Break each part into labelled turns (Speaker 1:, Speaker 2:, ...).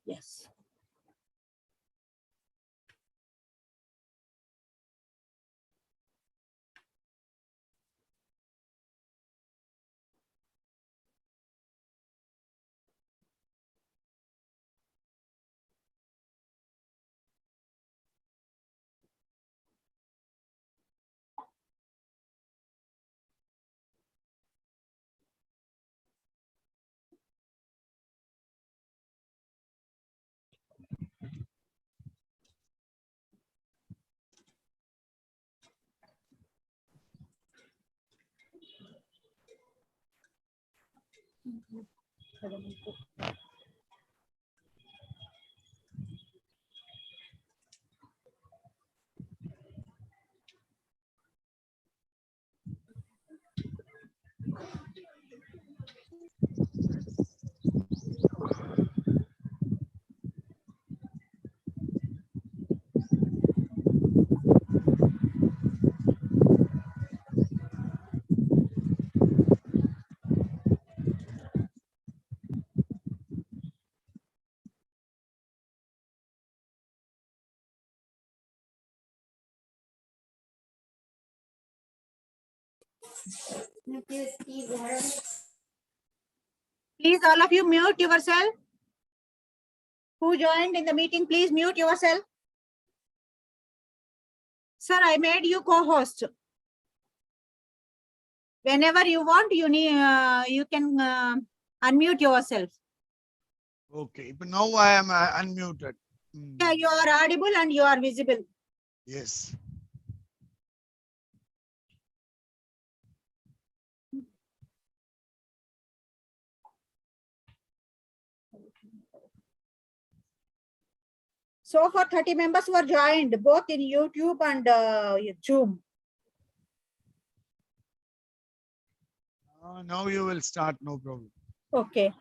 Speaker 1: Yes. Please, all of you mute yourself. Who joined in the meeting, please mute yourself. Sir, I made you co-host. Whenever you want, you can unmute yourself.
Speaker 2: Okay, but now I am unmuted.
Speaker 1: Yeah, you are audible and you are visible.
Speaker 2: Yes.
Speaker 1: So far, 30 members were joined, both in YouTube and Zoom.
Speaker 2: Now you will start, no problem.
Speaker 1: Okay.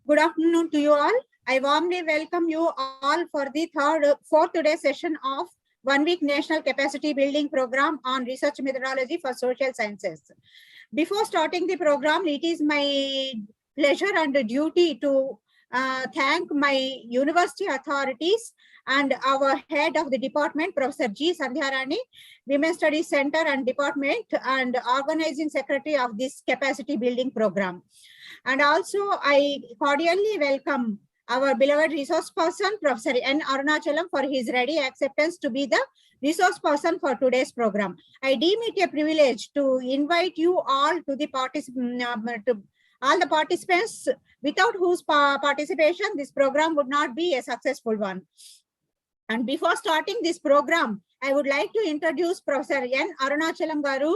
Speaker 1: Good afternoon to you all. I warmly welcome you all for the fourth day session of 1 week National Capacity Building Program on Research Methodology for Social Sciences. Before starting the program, it is my pleasure and duty to thank my university authorities and our head of the department, Professor G. Sandhyarani, Women's Studies Center and Department, and organizing secretary of this capacity building program. And also, I cordially welcome our beloved resource person, Professor N. Arunachalam, for his ready acceptance to be the resource person for today's program. I deem it a privilege to invite you all to the all the participants, without whose participation, this program would not be a successful one. And before starting this program, I would like to introduce Professor N. Arunachalam Garu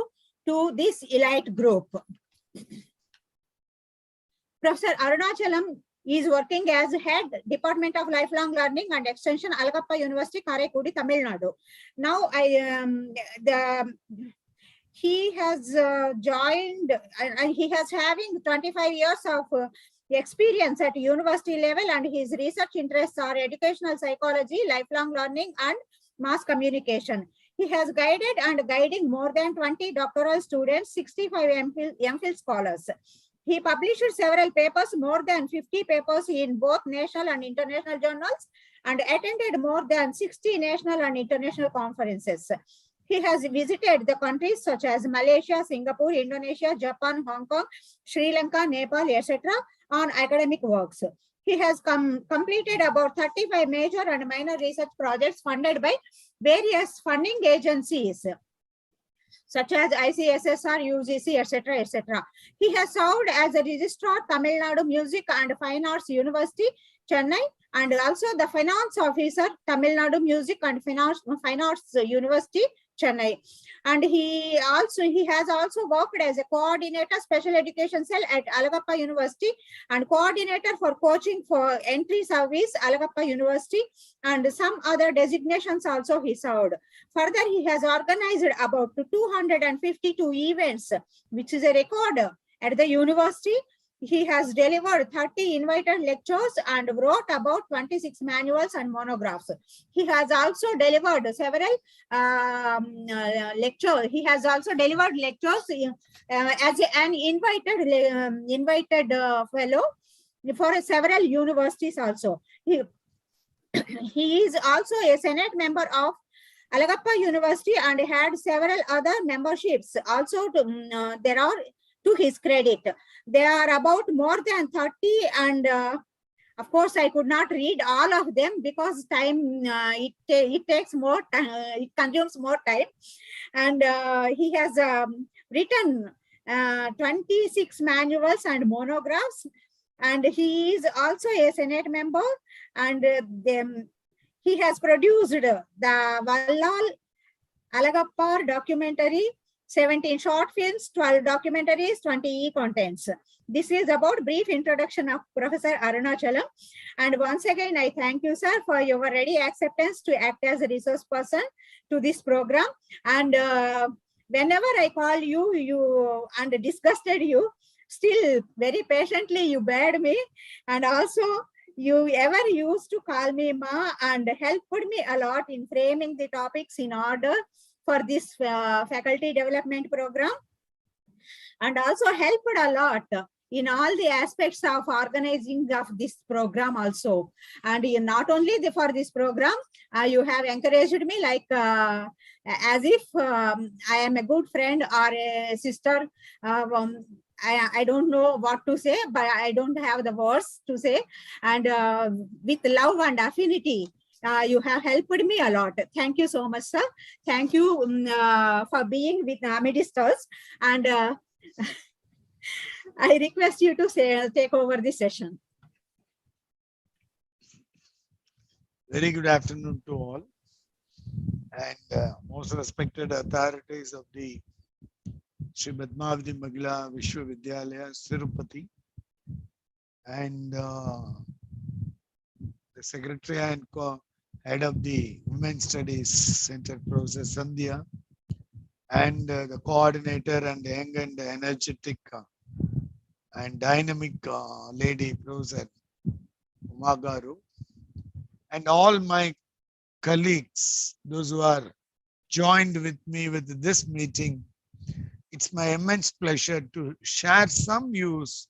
Speaker 1: to this elite group. Professor Arunachalam is working as head Department of Lifelong Learning and Extension, Alagappa University, Karaikudi, Tamil Nadu. Now, he has joined and he has having 25 years of experience at university level, and his research interests are educational psychology, lifelong learning, and mass communication. He has guided and guiding more than 20 doctoral students, 65 MPhil scholars. He published several papers, more than 50 papers in both national and international journals, and attended more than 60 national and international conferences. He has visited the countries such as Malaysia, Singapore, Indonesia, Japan, Hong Kong, Sri Lanka, Nepal, etc. on academic works. He has completed about 35 major and minor research projects funded by various funding agencies such as ICSSR, UGC, etc., etc. He has served as a registrar, Tamil Nadu Music and Fine Arts University, Chennai, and also the finance officer, Tamil Nadu Music and Fine Arts University, Chennai. And he has also worked as a coordinator, special education cell at Alagappa University, and coordinator for coaching for entry service, Alagappa University, and some other designations also he served. Further, he has organized about 252 events, which is a record at the university. He has delivered 30 invited lectures and wrote about 26 manuals and monographs. He has also delivered several lectures. He has also delivered lectures as an invited fellow for several universities also. He is also a Senate member of Alagappa University and had several other memberships also there are to his credit. There are about more than 30 and of course I could not read all of them because time it takes more time, it consumes more time, and he has written 26 manuals and monographs, and he is also a Senate member, and he has produced the Vallal Alagappa documentary, 17 short films, 12 documentaries, 20 e-contents. This is about brief introduction of Professor Arunachalam. And once again, I thank you, sir, for your ready acceptance to act as a resource person to this program. And whenever I call you and disgusted you, still very patiently you bared me. And also you ever used to call me Ma and helped me a lot in framing the topics in order for this faculty development program, and also helped a lot in all the aspects of organizing of this program also. And not only for this program, you have encouraged me like as if I am a good friend or a sister. I don't know what to say, but I don't have the words to say. And with love and affinity, you have helped me a lot. Thank you so much, sir. Thank you for being with amidst us. And I request you to take over this session.
Speaker 2: Very good afternoon to all. And most respected authorities of the Sri Padmavati Mahila Vishwavidyalaya, Tirupati, and the Secretary and Head of the Women's Studies Center, Professor Sandhya, and the Coordinator and young and energetic and dynamic lady, Professor Umagaru, and all my colleagues, those who are joined with me with this meeting. It's my immense pleasure to share some views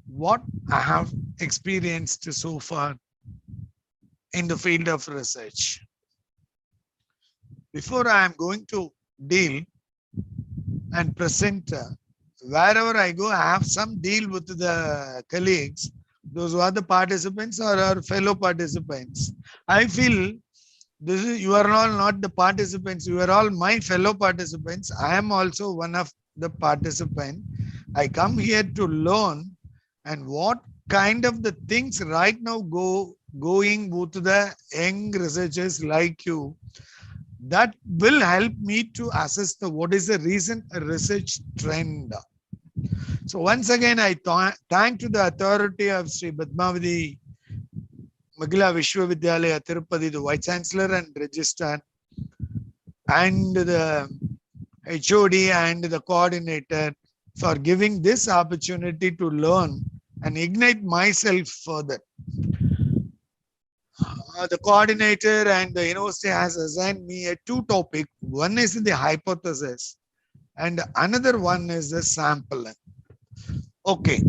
Speaker 2: what I have experienced so far in the field of research. Before I am going to deal and present, wherever I go, I have some deal with the colleagues, those who are the participants or our fellow participants. I feel you are all not the participants, you are all my fellow participants. I am also one of the participant. I come here to learn and what kind of the things right now going to the young researchers like you, that will help me to assess what is the recent research trend. So once again, I thank to the authority of Sri Padmavati Mahila Vishwavidyalaya, Tirupati, the Vice Chancellor and Registrar, and the HOD and the Coordinator for giving this opportunity to learn and ignite myself further. The Coordinator and the University has assigned me two topics. One is the hypothesis and another one is the sampling. Okay.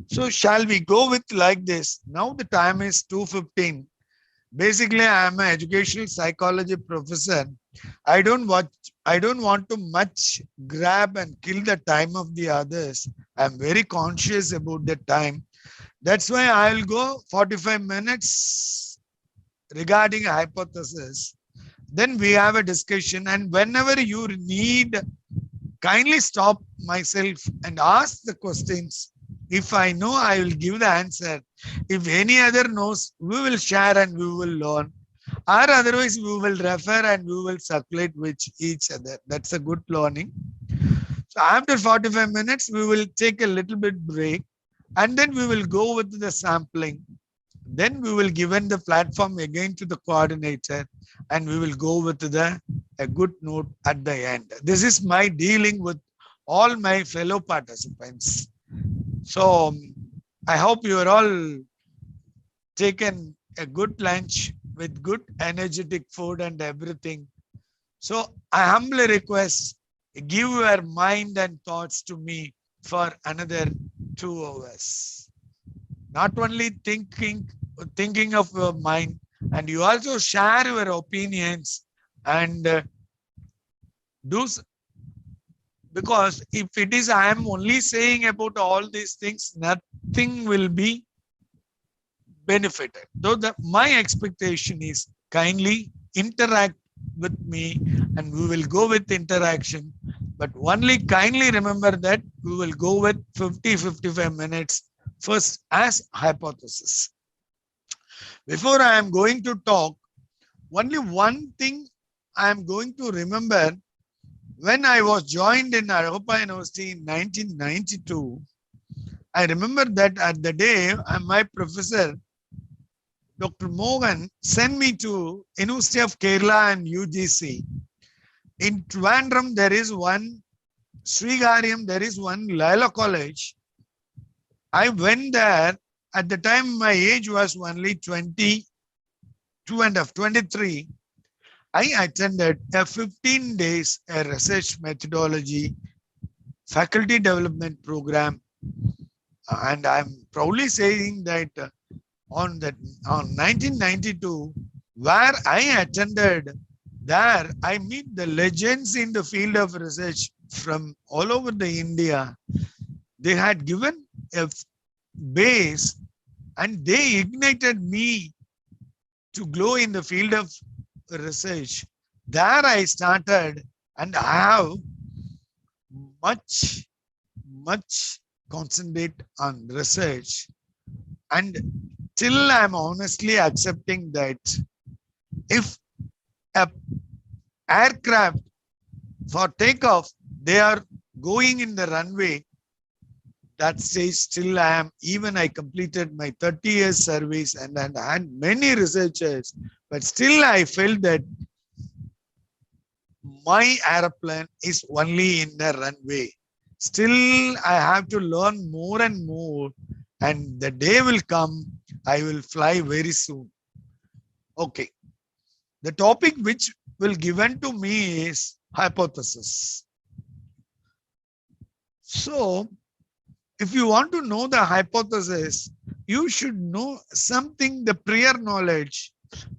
Speaker 2: So shall we go with like this? Now the time is 2:15. Basically, I am an educational psychology professor. I don't want to much grab and kill the time of the others. I'm very conscious about the time. That's why I'll go 45 minutes regarding a hypothesis. Then we have a discussion, and whenever you need, kindly stop myself and ask the questions. If I know, I will give the answer. If any other knows, we will share and we will learn. Or otherwise, we will refer and we will circulate with each other. That's a good learning. So after 45 minutes, we will take a little bit break and then we will go with the sampling. Then we will given the platform again to the coordinator and we will go with a good note at the end. This is my dealing with all my fellow participants. So I hope you are all taken a good lunch with good energetic food and everything. So I humbly request, give your mind and thoughts to me for another 2 hours. Not only thinking of your mind, and you also share your opinions and do, because if it is I am only saying about all these things, nothing will be benefited. Though my expectation is kindly interact with me and we will go with interaction, but only kindly remember that we will go with 50-55 minutes first as hypothesis. Before I am going to talk, only one thing I am going to remember. When I was joined in Aropa University in 1992, I remember that at the day my professor Dr. Mohan sent me to University of Kerala and UGC. In Trivandrum, there is one, Srigariam, there is one Laila College. I went there. At the time, my age was only 22 and a half, 23. I attended a 15 days a research methodology faculty development program. And I'm proudly saying that on 1992, where I attended, there I meet the legends in the field of research from all over the India. They had given a base and they ignited me to glow in the field of research. There I started and I have much concentrate on research. And till I'm honestly accepting that if a aircraft for takeoff, they are going in the runway, that stage still I am, even I completed my 30 years service and had many researchers, but still I felt that my airplane is only in the runway. Still I have to learn more and more, and the day will come, I will fly very soon. Okay. The topic which will given to me is hypothesis. So, if you want to know the hypothesis, you should know something, the prior knowledge,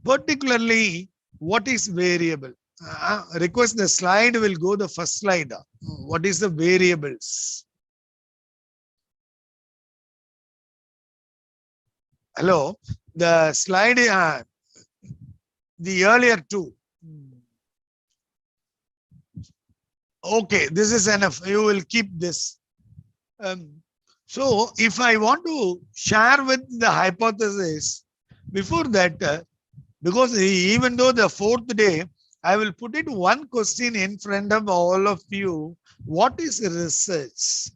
Speaker 2: particularly what is variable. Request the slide will go the first slide. What is the variables? Hello, the slide, the earlier two. Okay, this is enough. You will keep this. So if I want to share with the hypothesis, before that, because even though the fourth day, I will put it one question in front of all of you. What is research?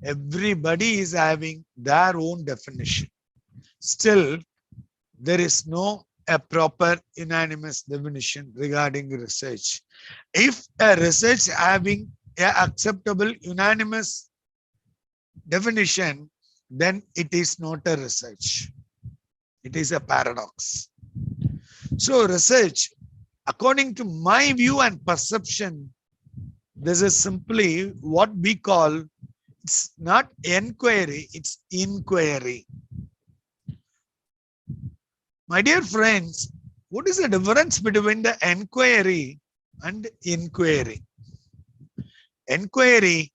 Speaker 2: Everybody is having their own definition. Still, there is no a proper unanimous definition regarding research. If a research having an acceptable unanimous definition, then it is not a research. It is a paradox. So research, according to my view and perception, this is simply what we call, it's not enquiry, it's inquiry. My dear friends, what is the difference between the enquiry and inquiry? Enquiry,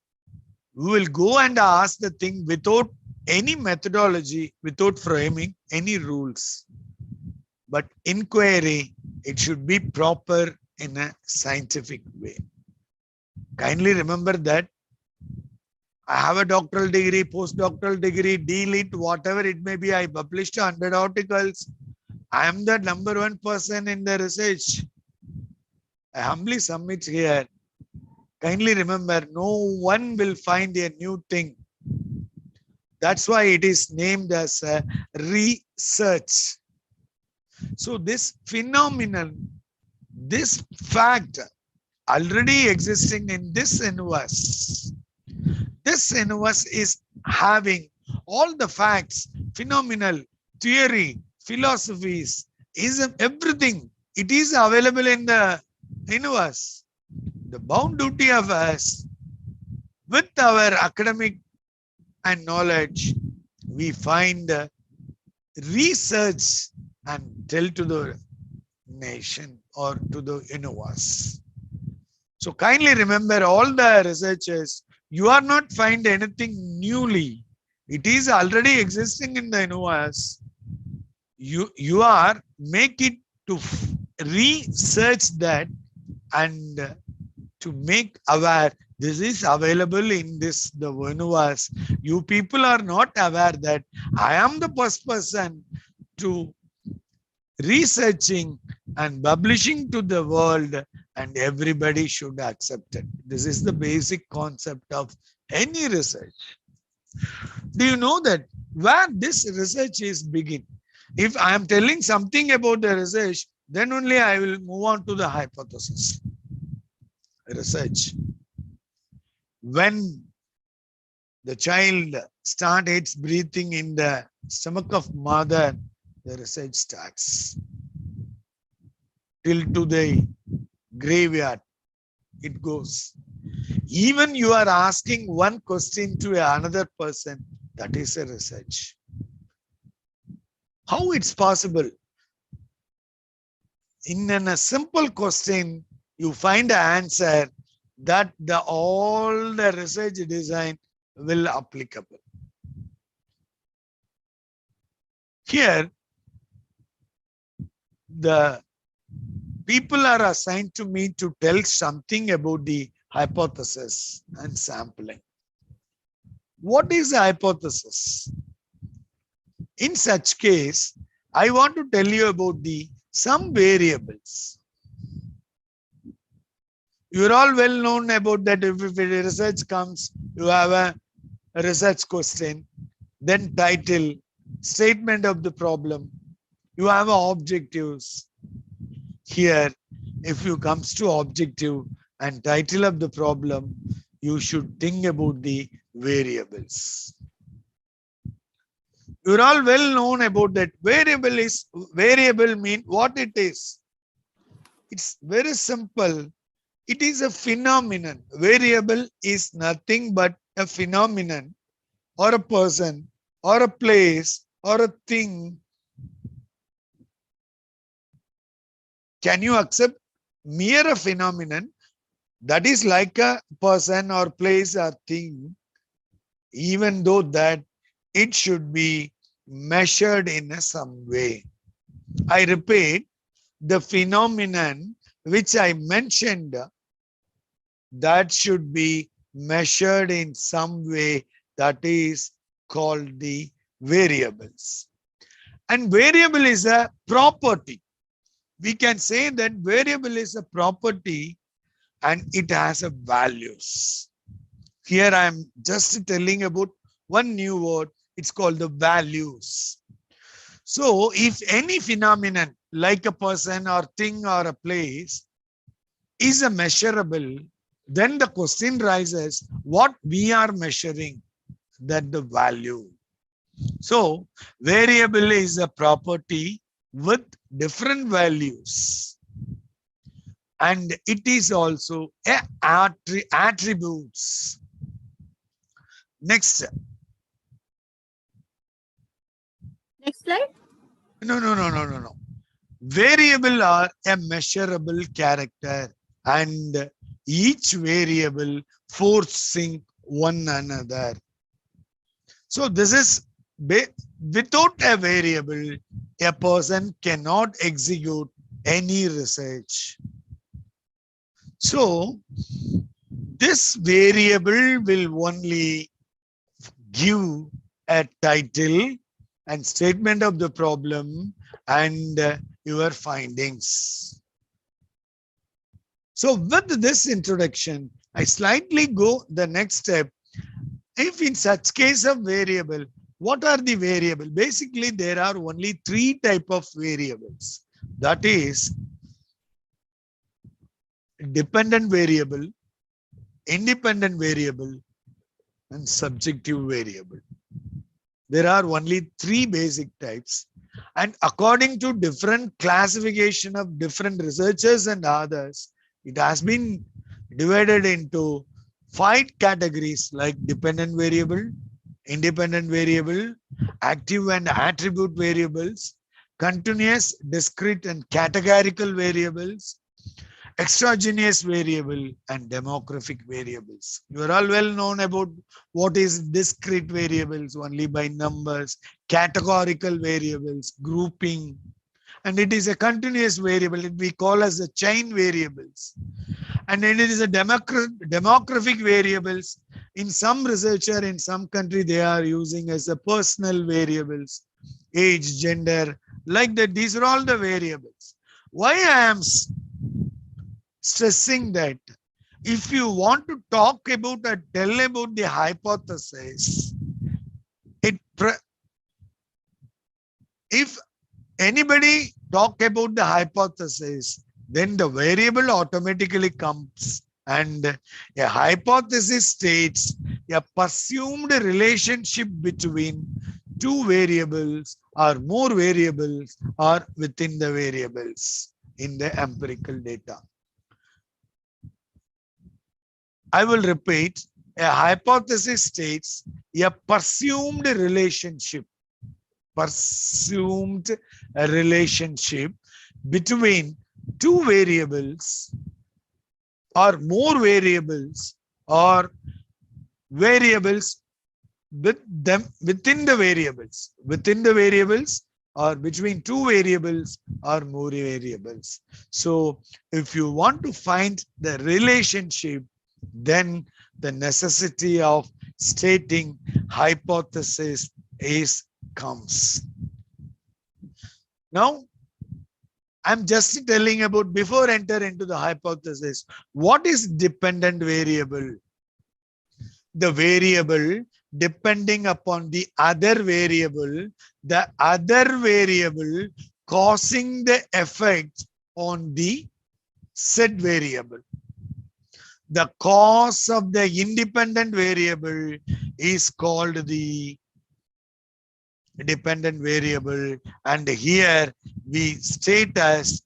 Speaker 2: we will go and ask the thing without any methodology, without framing any rules. But inquiry, it should be proper in a scientific way. Kindly remember that I have a doctoral degree, postdoctoral degree, deal it, whatever it may be. I published 100 articles. I am the #1 person in the research. I humbly submit here. Kindly remember, no one will find a new thing. That's why it is named as a research. So this phenomenon, this fact already existing in this universe, this universe is having all the facts, phenomenal, theory, philosophies, is everything. It is available in the universe. The bound duty of us, with our academic and knowledge, we find research and tell to the nation or to the universe. So kindly remember, all the researchers, you are not find anything newly. It is already existing in the universe. You are make it to research that and to make aware this is available in this the universe. You people are not aware that I am the first person to researching and publishing to the world, and everybody should accept it. This is the basic concept of any research. Do you know that where this research is begin? If I am telling something about the research, then only I will move on to the hypothesis. Research. When the child starts its breathing in the stomach of mother, the research starts. Till to the graveyard, it goes. Even you are asking one question to another person, that is a research. How it's possible? In a simple question, you find an answer that all the research design will applicable. Here, the people are assigned to me to tell something about the hypothesis and sampling. What is a hypothesis? In such case, I want to tell you about some variables. You're all well known about that. If research comes, you have a research question, then title, statement of the problem. You have objectives. Here, if you comes to objective and title of the problem, you should think about the variables. You're all well known about that. Variable mean what it is. It's very simple. It is a phenomenon. Variable is nothing but a phenomenon or a person or a place or a thing. Can you accept mere phenomenon that is like a person or place or thing, even though that it should be measured in some way? I repeat, the phenomenon which I mentioned, that should be measured in some way, that is called the variables. And variable is a property. We can say that variable is a property and it has a values. Here I am just telling about one new word. It's called the values. So if any phenomenon like a person or thing or a place is a measurable, then the question rises, what we are measuring, that the value. So variable is a property with different values. And it is also attributes. Next.
Speaker 1: Next slide.
Speaker 2: No. Variable are a measurable character and each variable forcing one another. So this is without a variable, a person cannot execute any research. So this variable will only give a title and statement of the problem and your findings. So with this introduction, I slightly go the next step. If in such case of variable, what are the variable? Basically, there are only three type of variables. That is dependent variable, independent variable, and subjective variable. There are only three basic types. And according to different classification of different researchers and others, it has been divided into 5 categories like dependent variable, independent variable, active and attribute variables, continuous, discrete, and categorical variables, exogenous variable, and demographic variables. You are all well known about what is discrete variables, only by numbers, categorical variables, grouping, and it is a continuous variable. It we call as the chain variables. And then it is a demographic variables. In some researcher, in some country, they are using as a personal variables, age, gender, like that. These are all the variables. Why I am stressing that if you want to talk about or tell about the hypothesis, if anybody talk about the hypothesis, then the variable automatically comes, and a hypothesis states a presumed relationship between two variables or more variables or within the variables in the empirical data. I will repeat, a hypothesis states a presumed relationship between two variables or more variables or variables with them within the variables or between two variables or more variables. So if you want to find the relationship, then the necessity of stating hypothesis comes. Now, I'm just telling about, before enter into the hypothesis, what is dependent variable? The variable depending upon the other variable causing the effect on the said variable. The cause of the independent variable is called the dependent variable, and here we state as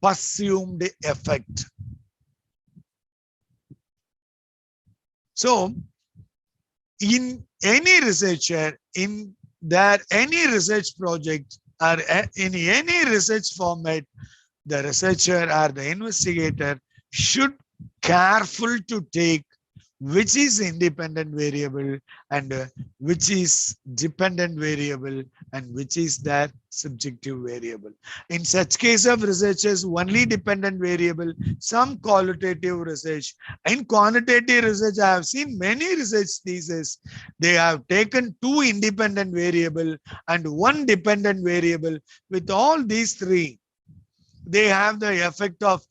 Speaker 2: presumed effect. So in any researcher, in their any research project or in any research format, the researcher or the investigator should careful to take which is independent variable and which is dependent variable and which is their subjective variable. In such case of researchers, only dependent variable, some qualitative research. In quantitative research, I have seen many research theses. They have taken two independent variable and one dependent variable. With all these three, they have the effect of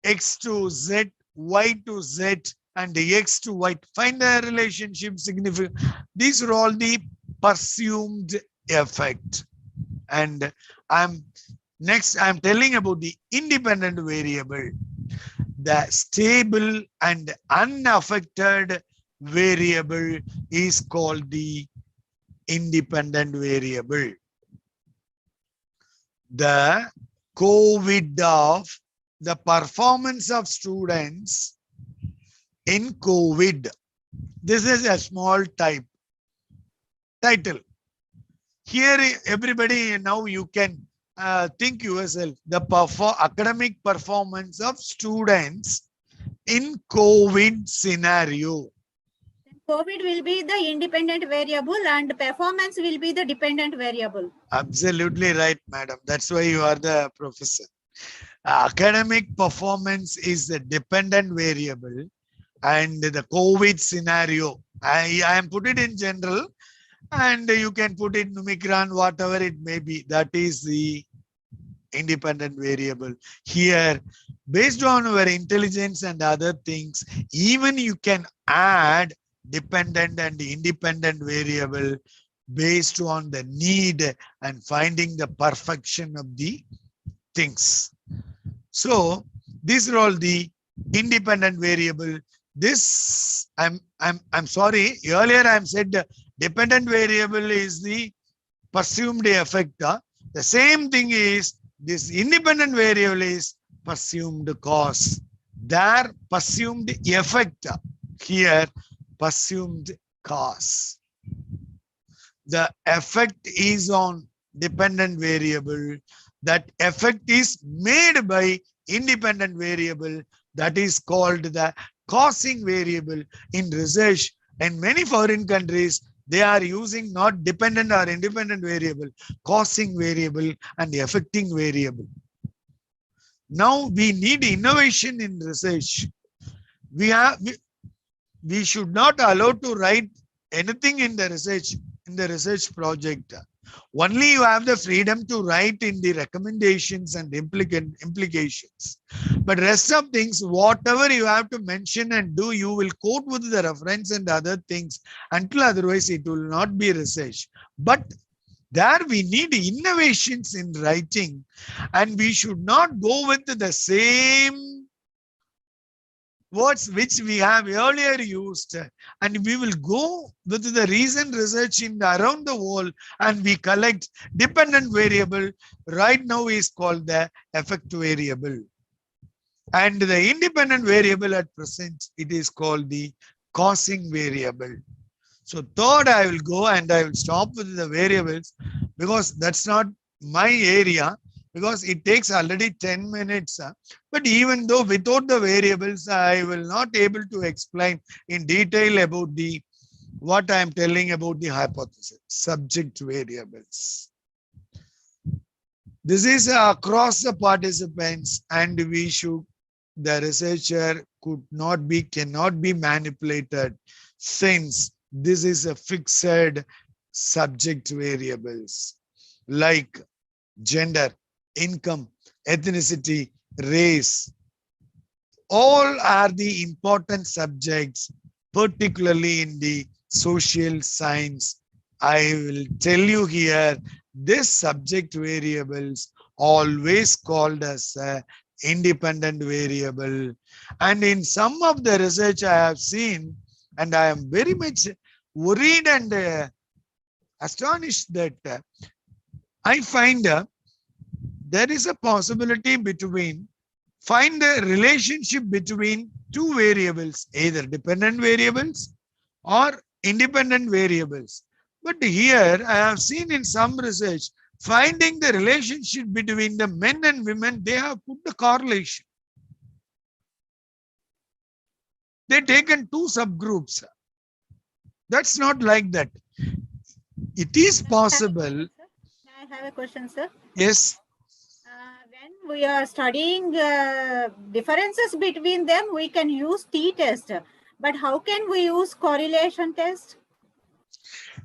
Speaker 2: X to Z, Y to Z, and the X to Y. Find the relationship significant. These are all the presumed effect. And I'm telling about the independent variable. The stable and unaffected variable is called the independent variable. The COVID of the performance of students in COVID. This is a small title. Here, everybody, now you can think yourself, the academic performance of students in COVID scenario.
Speaker 1: COVID will be the independent variable and performance will be the dependent variable.
Speaker 2: Absolutely right, madam. That's why you are the professor. Academic performance is the dependent variable, and the COVID scenario, I am put it in general, and you can put it Numicron, whatever it may be. That is the independent variable. Here, based on our intelligence and other things, even you can add dependent and independent variable based on the need and finding the perfection of the things. So these are all the independent variable. This I'm sorry, earlier I said dependent variable is the presumed effect. The same thing is this independent variable is presumed cause. There presumed effect, here presumed cause. The effect is on dependent variable. That effect is made by independent variable. That is called the causing variable. In research, in many foreign countries, they are using not dependent or independent variable, causing variable and affecting variable. Now we need innovation in research. We should not allow to write anything in the research project. Only you have the freedom to write in the recommendations and implications. But rest of things, whatever you have to mention and do, you will quote with the reference and other things. Until otherwise, it will not be research. But there we need innovations in writing, and we should not go with the same words which we have earlier used, and we will go with the recent research in around the world, and we collect dependent variable. Right now is called the effect variable, and the independent variable at present, it is called the causing variable. So third, I will go and I will stop with the variables because that's not my area, because it takes already 10 minutes. But even though without the variables, I will not able to explain in detail about the what I am telling about the hypothesis, subject variables. This is across the participants, and we should, the researcher cannot be manipulated, since this is a fixed subject variables like gender, income, ethnicity, race. All are the important subjects, particularly in the social science. I will tell you here, this subject variables always called as a independent variable. And in some of the research I have seen, and I am very much worried and astonished that I find there is a possibility find a relationship between two variables, either dependent variables or independent variables. But here I have seen in some research, finding the relationship between the men and women, they have put the correlation. They taken two subgroups. That's not like that. It is possible.
Speaker 1: I have a question, sir.
Speaker 2: Yes.
Speaker 1: When we are studying differences between them, we can use t-test. But how can we use correlation test?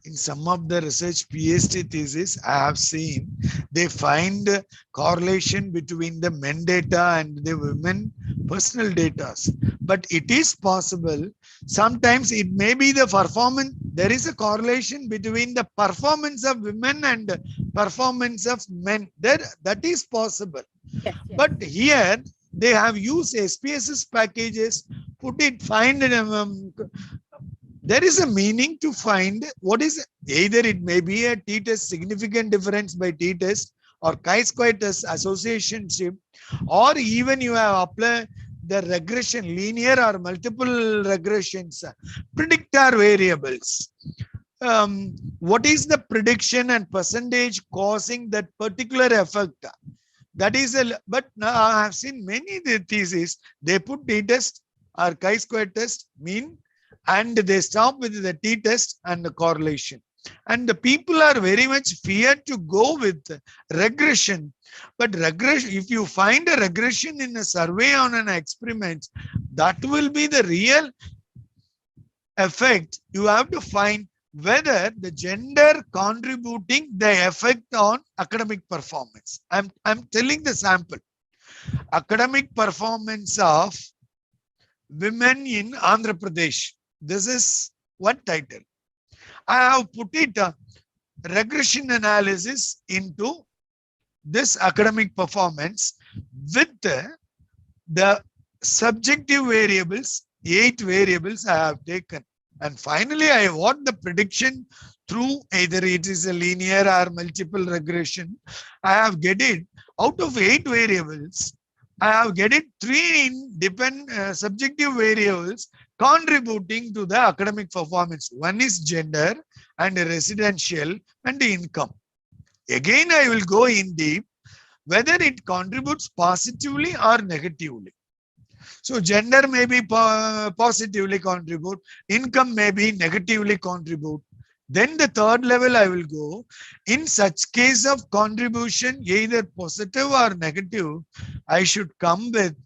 Speaker 2: In some of the research PhD thesis, I have seen they find correlation between the men data and the women personal data. But it is possible, sometimes it may be the performance, there is a correlation between the performance of women and performance of men. That is possible.
Speaker 1: Yes.
Speaker 2: But here they have used SPSS packages, find there is a meaning to find what is, either it may be a t-test significant difference by t-test or chi-square test associationship, or even you have applied the regression, linear or multiple regressions, predictor variables. what is the prediction and percentage causing that particular effect? That is but now I have seen many theses, they put t-test or chi-square test, mean, and they stop with the t-test and the correlation. And the people are very much feared to go with regression. But regression, if you find a regression in a survey on an experiment, that will be the real effect. You have to find whether the gender contributing the effect on academic performance. I'm telling the sample. Academic performance of women in Andhra Pradesh. This is one title. I have put it regression analysis into this academic performance with the subjective variables, 8 variables I have taken. And finally, I want the prediction through either it is a linear or multiple regression. I have get it out of 8 variables. I have get it 3 subjective variables contributing to the academic performance. One is gender and residential and income. Again, I will go in deep whether it contributes positively or negatively. So gender may be positively contribute, income may be negatively contribute. Then the third level I will go. In such case of contribution, either positive or negative, I should come with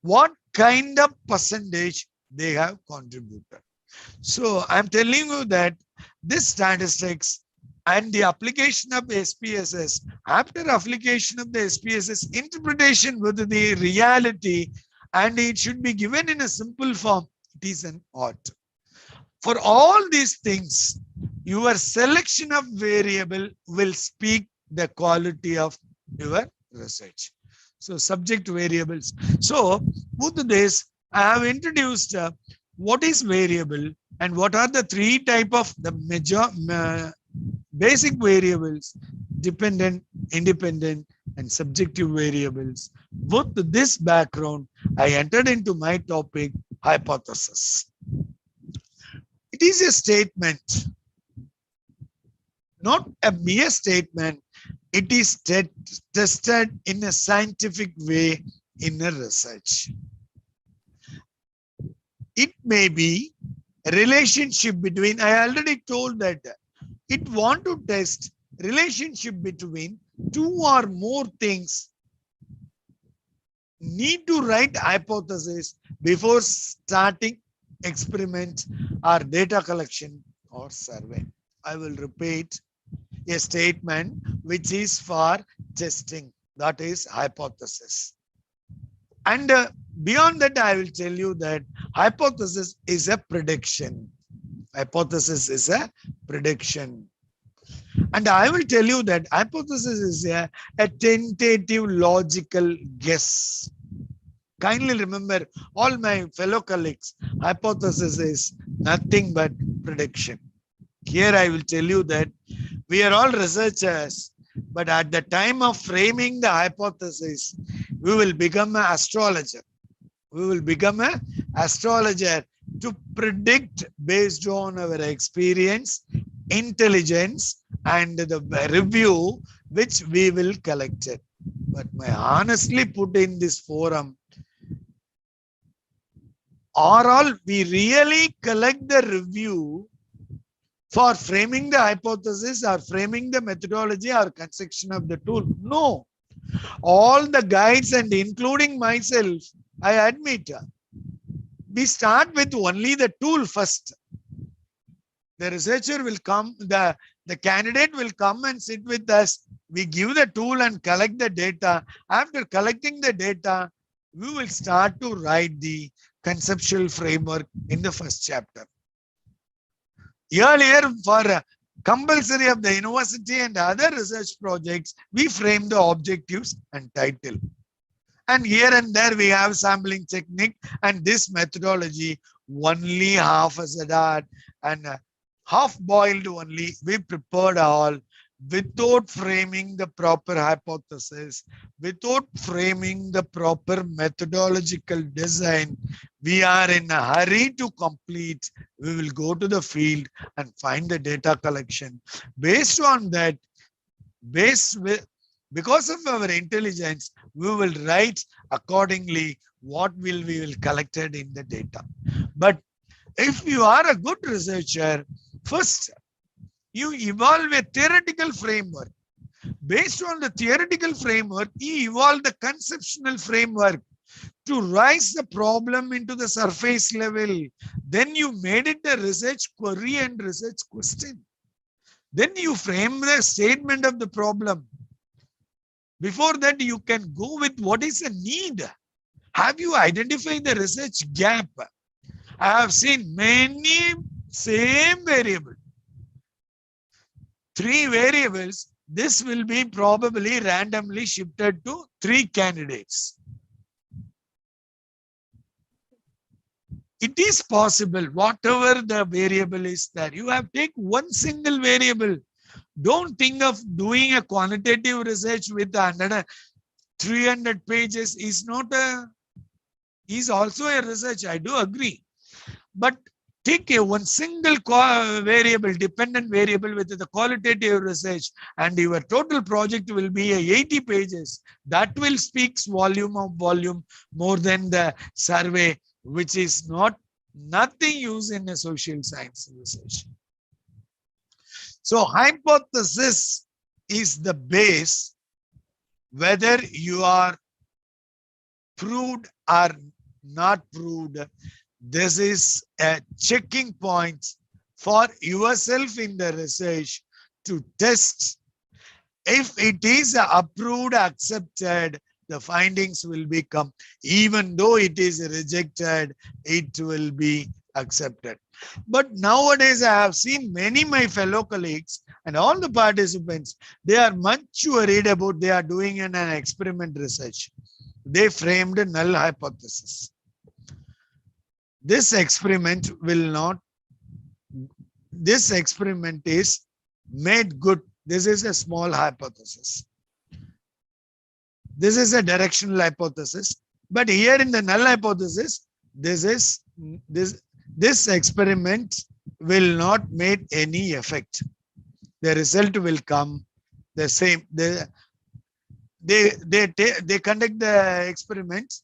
Speaker 2: what kind of percentage they have contributed. So I'm telling you that this statistics and the application of SPSS, after application of the SPSS, interpretation with the reality, and it should be given in a simple form, it is an art. For all these things, your selection of variable will speak the quality of your research. So subject variables. So with this, I have introduced what is variable and what are the 3 type of the major basic variables: dependent, independent, and subjective variables. With this background, I entered into my topic, hypothesis. It is a statement, not a mere statement. It is tested in a scientific way in a research. It may be a relationship between, I already told that it want to test relationship between 2 or more things. Need to write hypothesis before starting experiment or data collection or survey. I will repeat a statement which is for testing, that is hypothesis. And beyond that, I will tell you that hypothesis is a prediction. Hypothesis is a prediction. And I will tell you that hypothesis is a tentative logical guess. Kindly remember, all my fellow colleagues, hypothesis is nothing but prediction. Here I will tell you that we are all researchers, but at the time of framing the hypothesis, we will become an astrologer. We will become an astrologer to predict based on our experience, intelligence, and the review which we will collect it. But I honestly put in this forum, or all we really collect the review for framing the hypothesis or framing the methodology or construction of the tool? No. All the guides and including myself, I admit, we start with only the tool first. The researcher will come, the candidate will come and sit with us. We give the tool and collect the data. After collecting the data, we will start to write the conceptual framework in the first chapter. Earlier, for compulsory of the university and other research projects, we frame the objectives and title. And here and there we have sampling technique, and this methodology only half as a dart and half boiled only. We prepared all. without framing the proper hypothesis, without framing the proper methodological design, we are in a hurry to complete. We will go to the field and find the data collection. Based on that, because of our intelligence, we will write accordingly what we will collected in the data. But if you are a good researcher, first you evolve a theoretical framework. Based on the theoretical framework, you evolve the conceptual framework to rise the problem into the surface level. Then you made it a research query and research question. Then you frame the statement of the problem. Before that, you can go with what is the need. Have you identified the research gap? I have seen many same variable. 3 variables, this will be probably randomly shifted to 3 candidates. It is possible, whatever the variable is there, you have take one single variable. Don't think of doing a quantitative research with 300 pages is not is also a research. I do agree. But take one single variable, dependent variable with the qualitative research, and your total project will be 80 pages. That will speak volume more than the survey, which is nothing used in a social science research. So hypothesis is the base, whether you are proved or not proved. This is a checking point for yourself in the research to test. If it is approved, accepted, the findings will become. Even though it is rejected, it will be accepted. But nowadays, I have seen many my fellow colleagues and all the participants, they are much worried about they are doing an experiment research. They framed a null hypothesis. This experiment is made good. This is a small hypothesis. This is a directional hypothesis. But here in the null hypothesis, this experiment will not make any effect. The result will come the same. They conduct the experiment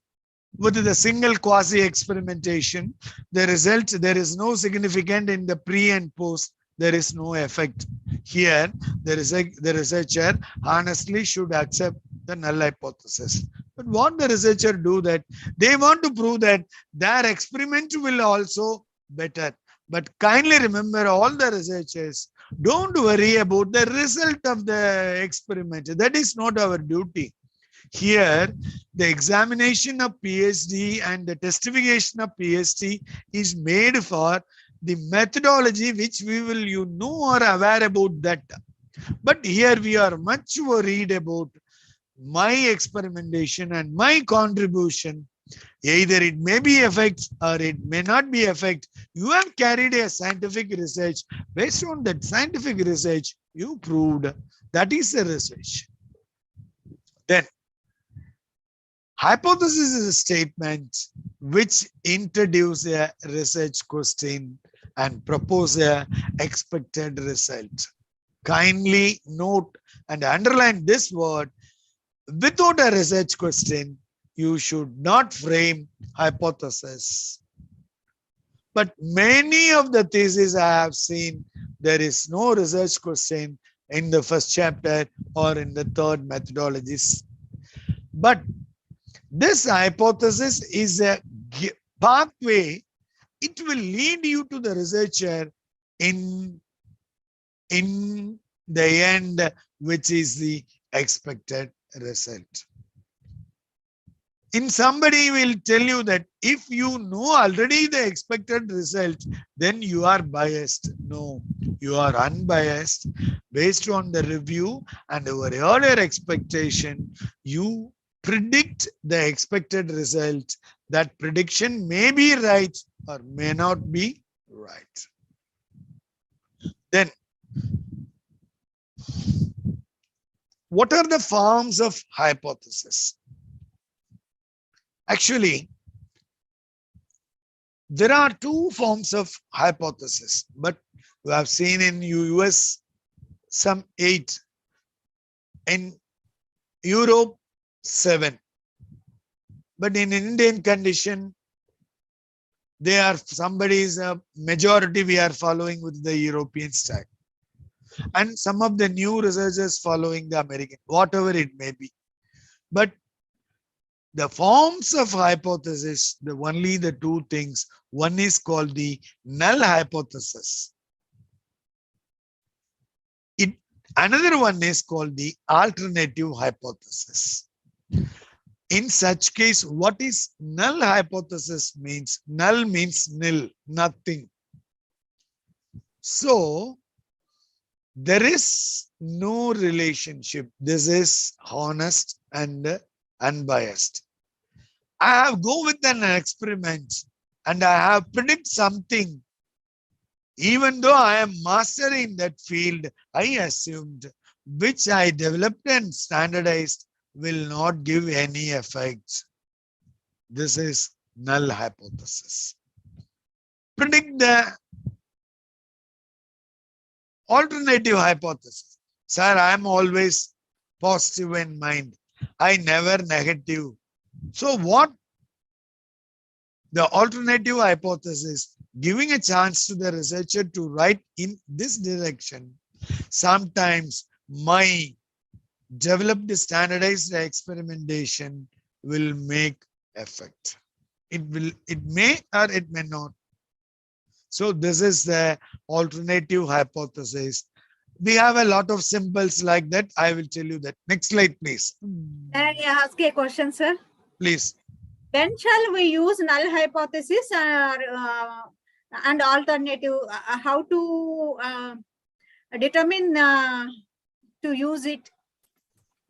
Speaker 2: with the single quasi-experimentation. The result, there is no significant in the pre and post. There is no effect. Here, the researcher honestly should accept the null hypothesis. But what the researcher do that? They want to prove that their experiment will also better. But kindly remember, all the researchers, don't worry about the result of the experiment. That is not our duty. Here, the examination of PhD and the testification of PhD is made for the methodology which we will, or aware about that. But here we are much worried about my experimentation and my contribution. Either it may be effect or it may not be effect. You have carried a scientific research. Based on that scientific research, you proved that is the research. Then, hypothesis is a statement which introduces a research question and propose a expected result. Kindly note and underline this word. Without a research question, you should not frame hypothesis. But many of the theses I have seen, there is no research question in the first chapter or in the third methodologies. But this hypothesis is a pathway. It will lead you to the researcher in the end, which is the expected result. In somebody will tell you that if you know already the expected result, then you are biased. No, you are unbiased. Based on the review and our earlier expectation, you predict the expected result. That prediction may be right or may not be right. Then, what are the forms of hypothesis? Actually, there are two forms of hypothesis, but we have seen in US some 8, in Europe 7. But in Indian condition, they are somebody's a majority we are following with the European style. And some of the new researchers following the American, whatever it may be. But the forms of hypothesis, only the two things. One is called the null hypothesis. Another one is called the alternative hypothesis. In such case, what is null hypothesis means? Null means nil, nothing. So, there is no relationship. This is honest and unbiased. I have go with an experiment and I have predict something. Even though I am master in that field, I assumed which I developed and standardized will not give any effects. This is null hypothesis. Predict the alternative hypothesis. Sir, I am always positive in mind. I never negative. So what? The alternative hypothesis, giving a chance to the researcher to write in this direction. Sometimes my developed standardized experimentation will make effect. It may or it may not. So this is the alternative hypothesis. We have a lot of symbols like that. I will tell you that. Next slide, please.
Speaker 1: Can I ask a question, sir?
Speaker 2: Please.
Speaker 1: When shall we use null hypothesis and alternative? How to determine to use it?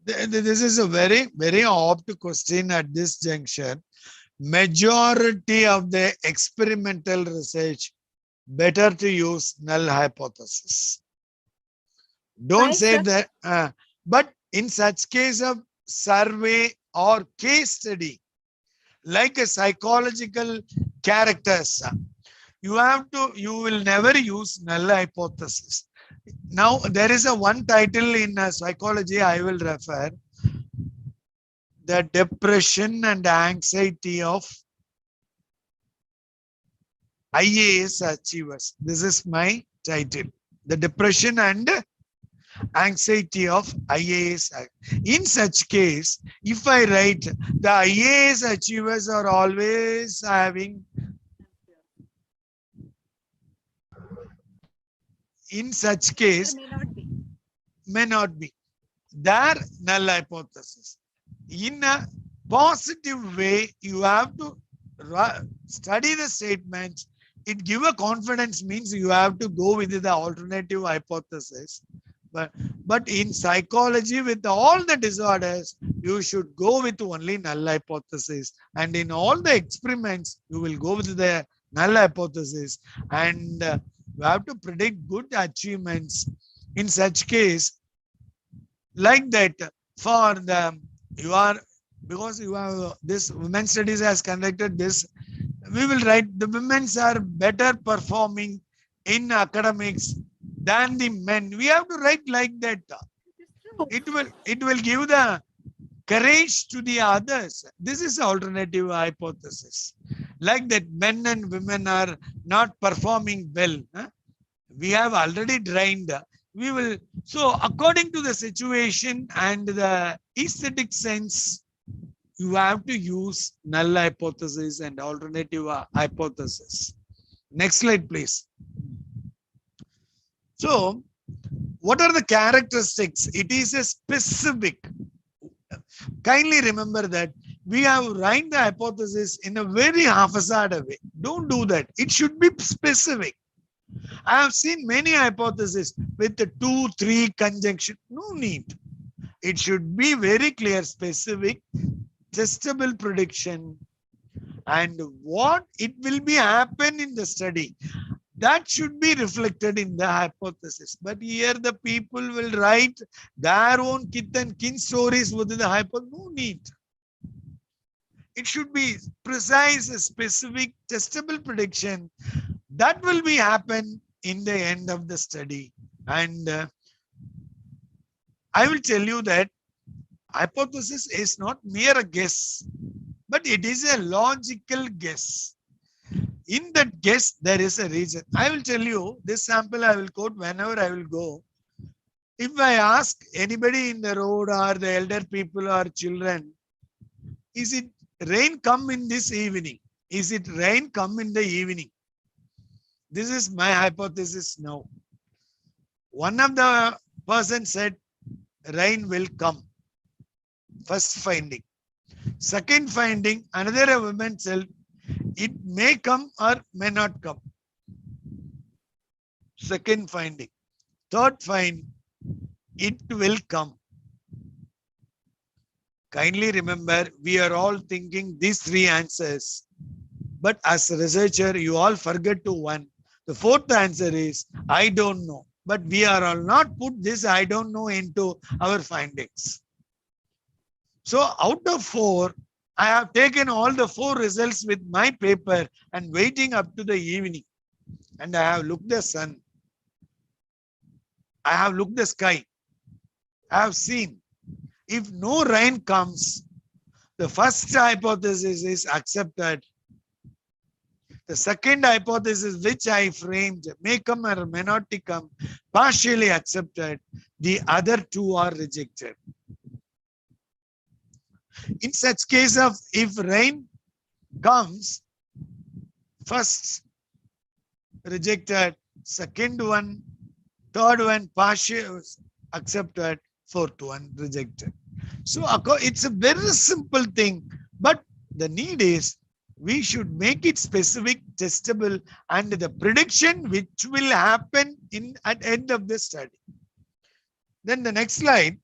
Speaker 2: This is a very, very apt question at this juncture. Majority of the experimental research, better to use null hypothesis. Don't say that, but in such case of survey or case study, like a psychological characters, you will never use null hypothesis. Now, there is a one title in psychology I will refer, the depression and anxiety of IAS achievers. This is my title, the depression and anxiety of IAS. In such case, if I write the IAS achievers are always having, in such case, may not be. Their null hypothesis. In a positive way, you have to study the statements. It give a confidence means you have to go with the alternative hypothesis. But in psychology, with all the disorders, you should go with only null hypothesis. And in all the experiments, you will go with the null hypothesis. And you have to predict good achievements. In such case, like that, for the because you have this women's studies has conducted this, we will write the women's are better performing in academics than the men. We have to write like that. It will give the courage to the others. This is alternative hypothesis. Like that, men and women are not performing well. We have already drained. We will, so according to the situation and the aesthetic sense, you have to use null hypothesis and alternative hypothesis. Next slide, please. So, what are the characteristics? It is a specific. Kindly remember that we have written the hypothesis in a very haphazard way. Don't do that. It should be specific. I have seen many hypotheses with the 2, 3 conjunction. No need. It should be very clear, specific, testable prediction, and what it will be happen in the study. That should be reflected in the hypothesis. But here the people will write their own kith and kin stories within the hypothesis. No need. It should be precise, specific, testable prediction. That will be happen in the end of the study. And I will tell you that hypothesis is not mere a guess, but it is a logical guess. In that guess, there is a reason. I will tell you this sample I will quote whenever I will go. If I ask anybody in the road or the elder people or children, is it rain come in this evening? Is it rain come in the evening? This is my hypothesis now. One of the person said, rain will come. First finding. Second finding, another woman said, it may come or may not come. Second finding. Third find, it will come. Kindly remember, we are all thinking these three answers. But as a researcher, you all forget to one. The fourth answer is, I don't know. But we are all not put this I don't know into our findings. So out of 4, I have taken all the 4 results with my paper and waiting up to the evening. And I have looked the sun. I have looked the sky. I have seen. If no rain comes, the first hypothesis is accepted. The second hypothesis, which I framed, may come or may not come, partially accepted. The other 2 are rejected. In such case of if rain comes, first rejected, second one, third one partially accepted, fourth one rejected. So it's a very simple thing, but the need is we should make it specific, testable, and the prediction which will happen at end of the study. Then the next slide.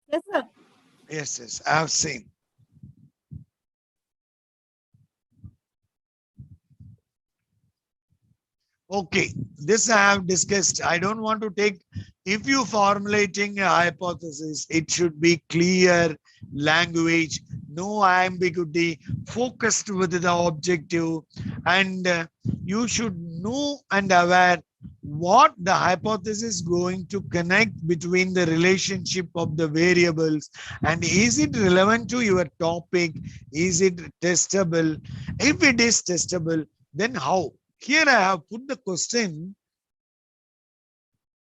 Speaker 1: Yes, sir.
Speaker 2: Yes, I have seen. Okay, this I have discussed. I don't want to take, if you formulating a hypothesis, it should be clear language, no ambiguity, focused with the objective, and you should know and aware what the hypothesis is going to connect between the relationship of the variables, and is it relevant to your topic? Is it testable? If it is testable, then how? Here I have put the question,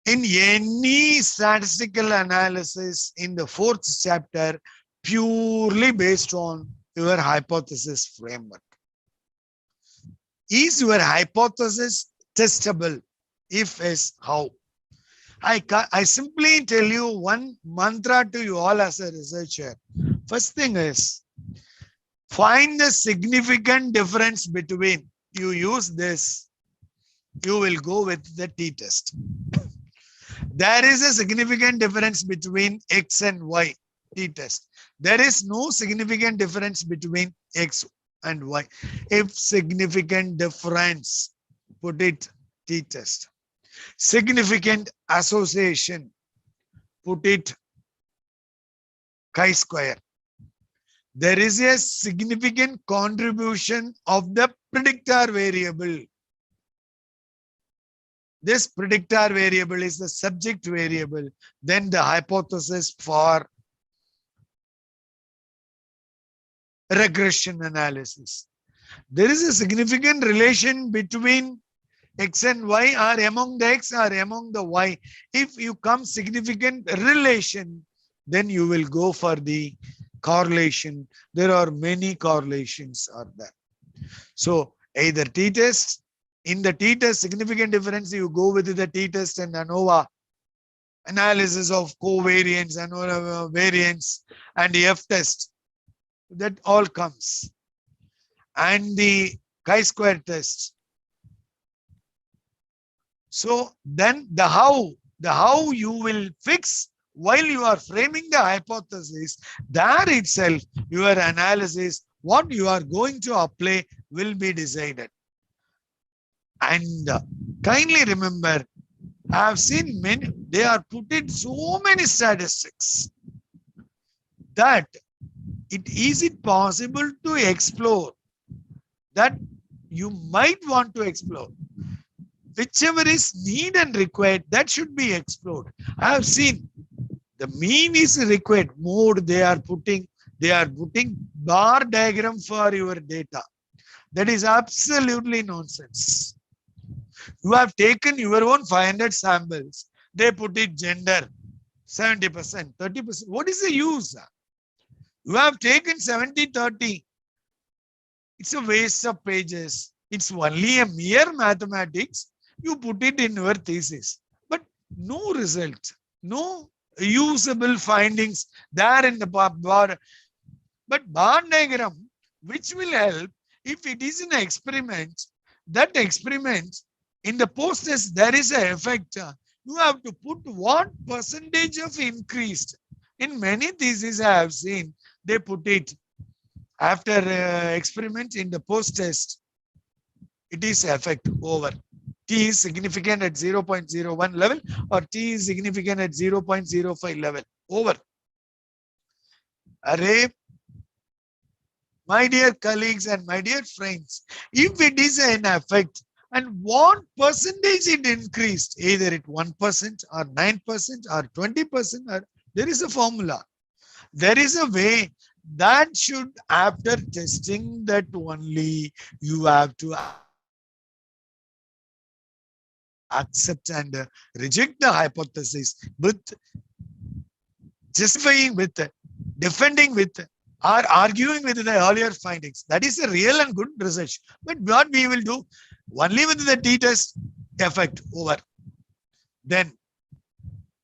Speaker 2: in any statistical analysis in the 4th chapter, purely based on your hypothesis framework. Is your hypothesis testable? If yes, how? I simply tell you one mantra to you all as a researcher. First thing is, find the significant difference between, you use this, you will go with the t-test. There is a significant difference between X and Y, t-test. There is no significant difference between X and Y. If significant difference, put it t-test. Significant association, put it chi-square. There is a significant contribution of the predictor variable. This predictor variable is the subject variable. Then the hypothesis for regression analysis. There is a significant relation between X and Y, or among the X or among the Y. If you come significant relation, then you will go for the correlation. There are many correlations are there. So either t-test, in the t-test significant difference, you go with the t-test and ANOVA analysis of covariance, ANOVA variance, and F-test. That all comes. And the chi-square test. So then the how you will fix while you are framing the hypothesis, there itself, your analysis, what you are going to apply will be decided. And kindly remember, I have seen many, they are put in so many statistics that is it possible to explore that you might want to explore. Whichever is need and required, that should be explored. I have seen the mean is required mode. They are putting bar diagram for your data. That is absolutely nonsense. You have taken your own 500 samples. They put it gender 70%, 30%. What is the use? You have taken 70-30. It's a waste of pages. It's only a mere mathematics. You put it in your thesis, but no result, no usable findings there in the bar. But bar diagram, which will help if it is an experiment, that experiment in the post-test, there is an effect. You have to put what percentage of increased. In many theses I have seen, they put it after experiment in the post-test. It is effect over. T is significant at 0.01 level or T is significant at 0.05 level. Over. Array, my dear colleagues and my dear friends, if it is an effect and what percentage it increased, either at 1% or 9% or 20%, or there is a formula. There is a way that should, after testing that only, you have to accept and reject the hypothesis with justifying with, defending with, or arguing with the earlier findings. That is a real and good research. But what we will do, only with the t-test effect over. Then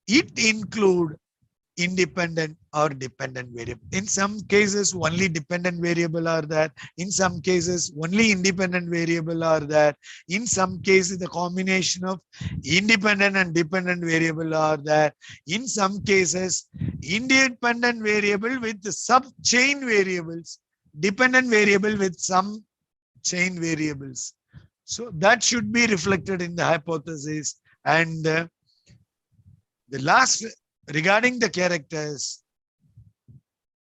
Speaker 2: it include independent or dependent variable. In some cases, only dependent variable are there. In some cases, only independent variable are there. In some cases, the combination of independent and dependent variable are there. In some cases, independent variable with the sub-chain variables, dependent variable with some chain variables. So that should be reflected in the hypothesis. And the last, regarding the characters,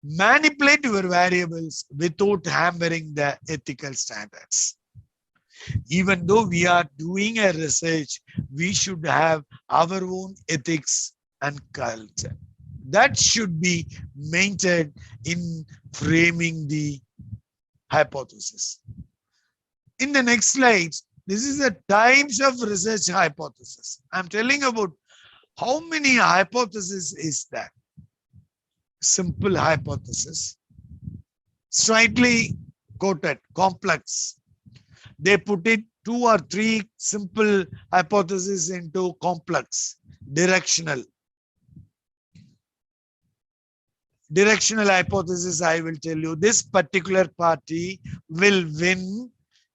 Speaker 2: manipulate your variables without hampering the ethical standards. Even though we are doing a research, we should have our own ethics and culture. That should be maintained in framing the hypothesis. In the next slides, this is the types of research hypothesis. I'm telling about how many hypotheses is that? Simple hypothesis, slightly quoted, complex. They put it 2 or 3 simple hypotheses into complex, directional. Directional hypothesis, I will tell you, this particular party will win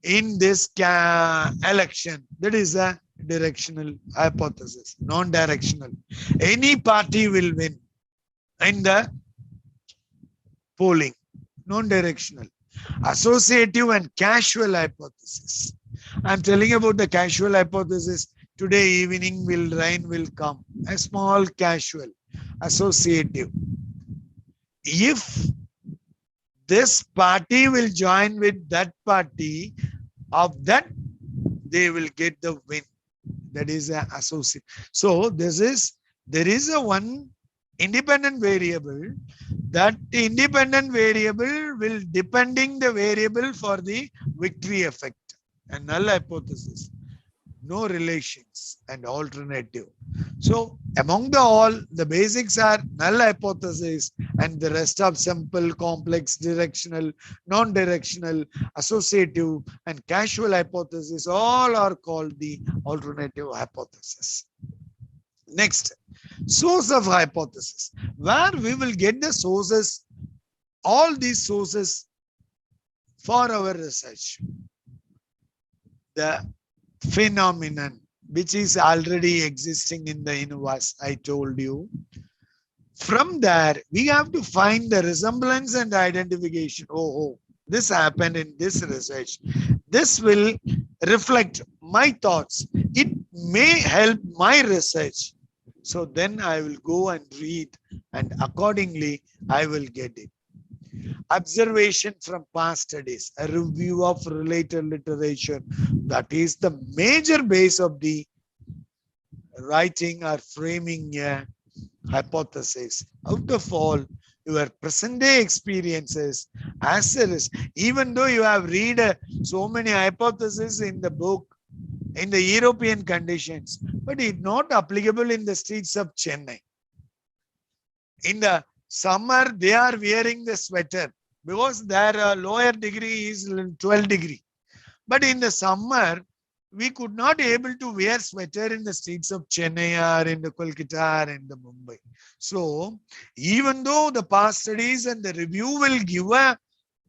Speaker 2: in this election. That is a directional hypothesis, non-directional. Any party will win in the polling, non-directional. Associative and casual hypothesis. I'm telling about the casual hypothesis. Today evening rain will come. A small casual, associative. If this party will join with that party, of that they will get the win. That is an associate. So there is a one independent variable. That independent variable will depending the variable for the victory effect. A null hypothesis. No relations and alternative. So among the basics are null hypothesis and the rest of simple, complex, directional, non-directional, associative and casual hypothesis, all are called the alternative hypothesis. Next, source of hypothesis, where we will get the sources, all these sources for our research. The phenomenon which is already existing in the universe, I told you. From there, we have to find the resemblance and identification. Oh, this happened in this research. This will reflect my thoughts. It may help my research. So then I will go and read, and accordingly, I will get it. Observation from past studies, a review of related literature. That is the major base of the writing or framing a hypothesis. Out of all your present day experiences, as well as even though you have read so many hypotheses in the book, in the European conditions, but it's not applicable in the streets of Chennai. In the summer, they are wearing the sweater because their lower degree is 12 degree. But in the summer, we could not able to wear sweater in the streets of Chennai or in the Kolkata or in the Mumbai. So even though the past studies and the review will give a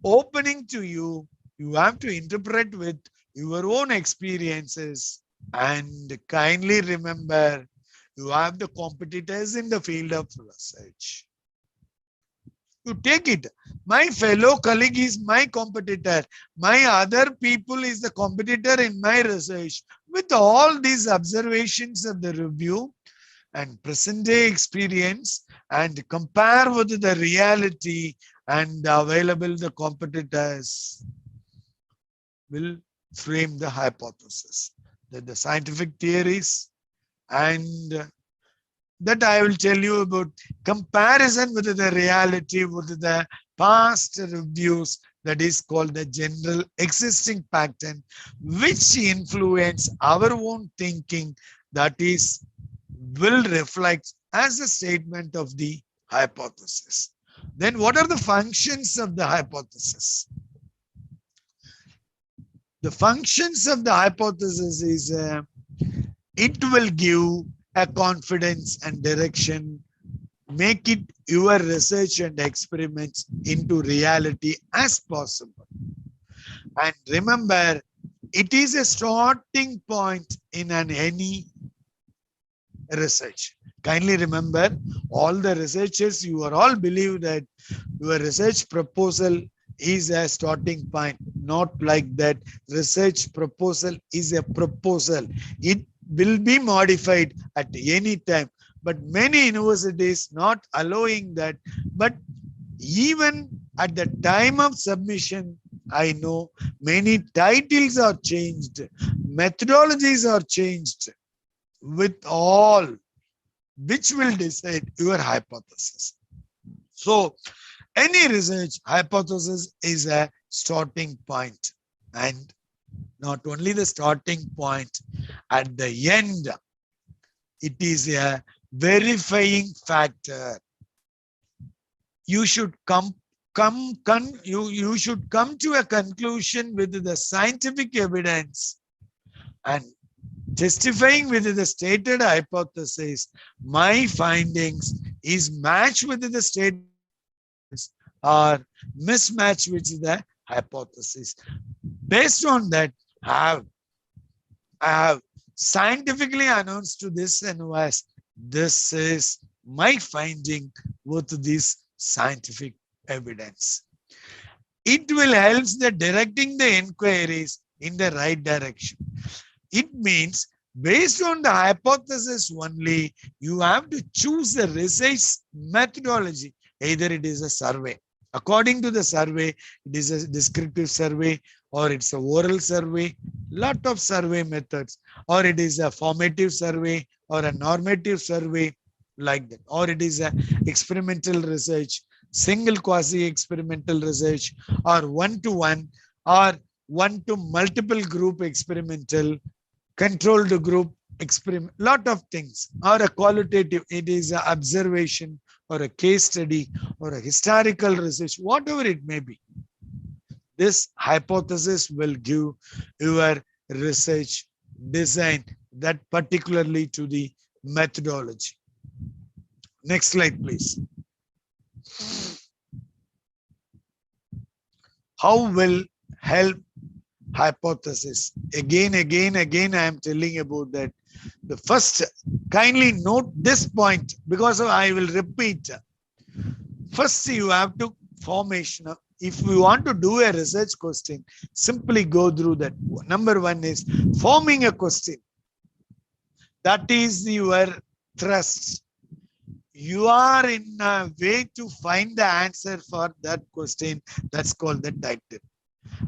Speaker 2: opening to you, you have to interpret with your own experiences. And kindly remember, you have the competitors in the field of research. You take it. My fellow colleague is my competitor. My other people is the competitor in my research. With all these observations of the review and present day experience and compare with the reality and available the competitors will frame the hypothesis. That the scientific theories and that I will tell you about comparison with the reality, with the past reviews, that is called the general existing pattern, which influence our own thinking, that is, will reflect as a statement of the hypothesis. Then what are the functions of the hypothesis? The functions of the hypothesis is it will give a confidence and direction, make it your research and experiments into reality as possible. And remember, it is a starting point in any research. Kindly remember, all the researchers, you are all believe that your research proposal is a starting point. Not like that. Research proposal is a proposal. It will be modified at any time. But many universities not allowing that. But even at the time of submission, I know many titles are changed, methodologies are changed, with all which will decide your hypothesis. So any research hypothesis is a starting point, and not only the starting point, at the end, it is a verifying factor. You should you should come to a conclusion with the scientific evidence and testifying with the stated hypothesis. My findings is matched with the stated or mismatched with the hypothesis. Based on that, I have scientifically announced to this NOS, this is my finding with this scientific evidence. It will help the directing the inquiries in the right direction. It means based on the hypothesis only, you have to choose the research methodology. Either it is a survey. According to the survey, it is a descriptive survey, or it's a oral survey, lot of survey methods, or it is a formative survey or a normative survey, like that, or it is a experimental research, single quasi-experimental research, or one-to-one, or one-to-multiple group experimental, controlled group experiment, lot of things, or a qualitative, it is an observation or a case study or a historical research, whatever it may be. This hypothesis will give your research design that particularly to the methodology. Next slide, please. How hypothesis. Again, I am telling about that. The first, kindly note this point because I will repeat. First, you have to formation. If you want to do a research question, simply go through that. Number one is forming a question. That is your thrust. You are in a way to find the answer for that question. That's called the title.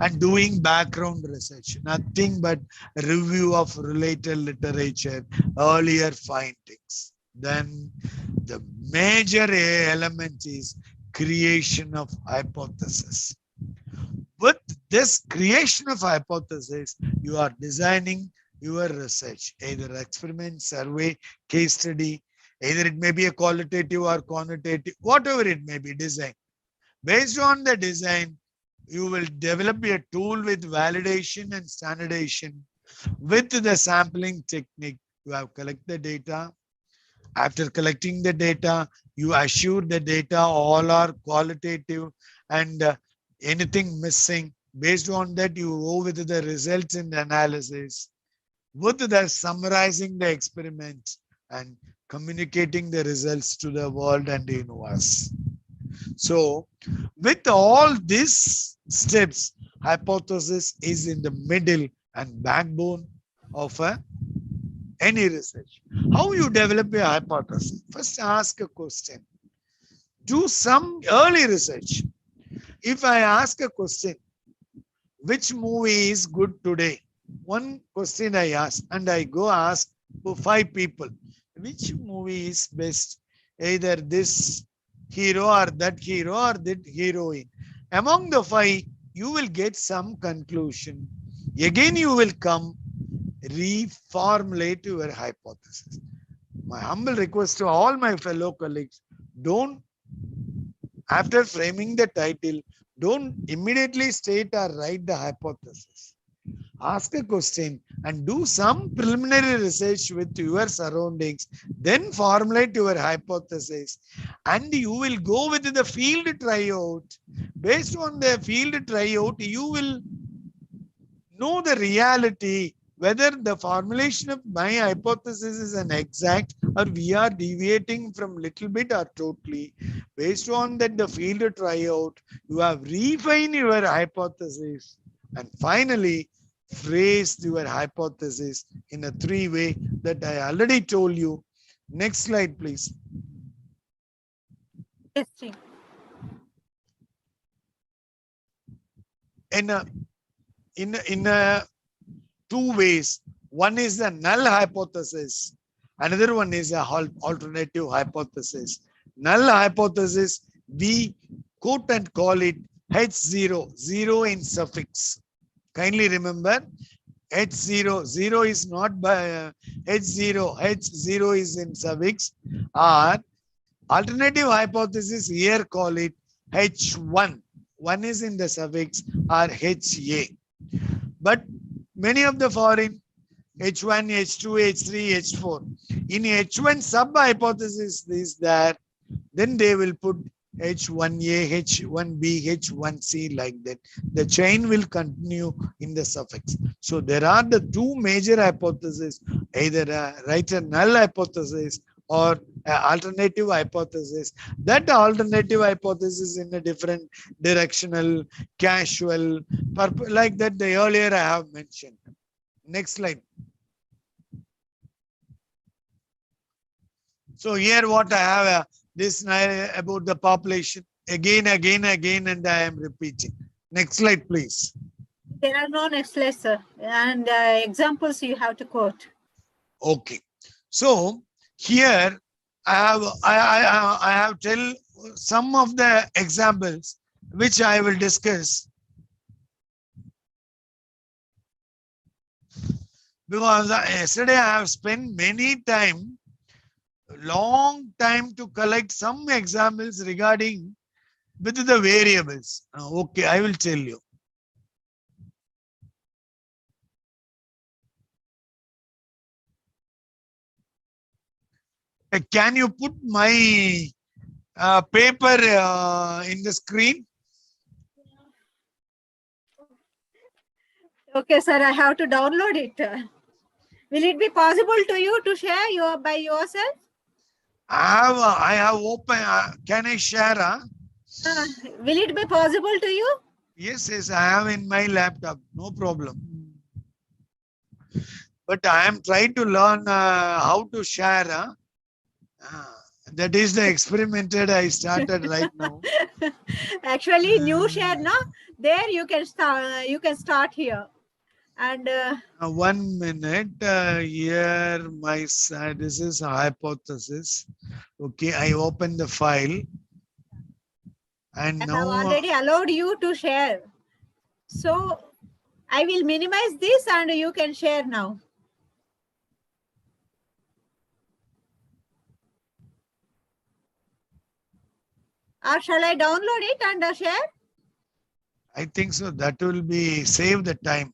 Speaker 2: And doing background research, nothing but review of related literature, earlier findings. Then the major element is creation of hypothesis. With this creation of hypothesis, you are designing your research, either experiment, survey, case study, either it may be a qualitative or quantitative, whatever it may be, design. Based on the design, you will develop a tool with validation and standardization. With the sampling technique, you have collected the data. After collecting the data, you assure the data all are qualitative and anything missing. Based on that, you go with the results in the analysis. With the summarizing the experiment and communicating the results to the world and the universe. So, with all these steps, hypothesis is in the middle and backbone of any research. How you develop a hypothesis? First, ask a question. Do some early research. If I ask a question, which movie is good today? One question I ask, and I go ask for 5 people, which movie is best? Either this hero or that heroine. Among the 5, you will get some conclusion. Again, you will come reformulate your hypothesis. My humble request to all my fellow colleagues, don't, after framing the title, don't immediately state or write the hypothesis. Ask a question and do some preliminary research with your surroundings, then formulate your hypothesis, and you will go with the field tryout. Based on the field tryout, you will know the reality, whether the formulation of my hypothesis is an exact or we are deviating from little bit or totally. Based on that, the field tryout, you have refined your hypothesis and finally phrased your hypothesis in a 3-way that I already told you. Next slide, please.
Speaker 1: Yes, Chief.
Speaker 2: In 2 ways. One is the null hypothesis. Another one is a alternative hypothesis. Null hypothesis, we quote and call it H0, 0 in suffix. Kindly remember, H0, 0 is not by H0, H0 is in suffix. Or alternative hypothesis, here call it H1. 1 is in the suffix or HA. But many of the foreign H1, H2, H3, H4. In H1 sub-hypothesis is there, then they will put H1A, H1B, H1C like that. The chain will continue in the suffix. So there are the 2 major hypotheses, either write a null hypothesis or alternative hypothesis. That alternative hypothesis in a different directional, casual, like that the earlier I have mentioned. Next slide. So here what I have this about the population again, and I am repeating. Next slide, please.
Speaker 1: There are no next slides, sir, and examples you have to quote.
Speaker 2: Okay. So here I have tell some of the examples which I will discuss, because yesterday I have spent long time to collect some examples regarding with the variables. Okay, I will tell you. Can you put my paper in the screen?
Speaker 1: Okay, sir, I have to download it. Will it be possible to you to share by yourself?
Speaker 2: I have open. Can I share?
Speaker 1: Will it be possible to you?
Speaker 2: Yes, I have in my laptop. No problem. But I am trying to learn how to share. That is the experimented I started right now.
Speaker 1: Actually, new share, no? There you can start. You can start here, and
Speaker 2: 1 minute. Here, my side. This is a hypothesis. Okay, I open the file, and
Speaker 1: I have
Speaker 2: now
Speaker 1: already allowed you to share. So I will minimize this, and you can share now. Or shall I download it and share?
Speaker 2: I think so. That will be save the time.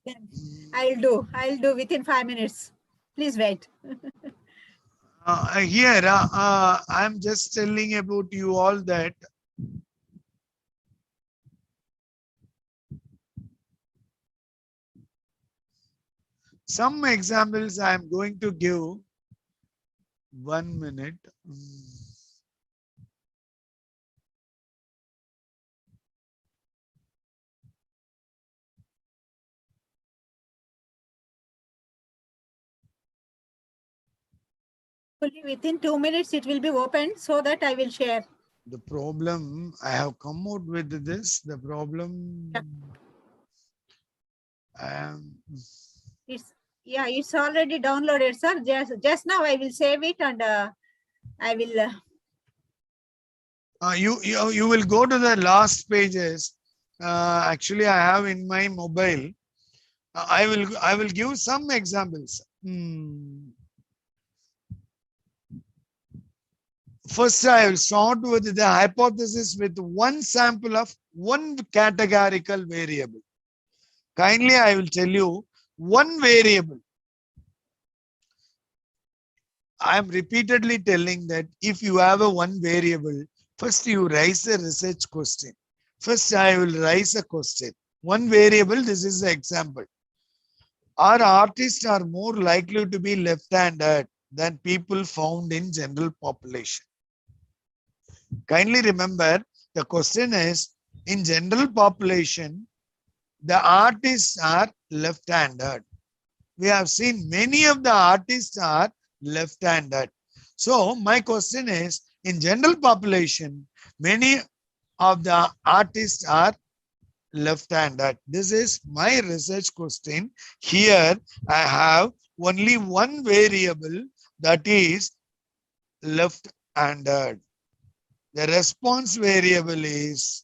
Speaker 1: I'll do within 5 minutes. Please wait.
Speaker 2: Here, I'm just telling about you all that some examples I'm going to give. 1 minute.
Speaker 1: Only within 2 minutes it will be opened so that I will share.
Speaker 2: The problem, I have come out with this. The problem,
Speaker 1: it's already downloaded, sir. Just now I will save it and I will.
Speaker 2: you will go to the last pages. Actually, I have in my mobile. I will give some examples. First, I will start with the hypothesis with one sample of one categorical variable. Kindly, I will tell you one variable. I am repeatedly telling that if you have a one variable, first you raise a research question. First, I will raise a question. One variable, this is the example. Our artists are more likely to be left-handed than people found in general population. Kindly remember, the question is, in general population, the artists are left-handed. We have seen many of the artists are left-handed. So my question is, in general population, many of the artists are left-handed. This is my research question. Here I have only one variable, that is left-handed. The response variable is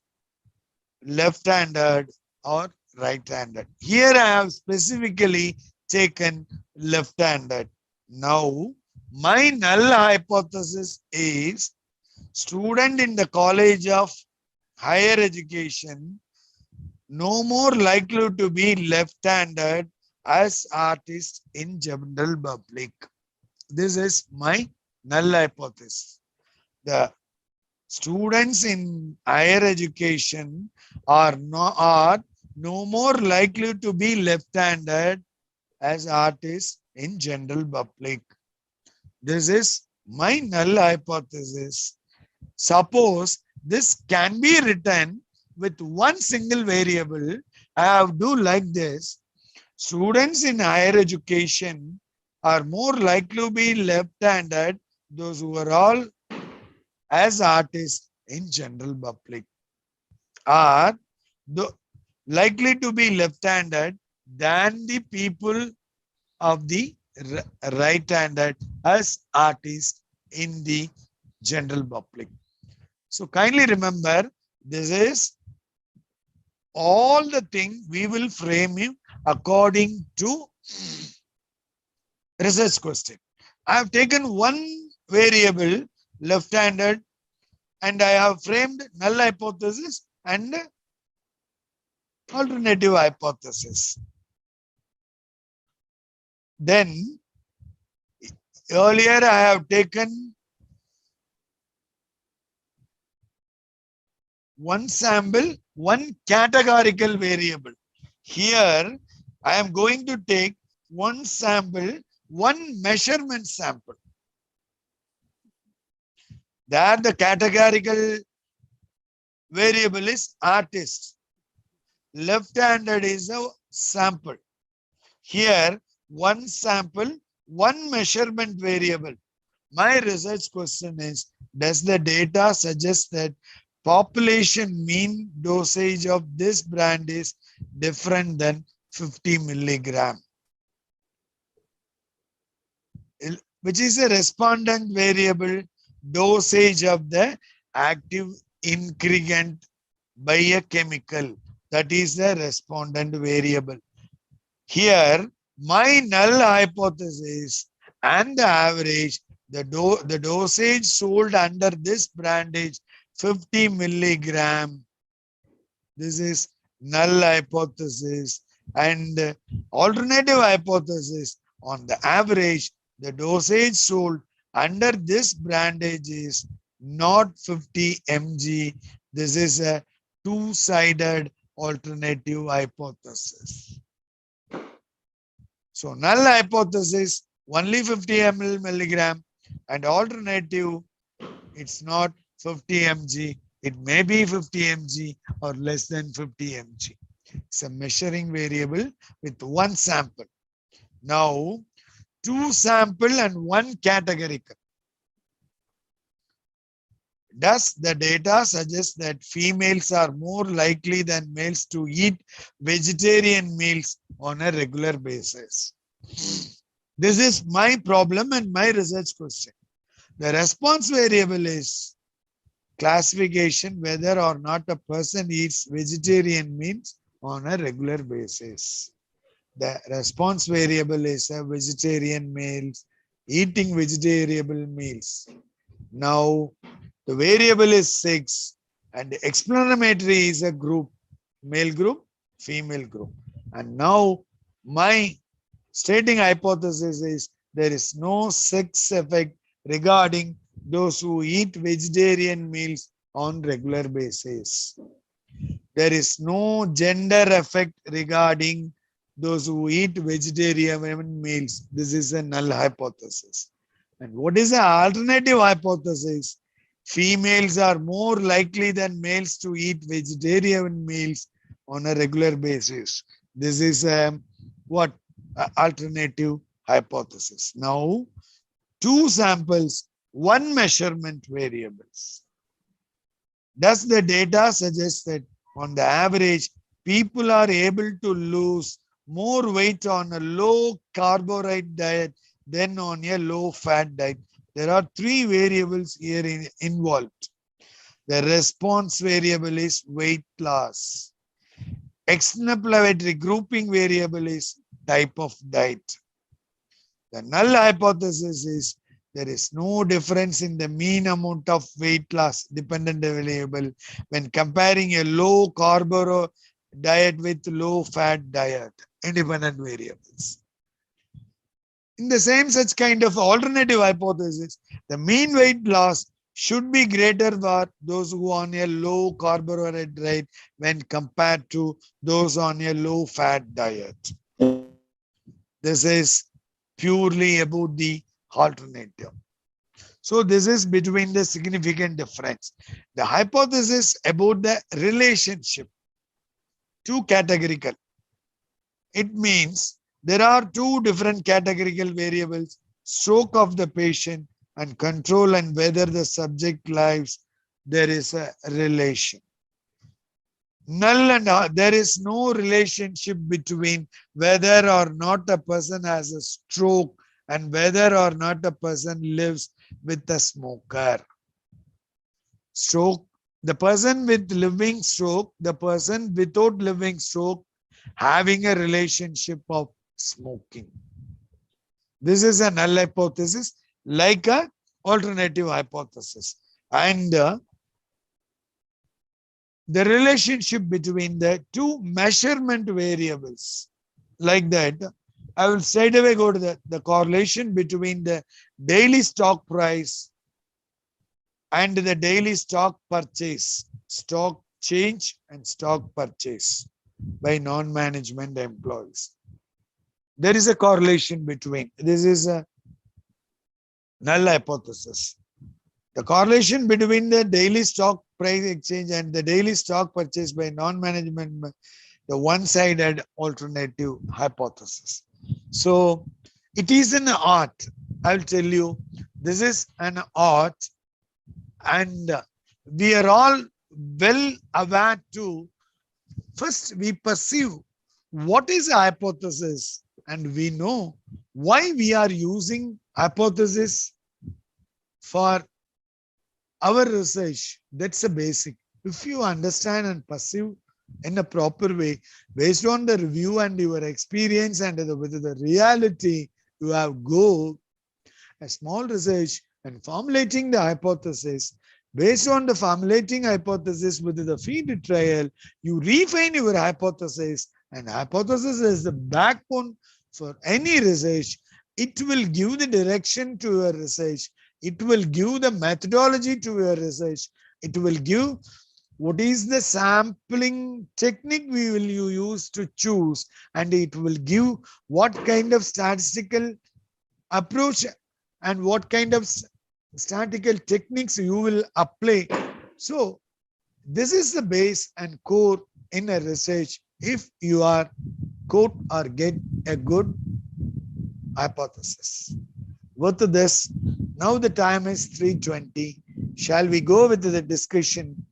Speaker 2: left-handed or right-handed. Here I have specifically taken left-handed. Now, my null hypothesis is student in the College of Higher Education no more likely to be left-handed as artists in general public. This is my null hypothesis. The students in higher education are no more likely to be left-handed as artists in general public. This is my null hypothesis. Suppose this can be written with one single variable. I have do like this. Students in higher education are more likely to be left-handed, those who are all as artists in general public, are likely to be left-handed than the people of the right-handed as artists in the general public. So kindly remember, this is all the thing we will frame you according to research question. I have taken one variable left-handed and I have framed null hypothesis and alternative hypothesis. Then earlier I have taken one sample, one categorical variable. Here I am going to take one sample, one measurement sample. There the categorical variable is artist. Left-handed is a sample. Here, one sample, one measurement variable. My research question is, does the data suggest that population mean dosage of this brand is different than 50 milligram? Which is a respondent variable, dosage of the active ingredient by a chemical. That is the respondent variable. Here, my null hypothesis and the average, the dosage sold under this brand is 50 milligram. This is null hypothesis. And alternative hypothesis, on the average, the dosage sold under this brandage is not 50 mg. This is a two-sided alternative hypothesis. So null hypothesis, only 50 milligram, and alternative, it's not 50 mg. It may be 50 mg or less than 50 mg. It's a measuring variable with one sample. Now, two sample and one categorical. Does the data suggest that females are more likely than males to eat vegetarian meals on a regular basis? This is my problem and my research question. The response variable is classification whether or not a person eats vegetarian meals on a regular basis. The response variable is a vegetarian meals, eating vegetarian meals. Now, the variable is 6 and the explanatory is a group, male group, female group. And now my stating hypothesis is there is no sex effect regarding those who eat vegetarian meals on regular basis. There is no gender effect regarding those who eat vegetarian meals. This is a null hypothesis. And what is the alternative hypothesis? Females are more likely than males to eat vegetarian meals on a regular basis. This is a what? Alternative hypothesis. Now, two samples, one measurement variables. Does the data suggest that on the average, people are able to lose more weight on a low carbohydrate diet than on a low fat diet? There are three variables here involved. The response variable is weight loss. Extrapolatory grouping variable is type of diet. The null hypothesis is there is no difference in the mean amount of weight loss dependent variable when comparing a low carbohydrate diet with low fat diet, independent variables. In the same such kind of alternative hypothesis, the mean weight loss should be greater for those who are on a low carbohydrate diet when compared to those on a low fat diet. This is purely about the alternative. So this is between the significant difference. The hypothesis about the relationship, two categorical. It means there are two different categorical variables, stroke of the patient and control and whether the subject lives, there is a relation. Null and there is no relationship between whether or not a person has a stroke and whether or not a person lives with a smoker. Stroke, the person with living stroke, the person without living stroke, having a relationship of smoking. This is a null hypothesis like a alternative hypothesis. And the relationship between the two measurement variables like that, I will straight away go to the correlation between the daily stock price and the daily stock purchase, stock change and stock purchase by non-management employees. there is a correlation between. This is a null hypothesis. The correlation between the daily stock price exchange and the daily stock purchase by non-management, the one-sided alternative hypothesis. So it is an art. I'll tell you, this is an art, and we are all well aware to first we perceive what is a hypothesis, and we know why we are using hypothesis for our research. That's a basic. If you understand and perceive in a proper way, based on the review and your experience and with the reality, you have go a small research and formulating the hypothesis. Based on the formulating hypothesis with the field trial, you refine your hypothesis, and hypothesis is the backbone for any research. It will give the direction to your research. It will give the methodology to your research. It will give what is the sampling technique we will use to choose, and it will give what kind of statistical approach and what kind of statistical techniques you will apply. So this is the base and core in a research if you are quote or get a good hypothesis. With this, now the time is 3:20. Shall we go with the discussion,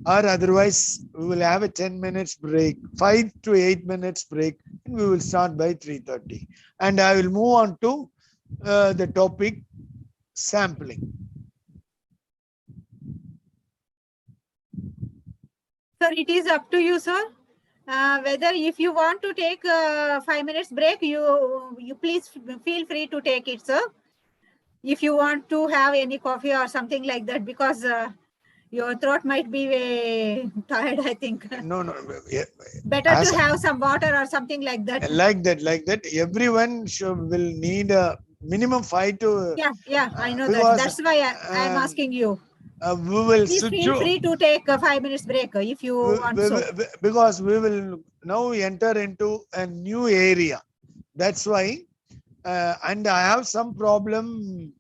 Speaker 2: or otherwise we will have a 10 minutes break, 5 to 8 minutes break, and we will start by 3:30. And I will move on to the topic sampling.
Speaker 1: Sir, it is up to you, sir. Whether if you want to take a 5 minutes break, you please feel free to take it, sir. If you want to have any coffee or something like that, because your throat might be tired, I think.
Speaker 2: No. Yeah,
Speaker 1: better to have some water or something like that.
Speaker 2: Like that. Everyone will need a minimum 5 to.
Speaker 1: Yeah, I know that. That's why I am asking you.
Speaker 2: We will
Speaker 1: please feel free to take a 5 minutes break if you want so.
Speaker 2: Because we will now enter into a new area. That's why. And I have some problem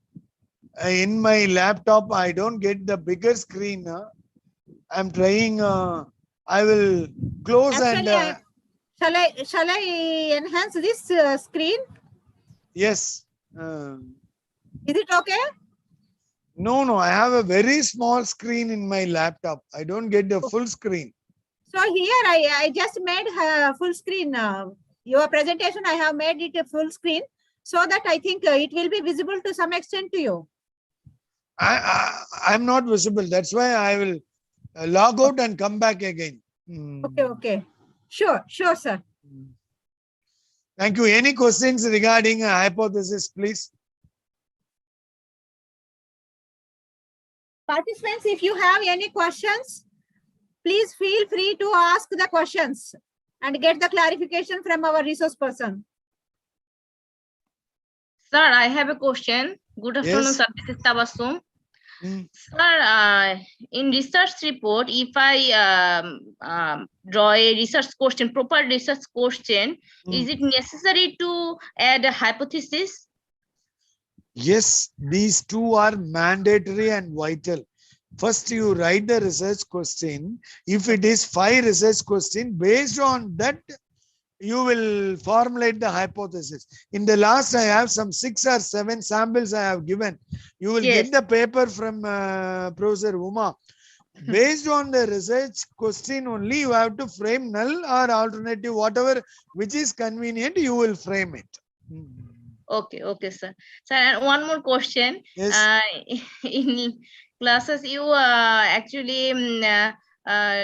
Speaker 2: in my laptop. I don't get the bigger screen. I'm trying. I will close.
Speaker 1: Actually,
Speaker 2: and
Speaker 1: shall I enhance this screen?
Speaker 2: Yes.
Speaker 1: Is it okay?
Speaker 2: No. I have a very small screen in my laptop. I don't get the full screen.
Speaker 1: So here I just made full screen. Your presentation, I have made it a full screen, so that I think it will be visible to some extent to you.
Speaker 2: I'm not visible. That's why I will log out and come back again.
Speaker 1: Okay. Sure, sir.
Speaker 2: Thank you. Any questions regarding a hypothesis, please?
Speaker 1: Participants, if you have any questions, please feel free to ask the questions and get the clarification from our resource person.
Speaker 3: Sir, I have a question. Good afternoon,
Speaker 2: Yes.
Speaker 3: sir. This is Tabassum. Sir, in research report, if I draw a research question, proper research question, is it necessary to add a hypothesis?
Speaker 2: Yes, these two are mandatory and vital. First, you write the research question. If it is 5 research questions, based on that, you will formulate the hypothesis. In the last, I have some 6 or 7 samples I have given. You will get the paper from Professor Uma. Based on the research question only, you have to frame null or alternative, whatever which is convenient, you will frame it.
Speaker 3: Okay, sir. Sir, and one more question.
Speaker 2: Yes.
Speaker 3: In classes, you actually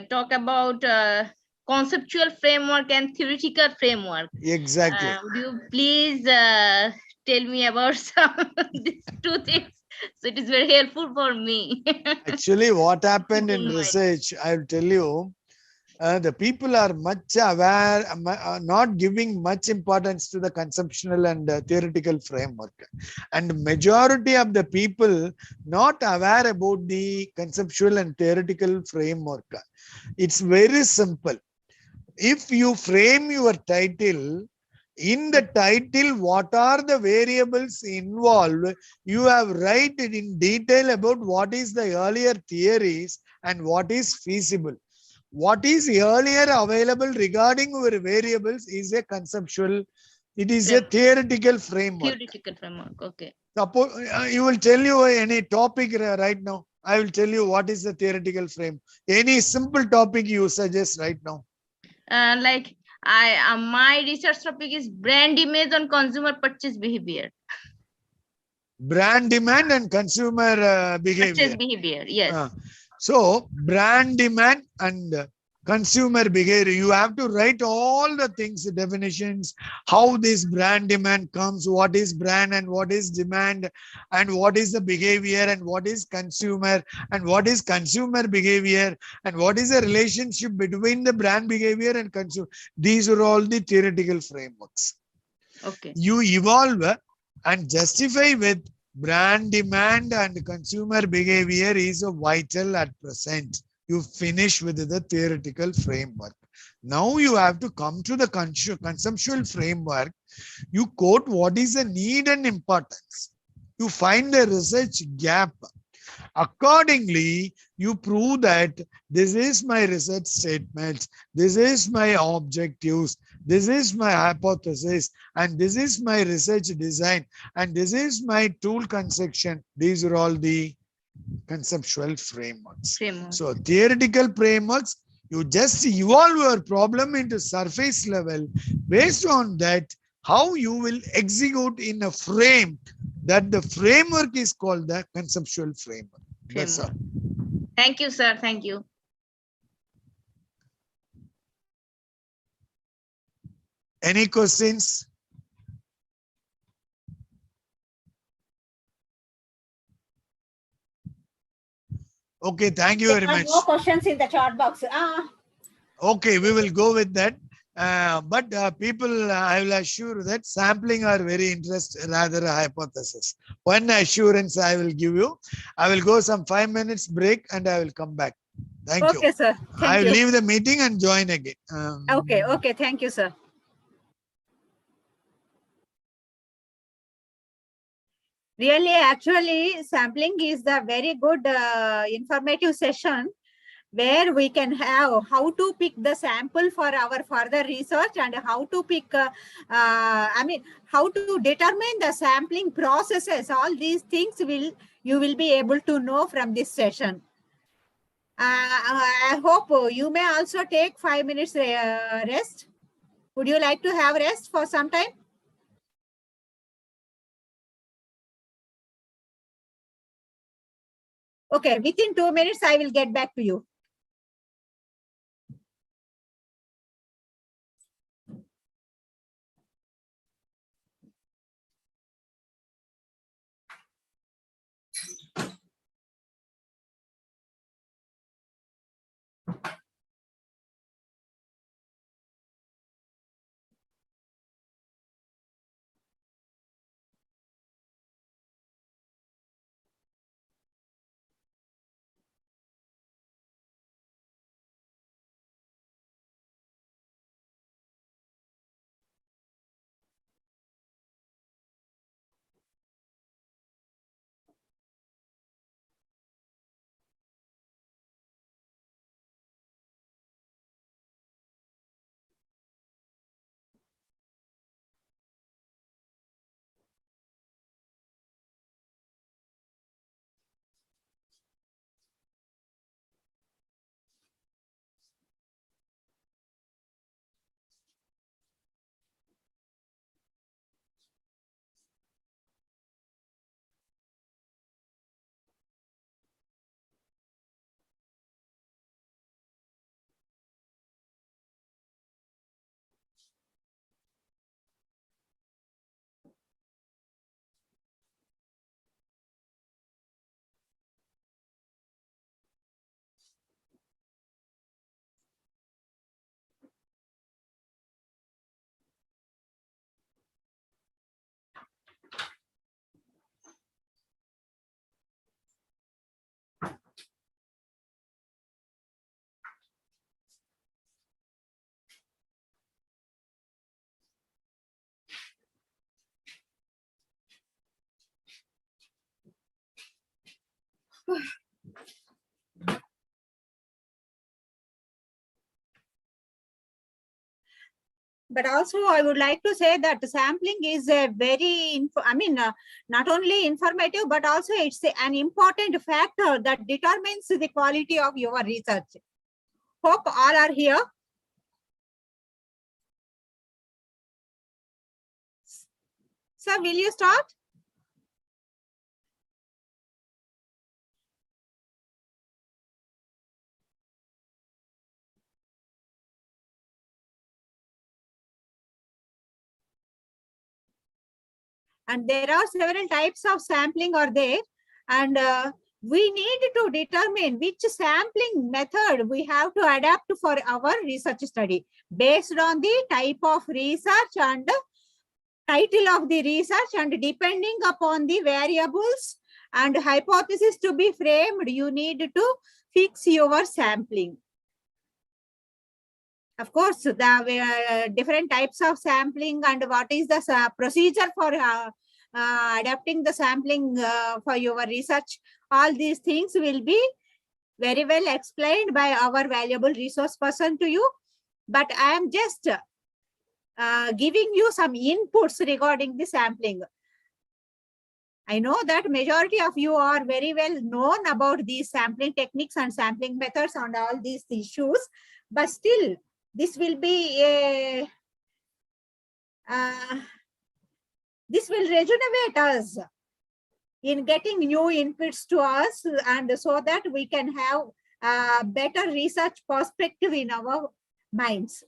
Speaker 3: talk about conceptual framework and theoretical framework.
Speaker 2: Exactly.
Speaker 3: Would you please tell me about these two things? So it is very helpful for me.
Speaker 2: Actually, what happened in research, I will tell you, the people are much aware, not giving much importance to the conceptual and theoretical framework. And majority of the people not aware about the conceptual and theoretical framework. It's very simple. If you frame your title, In the title, what are the variables involved? You have write it in detail about what is the earlier theories and what is feasible. What is earlier available regarding our variables is a conceptual, it is a theoretical framework.
Speaker 3: Theoretical framework, okay.
Speaker 2: Suppose you will tell you any topic right now. I will tell you what is the theoretical frame. Any simple topic you suggest right now.
Speaker 3: Like my research topic is brand image on consumer purchase behavior.
Speaker 2: Brand demand and consumer behavior.
Speaker 3: Purchase behavior, yes.
Speaker 2: So brand demand and consumer behavior, you have to write all the things, definitions, how this brand demand comes, what is brand and what is demand, and what is the behavior and what is consumer and what is consumer behavior and what is the relationship between the brand behavior and consumer. These are all the theoretical frameworks.
Speaker 3: Okay.
Speaker 2: You evolve and justify with brand demand and consumer behavior is vital at present. You finish with the theoretical framework. Now you have to come to the conceptual framework. You quote what is the need and importance. You find the research gap. Accordingly, you prove that this is my research statements, this is my objectives, this is my hypothesis, and this is my research design, and this is my tool construction. These are all the conceptual frameworks. So theoretical frameworks, you just evolve your problem into surface level. Based on that, how you will execute in a frame, that the framework is called the conceptual framework. That's all.
Speaker 3: Thank you, sir. Thank you.
Speaker 2: Any questions? Okay, thank you very much.
Speaker 1: No questions in the chat box.
Speaker 2: Okay, we will go with that. But people, I will assure that sampling are very interesting, rather a hypothesis. One assurance I will give you. I will go some 5 minutes break and I will come back. Thank you.
Speaker 1: Okay, sir.
Speaker 2: I will leave the meeting and join again.
Speaker 1: Okay. Thank you, sir. Really, actually, sampling is the very good informative session where we can have how to pick the sample for our further research and how to pick, how to determine the sampling processes. All these things you will be able to know from this session. I hope you may also take 5 minutes rest. Would you like to have rest for some time? Okay, within 2 minutes, I will get back to you. But also, I would like to say that sampling is a very, not only informative, but also it's an important factor that determines the quality of your research. Hope all are here. Sir, will you start? And there are several types of sampling are there. And we need to determine which sampling method we have to adapt for our research study based on the type of research and title of the research, and depending upon the variables and hypothesis to be framed, you need to fix your sampling. Of course, the different types of sampling and what is the procedure for adapting the sampling for your research, all these things will be very well explained by our valuable resource person to you. But I am just giving you some inputs regarding the sampling. I know that majority of you are very well known about these sampling techniques and sampling methods and all these issues, but still this will be a this will rejuvenate us in getting new inputs to us, and so that we can have a better research perspective in our minds.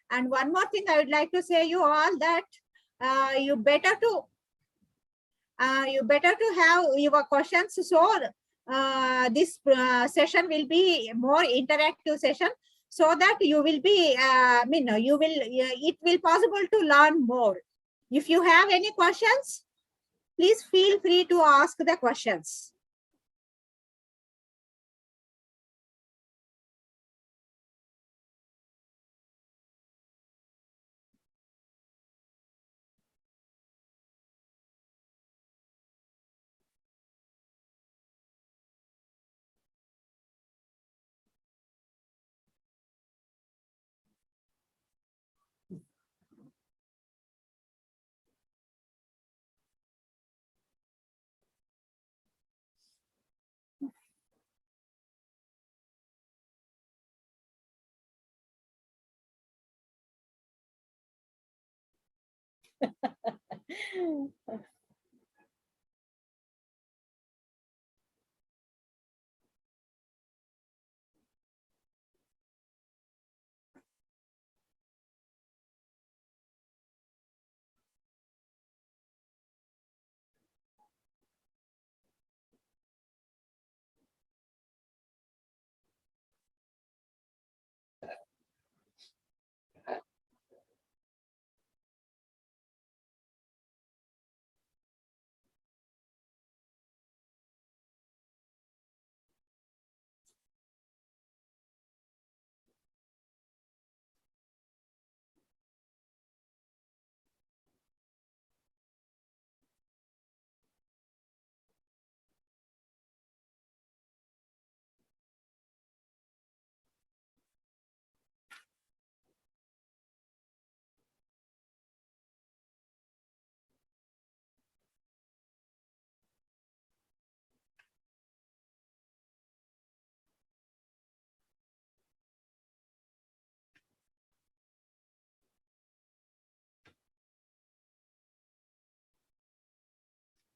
Speaker 1: And one more thing I would like to say you all that you better to have your questions. So this session will be more interactive session, so that you will be, it will possible to learn more. If you have any questions, please feel free to ask the questions.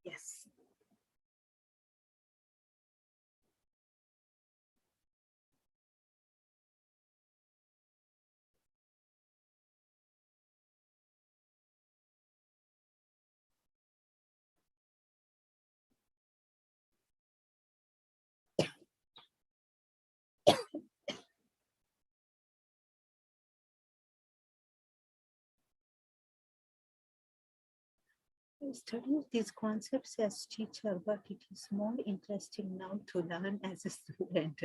Speaker 1: Yes. I studied these concepts as teacher, but it is more interesting now to learn as a student.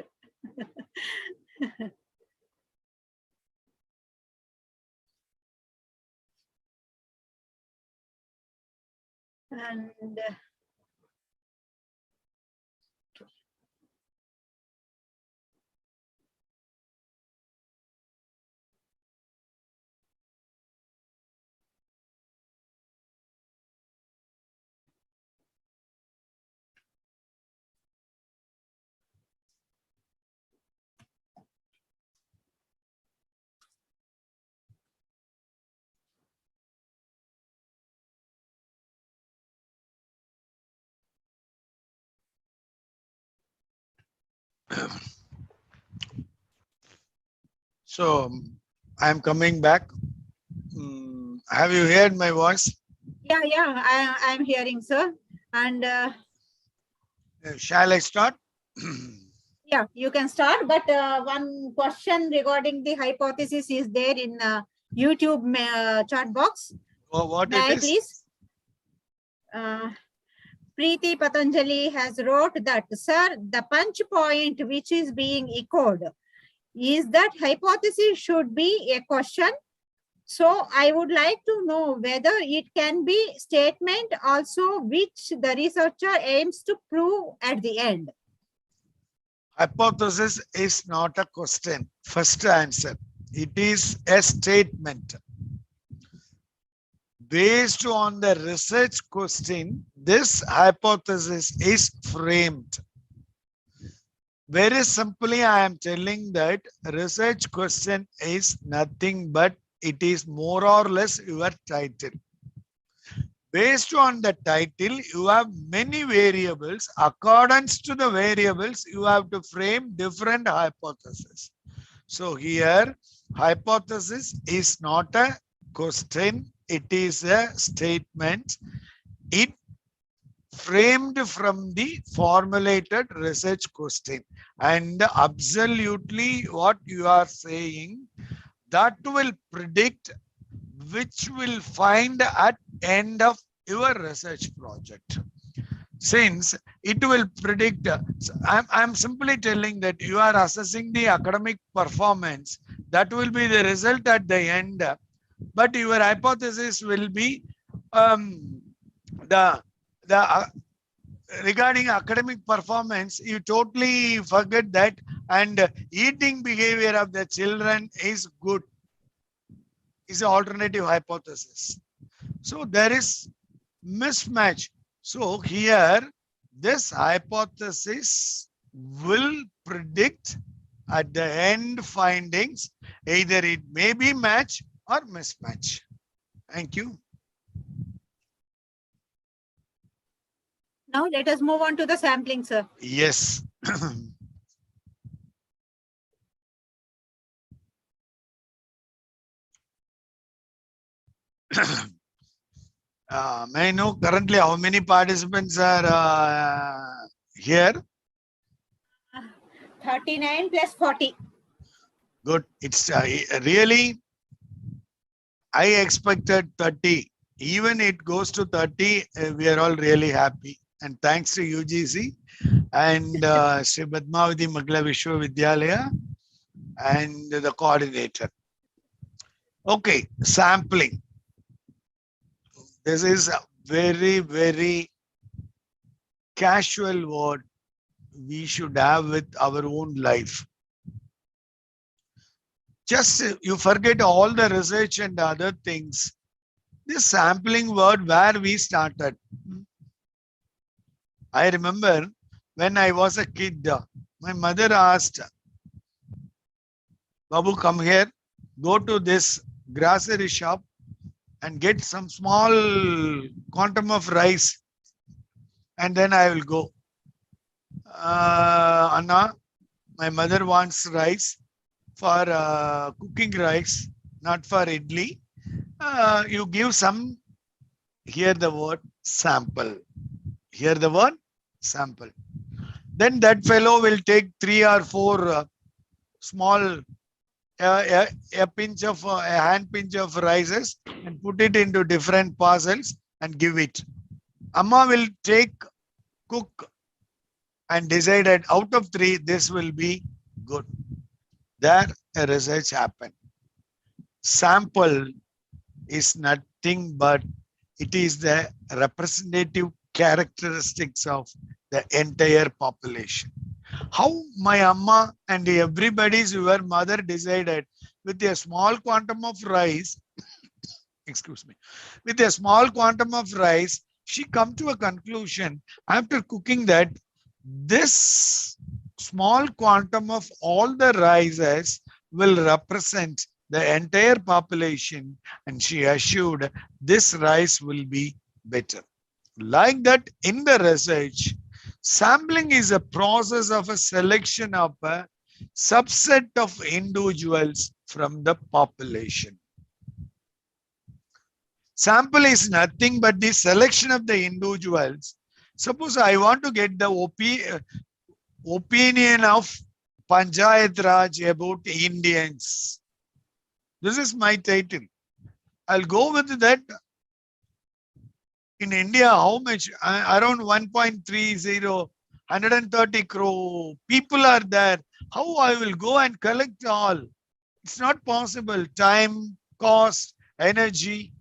Speaker 1: And
Speaker 2: So I'm coming back. Have you heard my voice?
Speaker 1: yeah, I'm hearing, sir. And
Speaker 2: Shall I start?
Speaker 1: yeah, you can start. But one question regarding the hypothesis is there in YouTube chat box.
Speaker 2: What
Speaker 1: May
Speaker 2: it
Speaker 1: I
Speaker 2: is?
Speaker 1: please? Preeti Patanjali has wrote that, sir, the punch point which is being echoed is that hypothesis should be a question. So I would like to know whether it can be statement also which the researcher aims to prove at the end.
Speaker 2: Hypothesis is not a question. First answer. It is a statement. Based on the research question, this hypothesis is framed. Very simply, I am telling that research question is nothing but it is more or less your title. Based on the title, you have many variables. According to the variables, you have to frame different hypotheses. So here, hypothesis is not a question. It is a statement. It framed from the formulated research question. And absolutely what you are saying, that will predict which will find at end of your research project. Since it will predict, I'm simply telling that you are assessing the academic performance, that will be the result at the end, but your hypothesis will be regarding academic performance, you totally forget that, and eating behavior of the children is good, is an alternative hypothesis. So there is mismatch. So here, this hypothesis will predict at the end findings, either it may be match or mismatch. Thank you.
Speaker 1: Now let us move on to the sampling, sir.
Speaker 2: Yes. May I know currently how many participants are here?
Speaker 1: 39 plus 40.
Speaker 2: Good. It's really, I expected 30. Even it goes to 30, we are all really happy. And thanks to UGC and Sri Padmavati Magla Vishwavidyalaya and the coordinator. Okay, sampling. This is a very, very casual word we should have with our own life. Just you forget all the research and other things. This sampling word, where we started. I remember when I was a kid, my mother asked, Babu, come here, go to this grocery shop and get some small quantum of rice, and then I will go. Anna, my mother wants rice for cooking rice, not for idli. You give some, hear the word sample. Hear the word sample. Then that fellow will take 3 or 4 small, a pinch of, a hand pinch of rices and put it into different parcels and give it. Amma will take, cook and decided out of 3, this will be good. There a research happened. Sample is nothing but It is the representative characteristics of the entire population. How my amma and everybody's your mother decided with a small quantum of rice, excuse me, with a small quantum of rice, she come to a conclusion after cooking that this small quantum of all the rices will represent the entire population, and she assured this rice will be better. Like that, in the research, sampling is a process of a selection of a subset of individuals from the population. Sample is nothing but the selection of the individuals. Suppose I want to get the opinion of Panchayat Raj about Indians. This is my title. I'll go with that. In India, how much? Around 1.30, 130 crore people are there. How I will go and collect all? It's not possible. Time, cost, energy,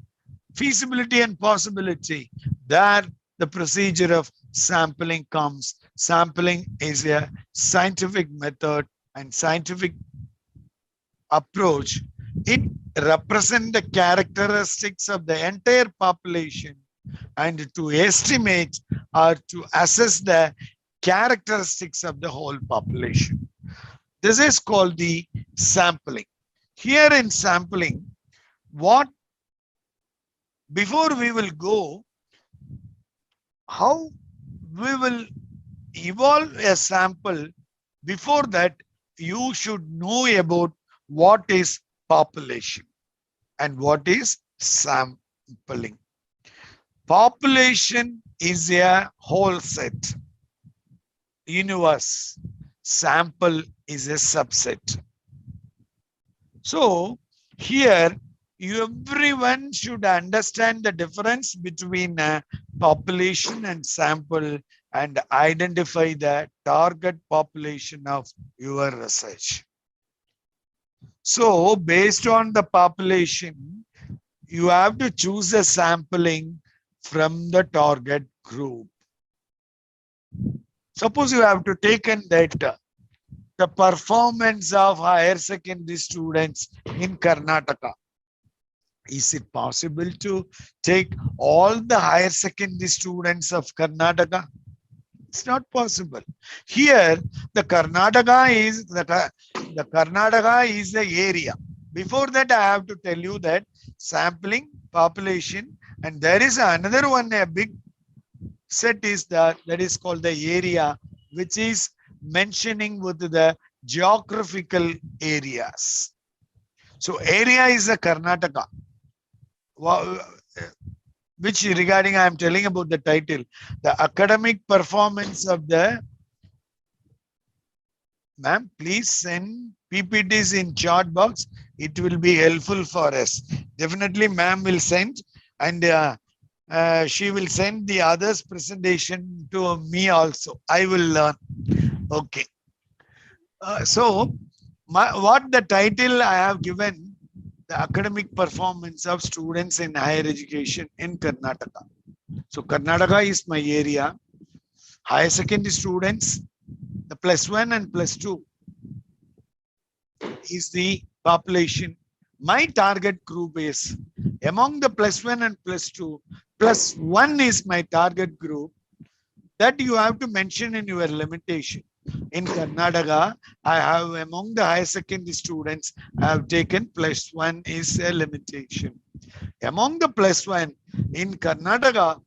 Speaker 2: feasibility and possibility. There, the procedure of sampling comes. Sampling is a scientific method and scientific approach. It represents the characteristics of the entire population and to estimate or to assess the characteristics of the whole population. This is called the sampling. Here in sampling, before we will go, how we will evolve a sample, before that, you should know about what is population and what is sampling. Population is a whole set, universe. Sample is a subset. So here, everyone should understand the difference between population and sample and identify the target population of your research. So based on the population, you have to choose a sampling from the target group. Suppose you have to take in that the performance of higher secondary students in Karnataka. Is it possible to take all the higher secondary students of Karnataka? It's not possible. Here, the Karnataka is the area. Before that, I have to tell you that sampling, population, and there is another one, a big set is that is called the area, which is mentioning with the geographical areas. So area is the Karnataka. Which regarding I am telling about the title, the academic performance of the, ma'am, please send PPTs in chat box. It will be helpful for us. Definitely ma'am will send, and she will send the others presentation to me also. I will learn. Okay. So what the title I have given, the academic performance of students in higher education in Karnataka. So Karnataka is my area. Higher secondary students, the +1 and +2 is the population. My target group is among the +1 and +2, +1 is my target group. That you have to mention in your limitation. In Karnataka, I have among the higher secondary students, I have taken +1 is a limitation. Among the +1 in Karnataka,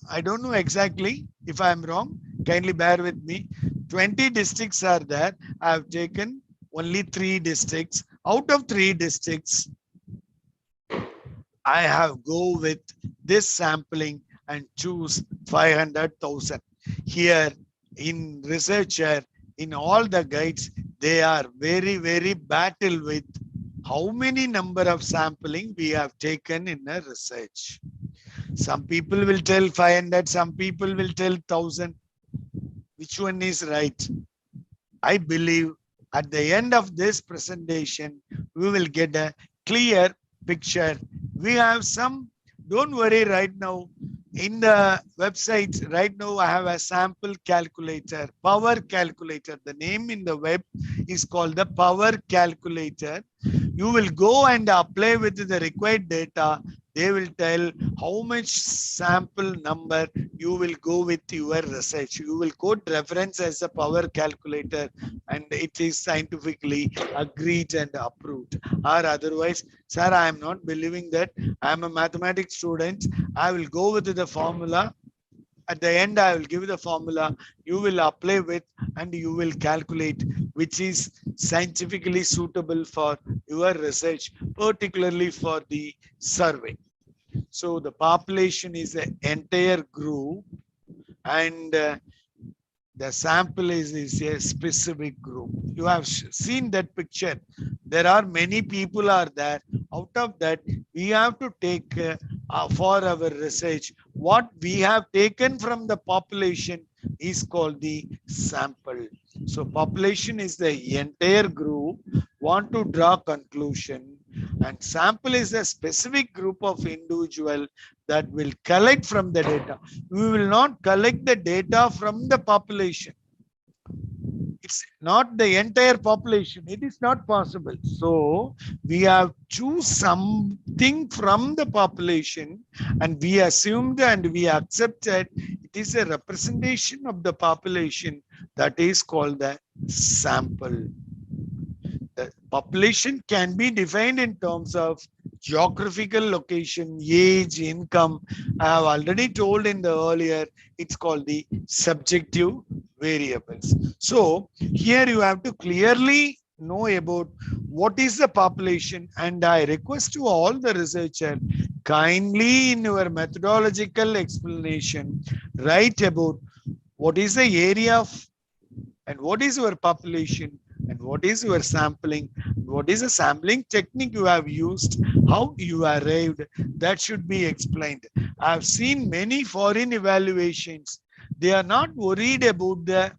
Speaker 2: I don't know exactly if I am wrong, kindly bear with me. 20 districts are there. I have taken only 3 districts. Out of 3 districts, I have go with this sampling and choose 500,000. Here in researcher, in all the guides, they are very, very battle with how many number of sampling we have taken in a research. Some people will tell 500, some people will tell 1,000. Which one is right? I believe at the end of this presentation, we will get a clear picture We have some, don't worry right now. In the website, right now, I have a sample calculator, power calculator. The name in the web is called the power calculator. You will go and apply with the required data. They will tell how much sample number you will go with your research. You will quote reference as a power calculator and it is scientifically agreed and approved. Or otherwise, sir, I am not believing that. I am a mathematics student. I will go with the formula. At the end, I will give the formula. You will apply with and you will calculate which is scientifically suitable for your research, particularly for the survey. So the population is the entire group and the sample is a specific group. You have seen that picture. There are many people are there. Out of that, we have to take for our research, what we have taken from the population is called the sample. So population is the entire group. Want to draw conclusion. And sample is a specific group of individual that will collect from the data. We will not collect the data from the population. It's not the entire population. It is not possible. So we have choose something from the population and we assumed and we accepted it is a representation of the population that is called the sample. The population can be defined in terms of geographical location, age, income. I have already told in the earlier, it's called the subjective variables. So here you have to clearly know about what is the population, and I request to all the researchers, kindly in your methodological explanation, write about what is the area of and what is your population and what is your sampling, what is the sampling technique you have used, how you arrived, that should be explained. I have seen many foreign evaluations. They are not worried about the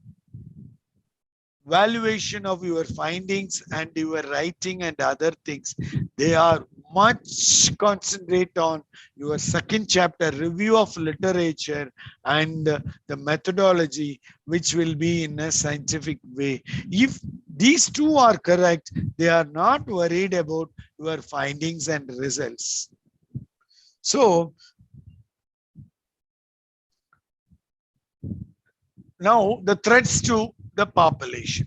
Speaker 2: valuation of your findings and your writing and other things. They are much concentrate on your second chapter, review of literature and the methodology, which will be in a scientific way. If these two are correct, they are not worried about your findings and results. So now the threats to the population.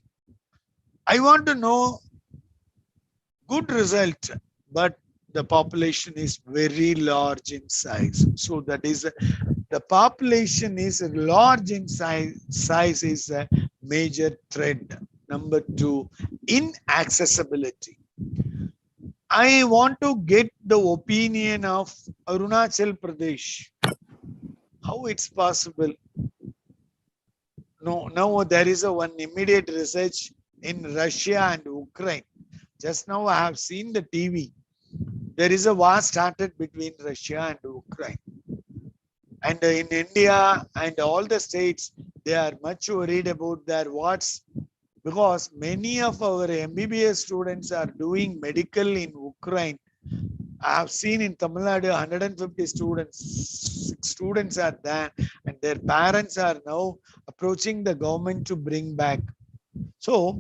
Speaker 2: I want to know good result, but the population is very large in size. So that is the population is large in size is a major threat. Number two, inaccessibility. I want to get the opinion of Arunachal Pradesh. How it's possible? No, now there is a one immediate research in Russia and Ukraine. Just now I have seen the TV. There is a war started between Russia and Ukraine. And in India and all the states, they are much worried about their wars because many of our MBBS students are doing medical in Ukraine. I have seen in Tamil Nadu 150 students are there and their parents are now approaching the government to bring back. So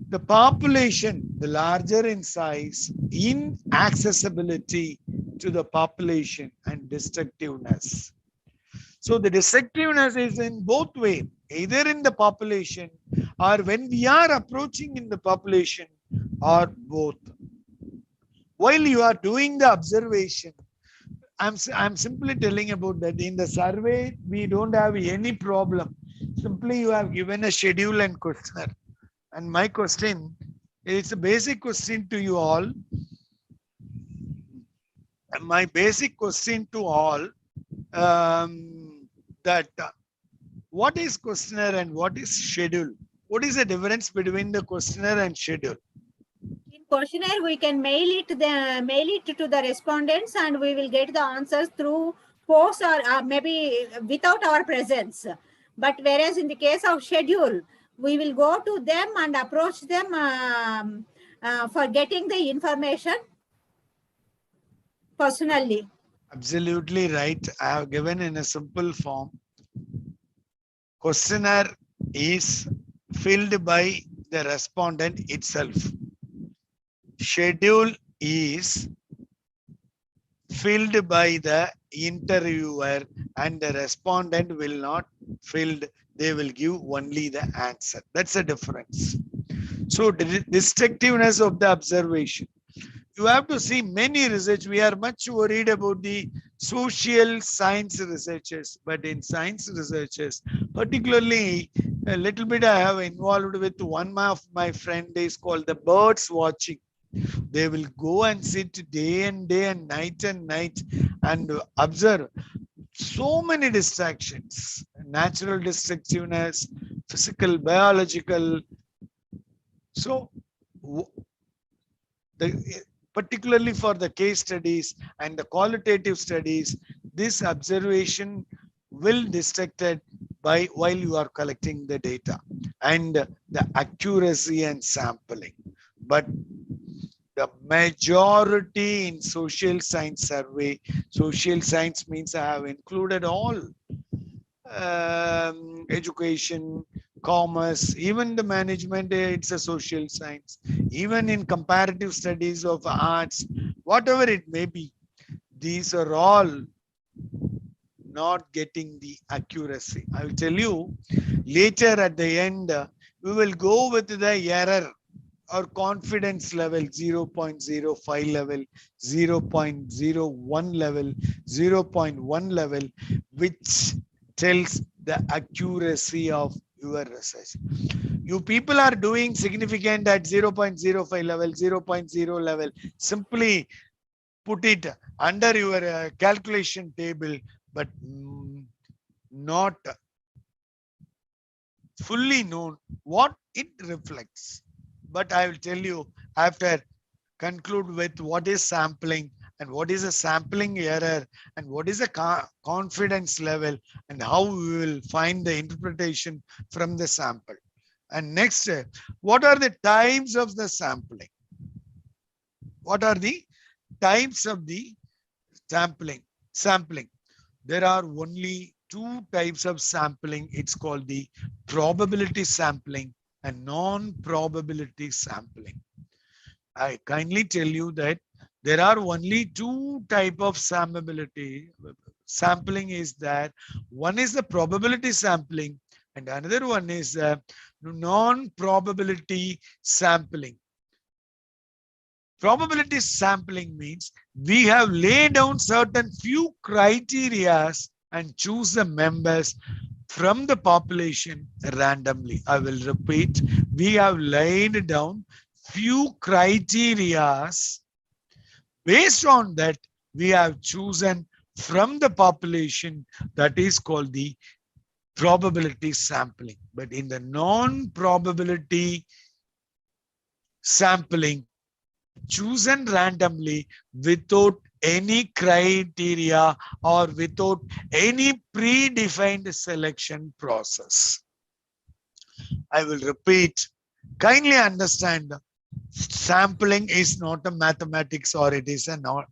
Speaker 2: the population, the larger in size, inaccessibility to the population and destructiveness. So the destructiveness is in both ways, either in the population or when we are approaching in the population or both. While you are doing the observation, I'm simply telling about that in the survey, we don't have any problem. Simply you have given a schedule and questionnaire. And my question, it's a basic question to you all. And my basic question to all, that what is questionnaire and what is schedule? What is the difference between the questionnaire and schedule?
Speaker 1: In questionnaire, we can mail it to the respondents, and we will get the answers through post or maybe without our presence. But whereas in the case of schedule, we will go to them and approach them for getting the information. personally.
Speaker 2: Absolutely right. I have given in a simple form. Questionnaire is filled by the respondent itself. Schedule is filled by the interviewer, and the respondent will not filled. They will give only the answer. That's the difference. So the distinctiveness of the observation. You have to see many research. We are much worried about the social science researchers, but in science researchers, particularly a little bit I have involved with one of my friend is called the birds watching. They will go and sit day and night and observe so many distractions, natural distractiveness, physical, biological. So particularly for the case studies and the qualitative studies, this observation will distracted by while you are collecting the data and the accuracy and sampling. But the majority in social science survey, social science means I have included all education, commerce, even the management, it's a social science. Even in comparative studies of arts, whatever it may be, these are all not getting the accuracy. I will tell you later at the end, we will go with the error or confidence level 0.05 level, 0.01 level, 0.1 level, which tells the accuracy of your research. You people are doing significant at 0.05 level, 0.0 level. Simply put it under your calculation table, but not fully known what it reflects. But I will tell you after conclude with what is sampling and what is a sampling error and what is a confidence level and how we will find the interpretation from the sample. And next, what are the types of the sampling? What are the types of the sampling? There are only two types of sampling. It's called the probability sampling and non-probability sampling. I kindly tell you that there are only two type of sampling is there. One is the probability sampling and another one is non-probability sampling. Probability sampling means we have laid down certain few criteria and choose the members from the population randomly. I will repeat, we have laid down few criteria. Based on that, we have chosen from the population, that is called the probability sampling. But in the non-probability sampling, chosen randomly without any criteria or without any predefined selection process. I will repeat, kindly understand, sampling is not a mathematics or it is a not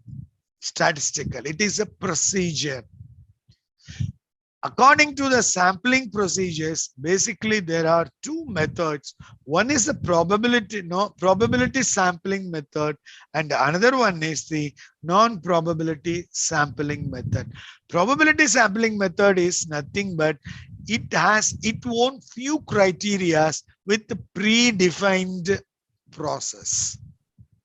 Speaker 2: statistical. It is a procedure. According to the sampling procedures, basically there are two methods. One is the probability sampling method, and another one is the non-probability sampling method. Probability sampling method is nothing but it has its own few criteria with the predefined process,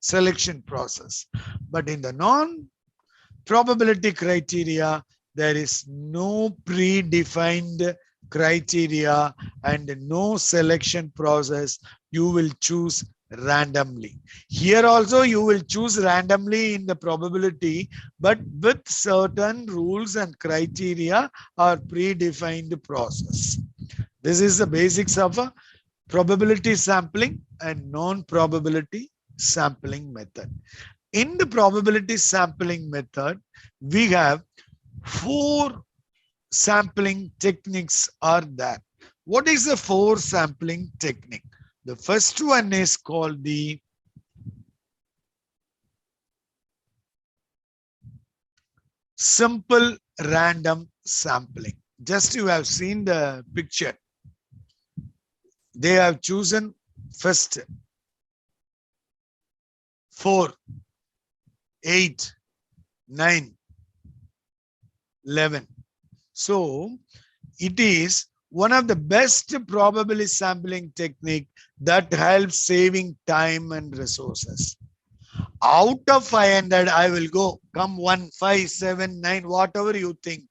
Speaker 2: selection process. But in the non-probability criteria, there is no predefined criteria and no selection process. You will choose randomly. Here also you will choose randomly in the probability, but with certain rules and criteria or predefined process. This is the basics of a probability sampling and non-probability sampling method. In the probability sampling method, we have 4 sampling techniques are there. What is the 4 sampling technique? The first one is called the simple random sampling. Just you have seen the picture. They have chosen first 4, 8, 9, 11. So it is one of the best probability sampling technique that helps saving time and resources. Out of 500, I will go, come 1, 5, 7, 9, whatever you think.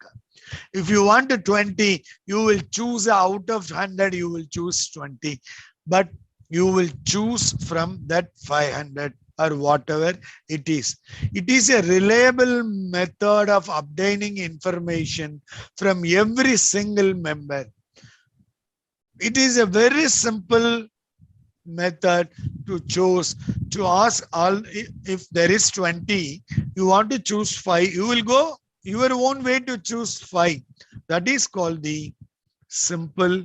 Speaker 2: If you want a 20, you will choose out of 100, you will choose 20. But you will choose from that 500 or whatever it is. It is a reliable method of obtaining information from every single member. It is a very simple method to choose, to ask all. If there is 20, you want to choose 5, you will go your own way to choose 5. That is called the simple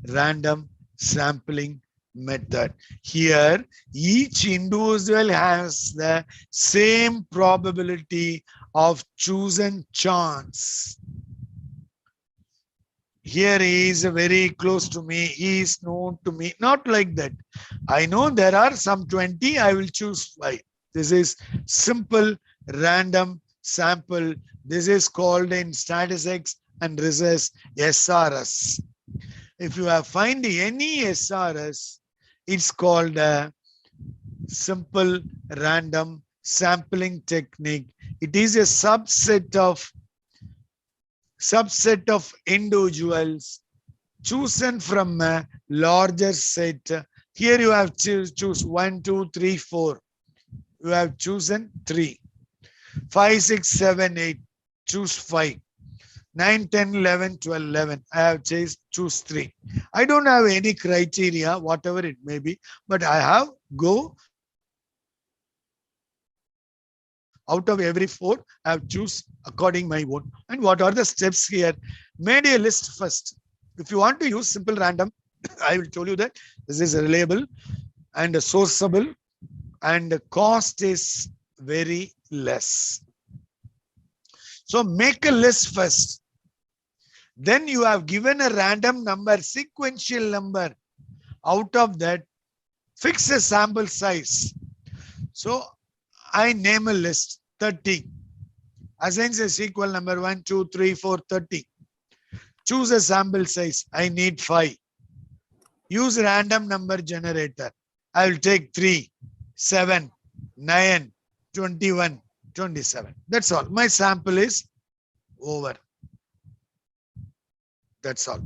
Speaker 2: random sampling method. Here, each individual has the same probability of chosen chance. Here he is very close to me, he is known to me. Not like that. I know there are some 20, I will choose 5. This is simple random sample. This is called in statistics and research SRS. If you have find any SRS, it's called a simple random sampling technique. It is a subset of individuals chosen from a larger set. Here you have choose 1, 2, 3, 4. You have chosen 3. 5, 6, 7, 8. Choose 5. 9, 10, 11, 12, 11. I have choose 3. I don't have any criteria, whatever it may be, but I have go out of every 4, I have choose according my own. And what are the steps here? Made a list first. If you want to use simple random, I will tell you that this is reliable and sourceable and the cost is very less. So make a list first. Then you have given a random number, sequential number. Out of that, fix a sample size. So I name a list 30. Assigns a sequel number 1, 2, 3, 4, 30. Choose a sample size. I need 5. Use random number generator. I will take 3, 7, 9, 21, 27. That's all. My sample is over. That's all.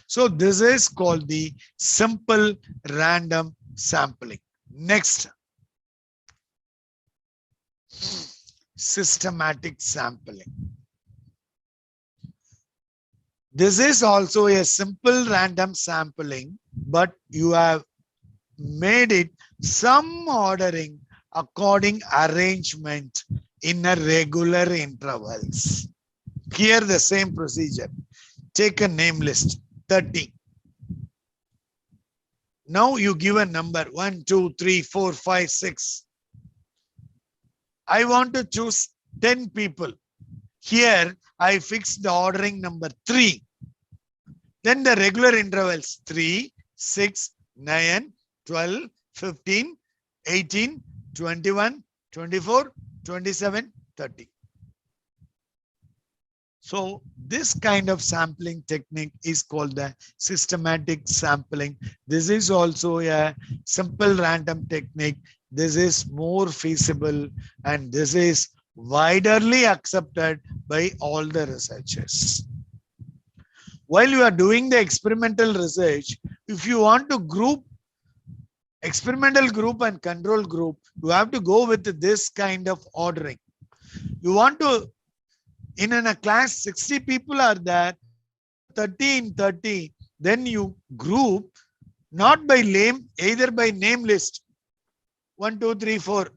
Speaker 2: So this is called the simple random sampling. Next, systematic sampling. This is also a simple random sampling, but you have made it some ordering according arrangement in a regular intervals. Here the same procedure. Take a name list 30. Now you give a number 1, 2, 3, 4, 5, 6. I want to choose 10 people. Here I fix the ordering number 3. Then the regular intervals 3, 6, 9, 12, 15, 18, 21, 24, 27, 30. So this kind of sampling technique is called the systematic sampling. This is also a simple random technique. This is more feasible and this is widely accepted by all the researchers. While you are doing the experimental research, if you want to group experimental group and control group, you have to go with this kind of ordering. You want to, in a class, 60 people are there, 30 in 30, then you group not by name, either by name list. 1, 2, 3, 4.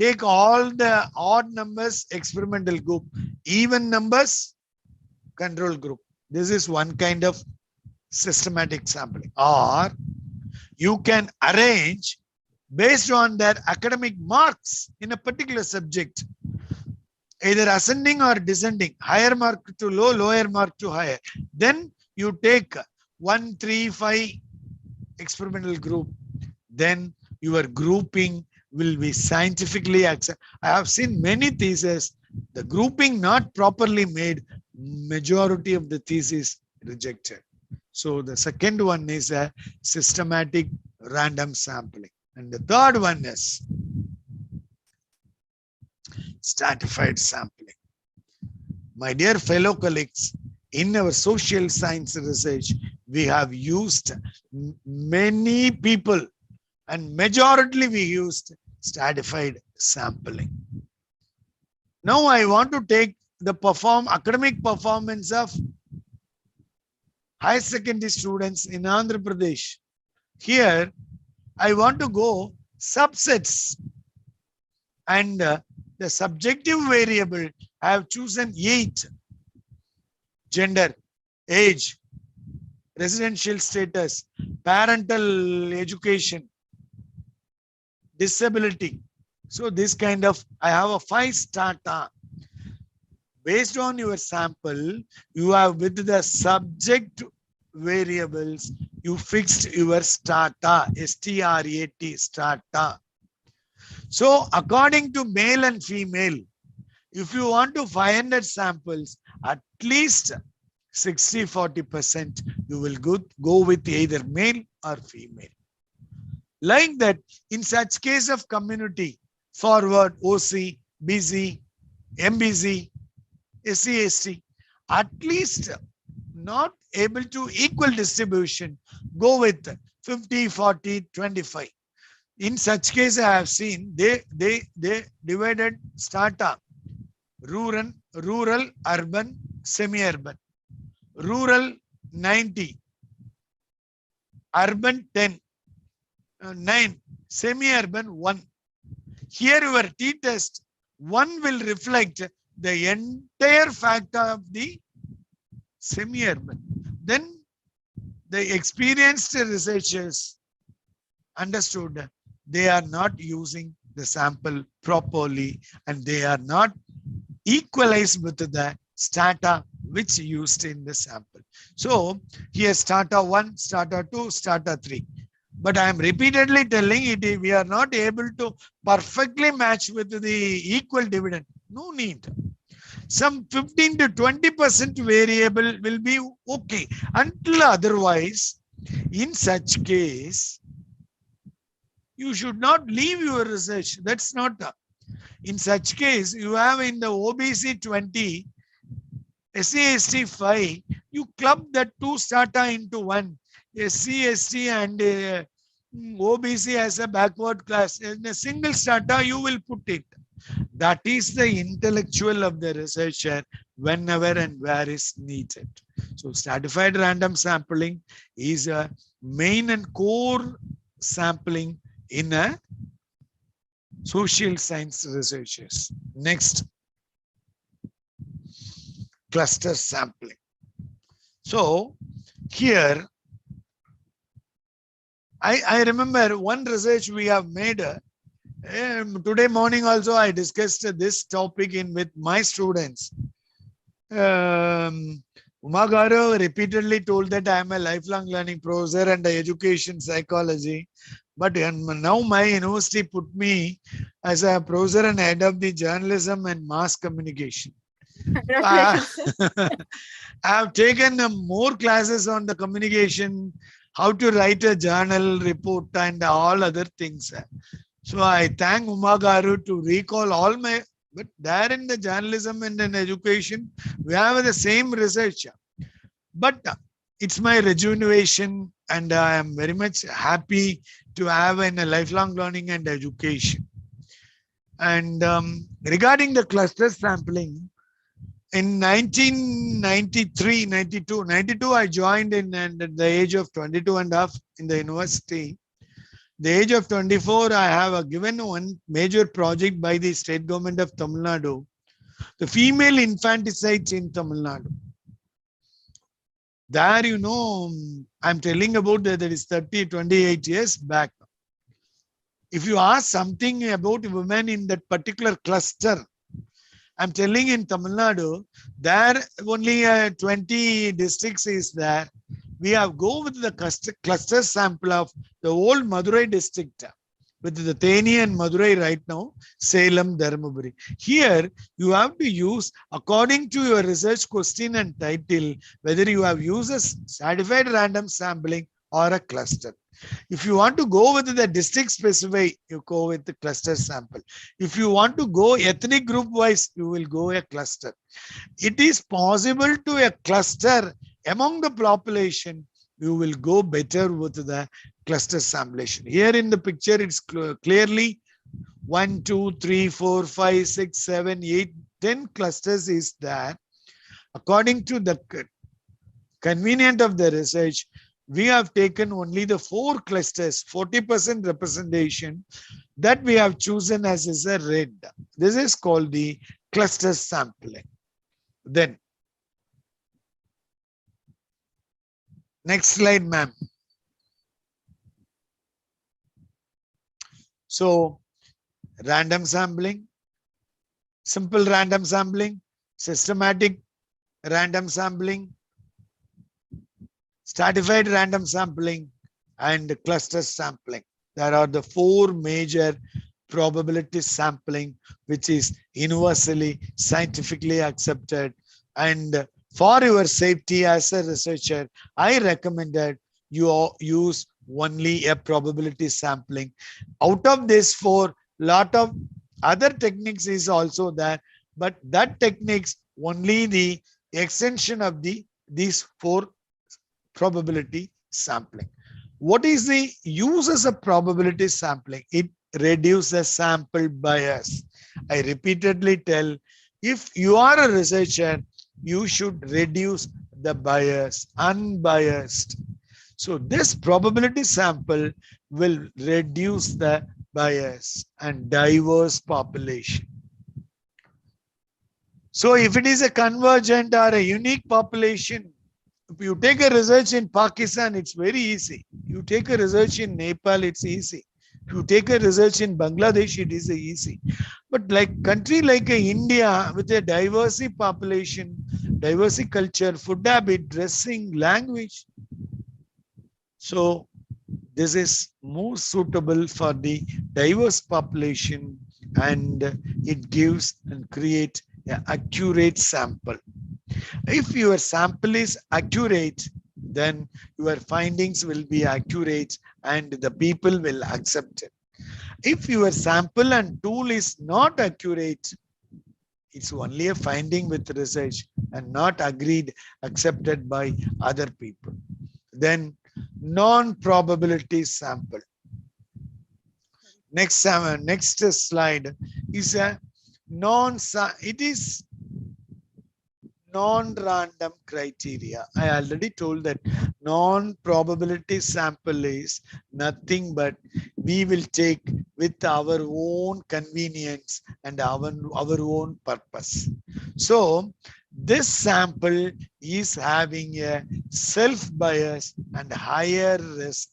Speaker 2: Take all the odd numbers, experimental group, even numbers, control group. This is one kind of systematic sampling. Or you can arrange based on their academic marks in a particular subject. either ascending or descending, higher mark to low, lower mark to higher. Then you take 1, 3, 5 experimental group. Then your grouping will be scientifically accepted. I have seen many theses, the grouping not properly made, majority of the thesis rejected. So the second one is a systematic random sampling. And the third one is stratified sampling. My dear fellow colleagues, in our social science research, we have used many people, and majority we used stratified sampling. Now I want to take the academic performance of higher secondary students in Andhra Pradesh. Here, I want to go subsets, and the subjective variable, I have chosen 8: gender, age, residential status, parental education, disability. So this kind of, I have a 5 strata. Based on your sample, you have with the subject variables, you fixed your strata, S-T-R-A-T, strata. So according to male and female, if you want to 500 samples, at least 60-40%, you will go with either male or female. Like that, in such case of community, forward, OC, BC, MBC, SC, ST, at least not able to equal distribution, go with 50, 40, 25. In such case, I have seen they divided strata: rural, urban, semi-urban. Rural 90, urban 10, 9, semi-urban 1. Here your t-test 1 will reflect the entire factor of the semi-urban. Then the experienced researchers understood they are not using the sample properly, and they are not equalized with the strata which used in the sample. So here strata 1, strata 2, strata 3. But I am repeatedly telling it, we are not able to perfectly match with the equal dividend. No need. Some 15 to 20% variable will be okay. Until otherwise, in such case, you should not leave your research. That's not. In such case, you have in the OBC 20, SC/ST 5, you club that 2 strata into 1. SC/ST and OBC as a backward class. In a single strata, you will put it. That is the intellectual of the researcher whenever and where is needed. So stratified random sampling is a main and core sampling in a social science researchers. Next, cluster sampling. So here, I remember one research we have made. Today morning also I discussed this topic with my students. Umagaru repeatedly told that I am a lifelong learning professor and education psychology. But now my university put me as a professor and head of the journalism and mass communication.
Speaker 1: Congratulations.
Speaker 2: I have taken more classes on the communication, how to write a journal report and all other things. So I thank Umagaru to recall all my, but there in the journalism and in education, we have the same research. But it's my rejuvenation, and I am very much happy to have in a lifelong learning and education. And regarding the cluster sampling, in 1993, 92, I joined in at the age of 22 and a half in the university. The age of 24, I have given one major project by the state government of Tamil Nadu, the female infanticides in Tamil Nadu. There, you know, I'm telling about that is 28 years back. If you ask something about women in that particular cluster, I'm telling in Tamil Nadu, there only 20 districts is there. We have go with the cluster sample of the whole Madurai district with the Theni and Madurai right now, Salem, Dharmaburi. Here, you have to use according to your research question and title, whether you have used a stratified random sampling or a cluster. If you want to go with the district specific, you go with the cluster sample. If you want to go ethnic group wise, you will go a cluster. It is possible to a cluster among the population, you will go better with the cluster samplation. Here in the picture, it's clearly 1, 2, 3, 4, 5, 6, 7, 8, 10 clusters is there. According to the convenient of the research, we have taken only the 4 clusters, 40% representation that we have chosen as is a red. This is called the cluster sampling. Then, next slide, ma'am. So, random sampling, simple random sampling, systematic random sampling, stratified random sampling, and cluster sampling. There are the 4 major probability sampling, which is universally scientifically accepted. And for your safety as a researcher, I recommended you use only a probability sampling. Out of this 4, lot of other techniques is also there, but that techniques only the extension of these 4 probability sampling. What is the uses of probability sampling? It reduces sample bias. I repeatedly tell, if you are a researcher, you should reduce the bias, unbiased. So this probability sample will reduce the bias and diverse population. So if it is a convergent or a unique population, if you take a research in Pakistan, it's very easy. You take a research in Nepal, it's easy. If you take a research in Bangladesh, it is easy. But like country like India with a diverse population, diverse culture, food habit, dressing, language. So this is more suitable for the diverse population, and it gives and creates an accurate sample. If your sample is accurate, then your findings will be accurate and the people will accept it. If your sample and tool is not accurate, it's only a finding with research and not agreed, accepted by other people. Then non-probability sample. Next slide is a non-random criteria. I already told that non-probability sample is nothing but we will take with our own convenience and our own purpose. So this sample is having a self-bias and higher risk.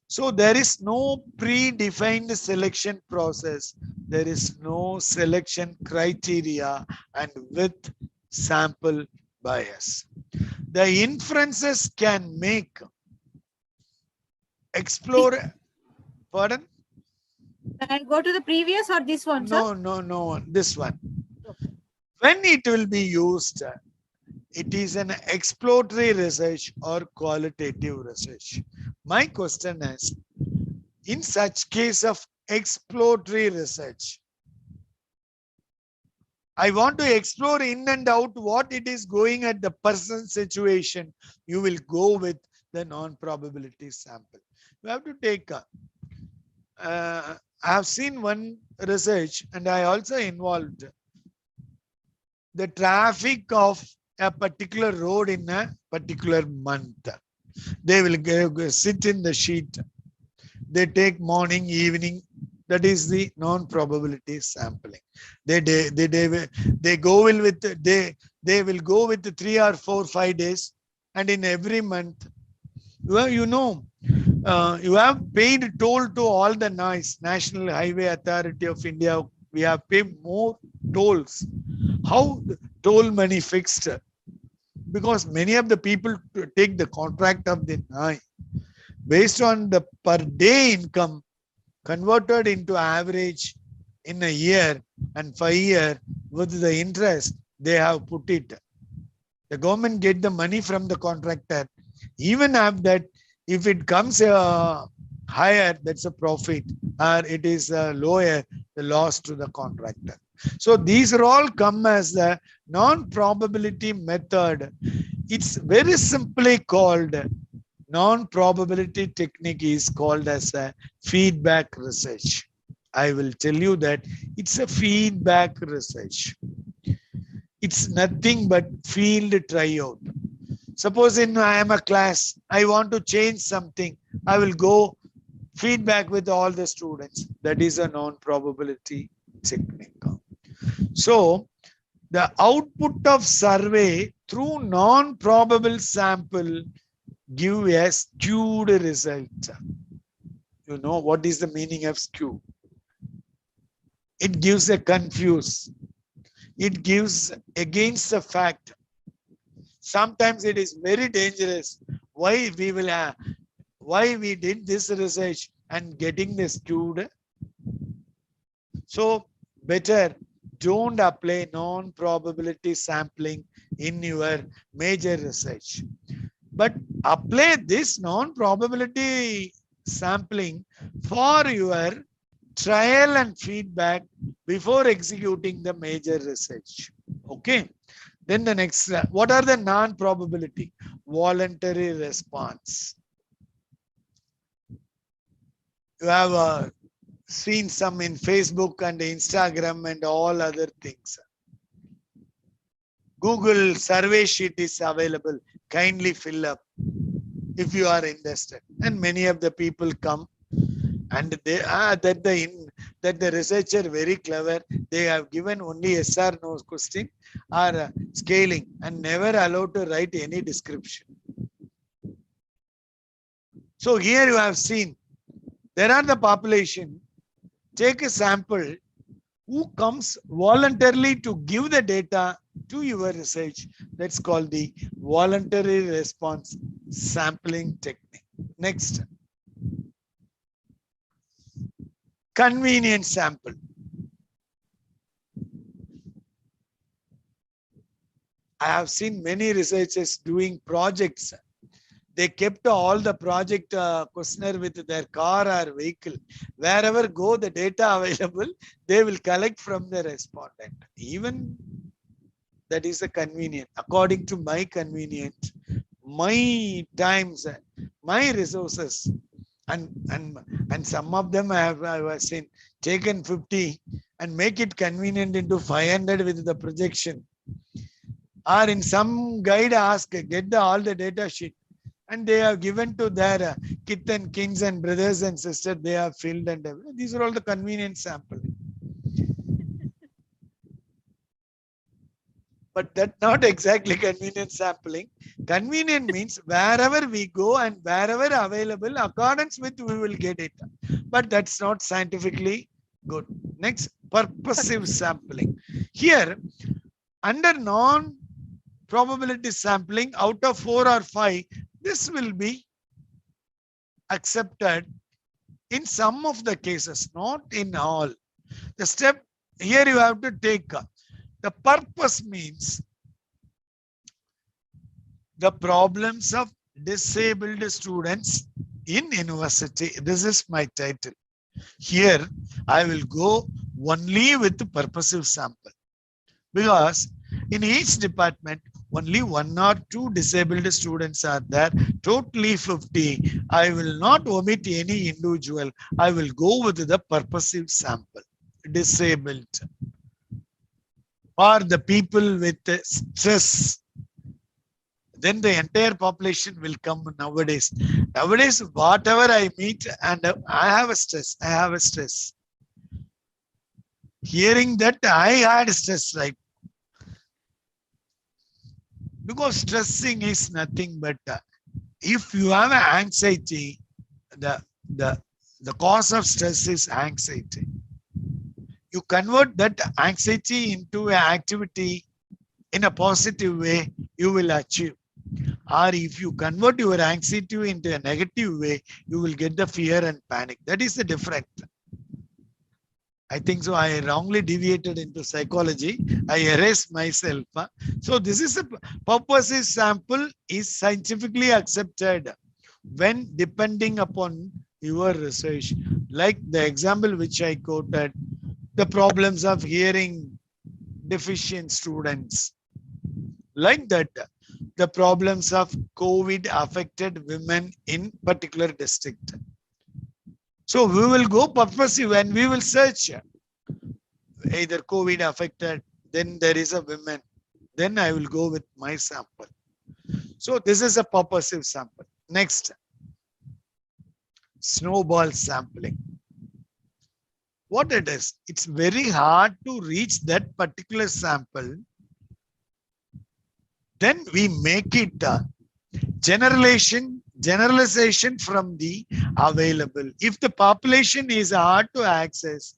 Speaker 2: So there is no predefined selection process. There is no selection criteria and with sample bias. The inferences can make explore. Pardon?
Speaker 1: And go to the previous or this one, sir?
Speaker 2: No, this one. When it will be used, it is an exploratory research or qualitative research. My question is, in such case of exploratory research, I want to explore in and out what it is going at the person's situation. You will go with the non-probability sample. You have to take I have seen one research and I also involved the traffic of a particular road in a particular month. They will sit in the sheet. They take morning, evening. That is the non-probability sampling. They will go with the 3 or 4, 5 days, and in every month, you have paid toll to all the noise. National Highway Authority of India, we have paid more tolls. How the toll money fixed? Because many of the people take the contract of the NAI based on the per day income converted into average in a year and 5 year with the interest they have put it. The government get the money from the contractor. Even after that, if it comes higher, that's a profit, or it is lower, the loss to the contractor. So these are all come as the non-probability method. It's very simply called non-probability technique is called as a feedback research. I will tell you that it's a feedback research. It's nothing but field tryout. Suppose I am a class, I want to change something. I will go feedback with all the students. That is a non-probability technique. So the output of survey through non-probable sample give a skewed result. You know what is the meaning of skew? It gives a confuse. It gives against the fact. Sometimes it is very dangerous. Why we did this research and getting the skewed? So better don't apply non-probability sampling in your major research. But apply this non-probability sampling for your trial and feedback before executing the major research. Okay. Then the next, what are the non-probability? Voluntary response. You have seen some in Facebook and Instagram and all other things. Google survey sheet is available. Kindly fill up if you are interested. And many of the people come and they that the researcher very clever. They have given only yes or no question or scaling and never allowed to write any description. So here you have seen there are the population. Take a sample who comes voluntarily to give the data to your research. That's called the voluntary response sampling technique. Next. Convenient sample. I have seen many researchers doing projects. They kept all the project questionnaire with their car or vehicle. Wherever go the data available, they will collect from the respondent. Even that is a convenient. According to my convenient, my times, my resources, and some of them I have seen taken 50 and make it convenient into 500 with the projection. Or in some guide ask, get all the data sheet. And they have given to their kith and kings and brothers and sisters, they have filled and everything. These are all the convenient sampling. But that's not exactly convenient sampling. Convenient means wherever we go and wherever available, accordance with we will get it. But that's not scientifically good. Next, purposive sampling. Here, under non-probability sampling, out of 4 or 5, this will be accepted in some of the cases, not in all. The step here you have to take. The purpose means the problems of disabled students in university. This is my title. Here I will go only with the purposive sample because in each department only 1 or 2 disabled students are there, totally 50. I will not omit any individual. I will go with the purposive sample. Disabled or the people with stress. Then the entire population will come nowadays. Nowadays, whatever I meet and I have a stress. Hearing that I had stress, right? Because stressing is nothing but if you have anxiety, the cause of stress is anxiety. you convert that anxiety into an activity in a positive way, you will achieve. Or if you convert your anxiety into a negative way, you will get the fear and panic. That is the difference. I think so. I wrongly deviated into psychology. I erased myself. So this is the purposive sample is scientifically accepted when depending upon your research. Like the example which I quoted, the problems of hearing deficient students. Like that, the problems of COVID affected women in particular district. So we will go purposive and we will search either COVID affected, then there is a women, then I will go with my sample. So this is a purposive sample. Next, snowball sampling. What it is? It's very hard to reach that particular sample. Then we make it generalization from the available. If the population is hard to access,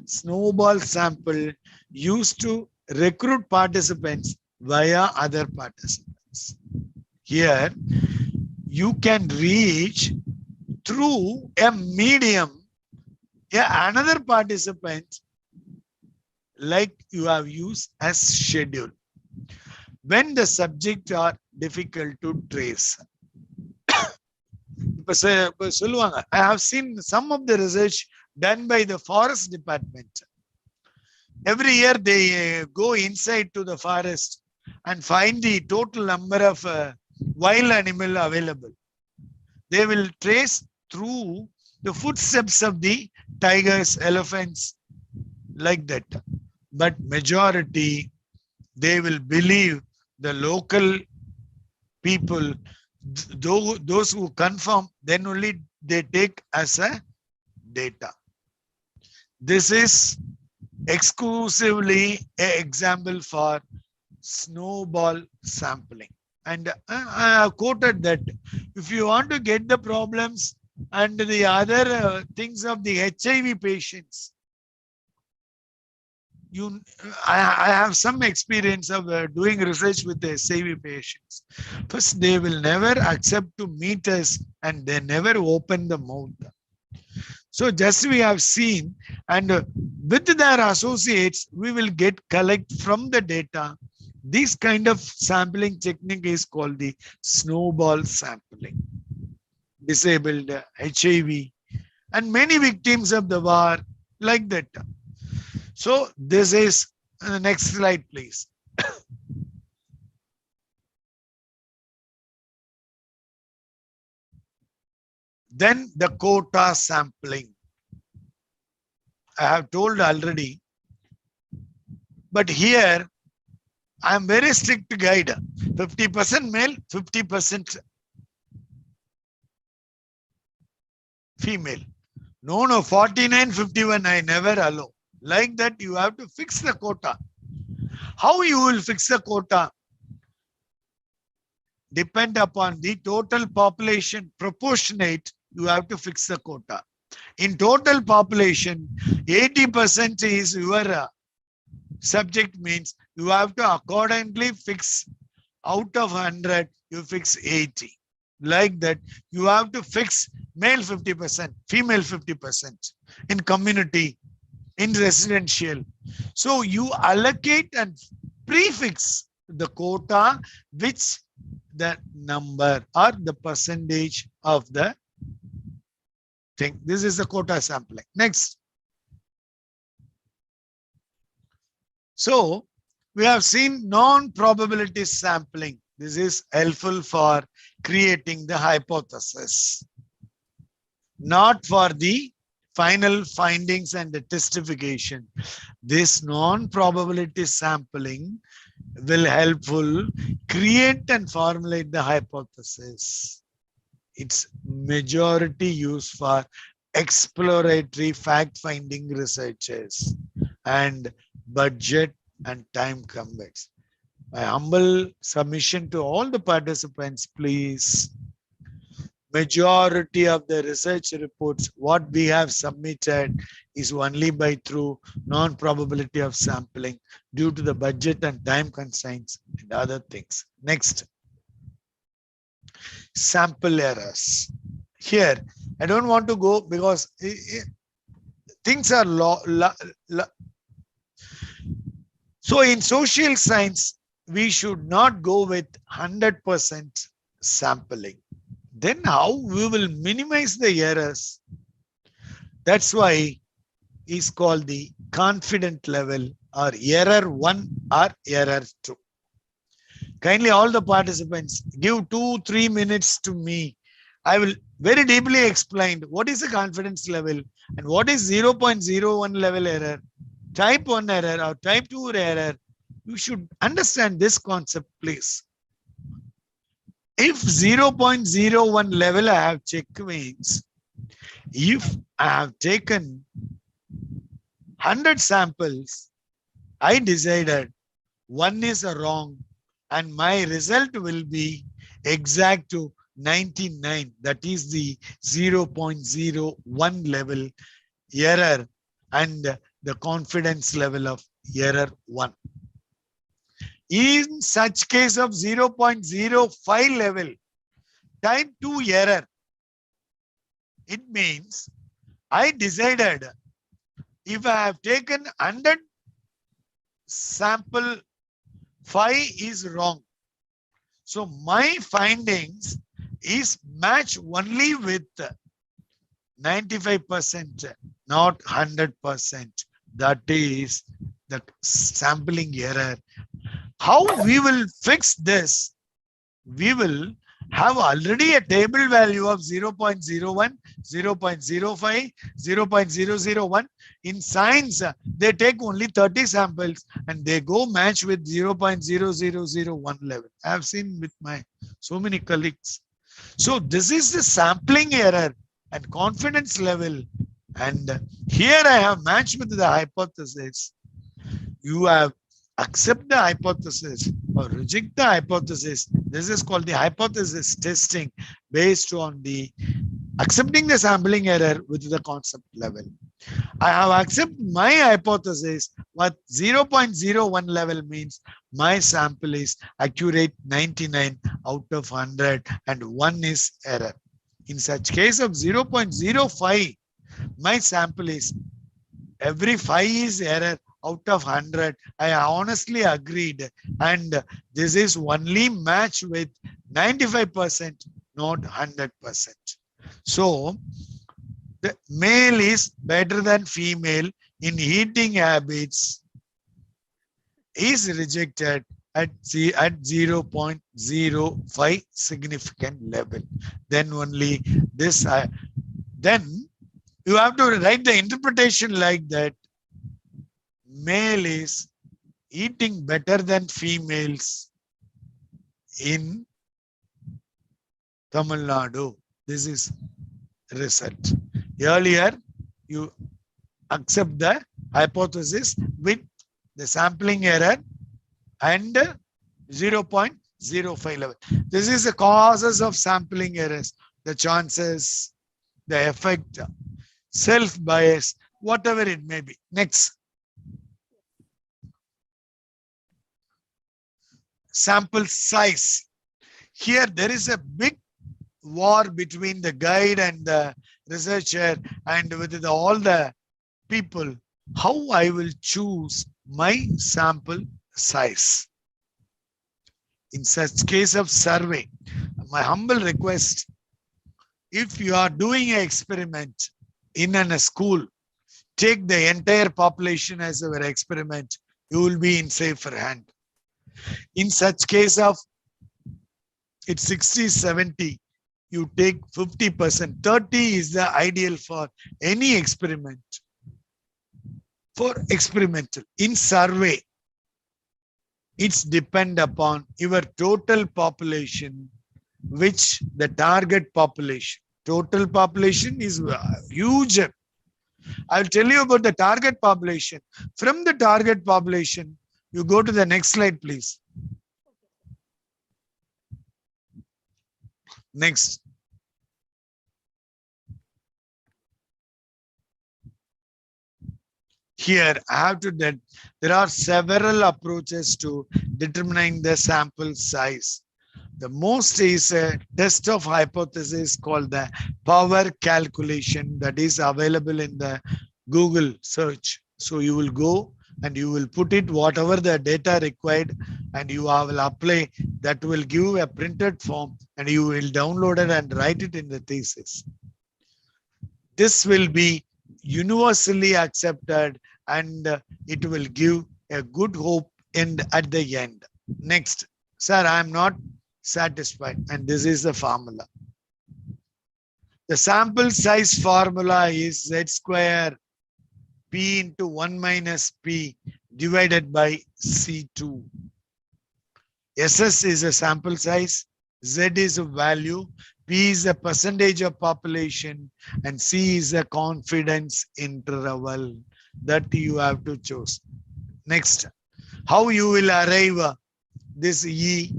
Speaker 2: snowball sample used to recruit participants via other participants. Here, you can reach through a medium, another participant like you have used as schedule. When the subjects are difficult to trace. I have seen some of the research done by the forest department. Every year they go inside to the forest and find the total number of wild animal available. They will trace through the footsteps of the tigers, elephants, like that. But majority, they will believe the local people, those who confirm, then only they take as a data. This is exclusively an example for snowball sampling. And I have quoted that if you want to get the problems and the other things of the HIV patients, I have some experience of doing research with the HIV patients. First, they will never accept to meet us and they never open the mouth. So just we have seen, and with their associates, we will collect from the data. This kind of sampling technique is called the snowball sampling. Disabled, HIV, and many victims of the war, like that. So this is, next slide, please. Then the quota sampling. I have told already, but here I am very strict guide. 50% male, 50% female. No, 49, 51, I never allow. Like that, you have to fix the quota. How you will fix the quota? Depend upon the total population proportionate, you have to fix the quota. In total population, 80% is your subject, means you have to accordingly fix out of 100, you fix 80. Like that, you have to fix male 50%, female 50% in community, in residential. So you allocate and prefix the quota, which the number or the percentage of the thing. This is the quota sampling. Next. So we have seen non-probability sampling. This is helpful for creating the hypothesis, not for the final findings and the testification. This non-probability sampling will helpful create and formulate the hypothesis. It's majority used for exploratory fact-finding researches and budget and time constraints. My humble submission to all the participants, please majority of the research reports, what we have submitted is only by through non-probability of sampling due to the budget and time constraints and other things. Next, sample errors. Here, I don't want to go because things are so in social science, we should not go with 100% sampling. Then how we will minimize the errors? That's why it's called the confident level or error 1 or error 2. Kindly all the participants give 2-3 minutes to me. I will very deeply explain what is the confidence level and what is 0.01 level error, type 1 error or type 2 error. You should understand this concept, please. If 0.01 level I have checked means, if I have taken 100 samples, I decided one is wrong and my result will be exact to 99. That is the 0.01 level error and the confidence level of error 1. In such case of 0.05 level, type 2 error, it means I decided if I have taken 100 sample, 5 is wrong. So my findings is match only with 95%, not 100%. That is the sampling error. How we will fix this? We will have already a table value of 0.01, 0.05, 0.001. In science, they take only 30 samples and they go match with 0.0001 level. I have seen with my so many colleagues. So this is the sampling error and confidence level. And here I have matched with the hypothesis. You have accept the hypothesis or reject the hypothesis. This is called the hypothesis testing based on the accepting the sampling error with the concept level. I have accepted my hypothesis, but 0.01 level means my sample is accurate 99 out of 100 and 1 is error. In such case of 0.05, my sample is every 5 is error out of 100. I honestly agreed, and this is only match with 95%, not 100%. So the male is better than female in eating habits is rejected at 0.05 significant level. Then only this, then you have to write the interpretation like that. Male is eating better than females in Tamil Nadu. This is result. Earlier, you accept the hypothesis with the sampling error and 0.05 level. This is the causes of sampling errors, the chances, the effect, self-bias, whatever it may be. Next. Sample size. Here there is a big war between the guide and the researcher and with all the people. How I will choose my sample size? In such case of survey, my humble request, if you are doing an experiment in a school, take the entire population as our experiment. You will be in safer hand. In such case of it's 60, 70, you take 50%. 30 is the ideal for any experiment. For experimental. In survey, it's depend upon your total population, which the target population. Total population is huge. I'll tell you about the target population. From the target population, you go to the next slide, please. Next. here I have to that there are several approaches to determining the sample size. The most is a test of hypothesis called the power calculation that is available in the Google search. So you will go and you will put it whatever the data required and you will apply that will give a printed form and you will download it and write it in the thesis. This will be universally accepted and it will give a good hope at the end. Next, sir, I am not satisfied and this is the formula. The sample size formula is Z square P into 1 minus P divided by C2. SS is a sample size, Z is a value, P is a percentage of population, and C is a confidence interval that you have to choose. Next, how you will arrive this E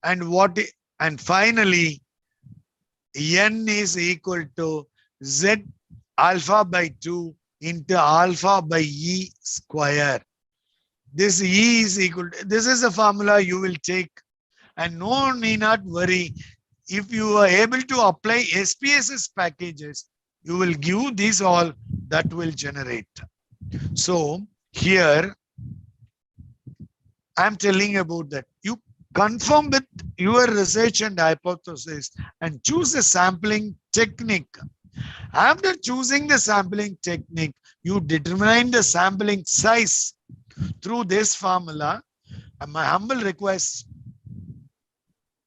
Speaker 2: and finally N is equal to Z alpha by 2 into alpha by E square. This E is equal to, this is a formula you will take and no need not worry. If you are able to apply SPSS packages, you will give these all that will generate. So here I'm telling about that. You confirm with your research and hypothesis and choose a sampling technique. After choosing the sampling technique, you determine the sampling size through this formula. And my humble request,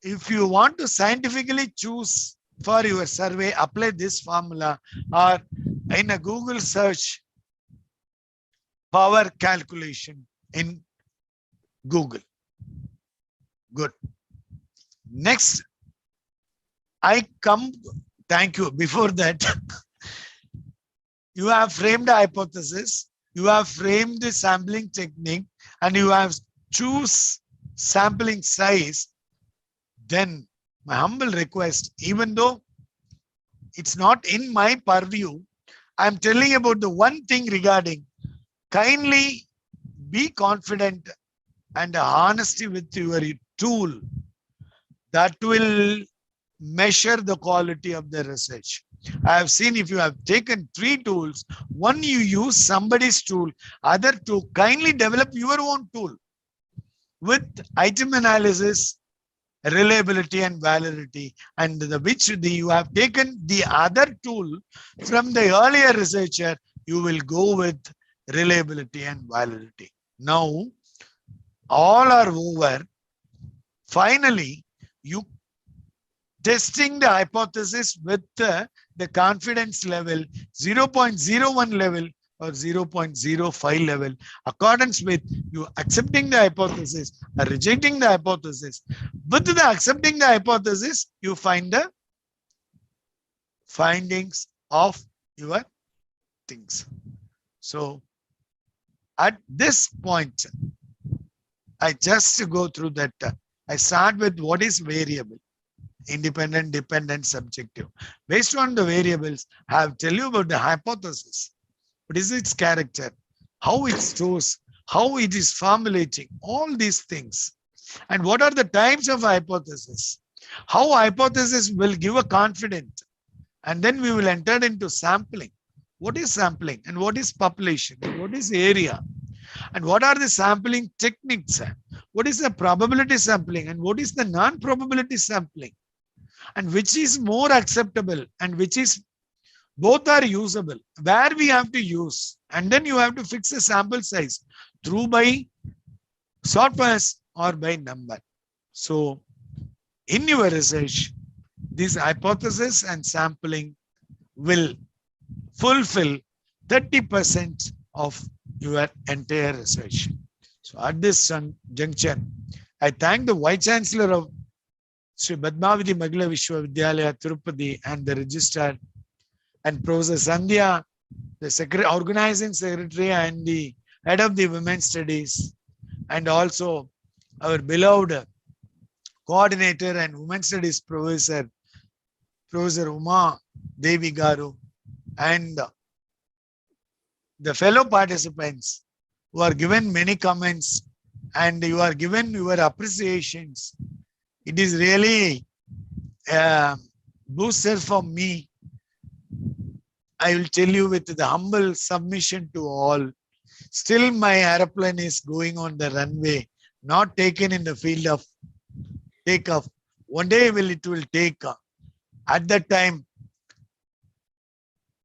Speaker 2: if you want to scientifically choose for your survey, apply this formula or in a Google search, power calculation in Google. Good. Next, thank you. Before that, you have framed a hypothesis, you have framed the sampling technique, and you have choose sampling size. Then my humble request, even though it's not in my purview, I'm telling about the one thing regarding kindly be confident and honesty with your tool that will measure the quality of the research. I have seen if you have taken 3 tools, one you use somebody's tool, other 2 kindly develop your own tool with item analysis, reliability and validity, and you have taken the other tool from the earlier researcher, you will go with reliability and validity. Now, all are over. Finally, you testing the hypothesis with the confidence level 0.01 level or 0.05 level, accordance with you accepting the hypothesis or rejecting the hypothesis. With the accepting the hypothesis, you find the findings of your things. So at this point, I just go through that. I start with what is variable, independent, dependent, subjective. Based on the variables, I have tell you about the hypothesis. What is its character? How it stores? How it is formulating? All these things. And what are the types of hypothesis? How hypothesis will give a confidence. And then we will enter into sampling. What is sampling? And what is population? And what is area? And what are the sampling techniques? What is the probability sampling? And what is the non-probability sampling? And which is more acceptable and which is both are usable, where we have to use, and then you have to fix a sample size through by shortness or by number. So in your research, this hypothesis and sampling will fulfill 30% of your entire research. So at this junction, I thank the Vice Chancellor of Sri Padmavati Mahila Vishwavidyalaya, Tirupati, and the Registrar, and Professor Sandhya, the Organizing Secretary and the Head of the Women's Studies, and also our beloved Coordinator and Women's Studies Professor, Professor Uma Devi Garu, and the fellow participants who are given many comments and you are given your appreciations. It is really a booster for me. I will tell you with the humble submission to all. Still my aeroplane is going on the runway, not taken in the field of takeoff. One day it will take. At that time,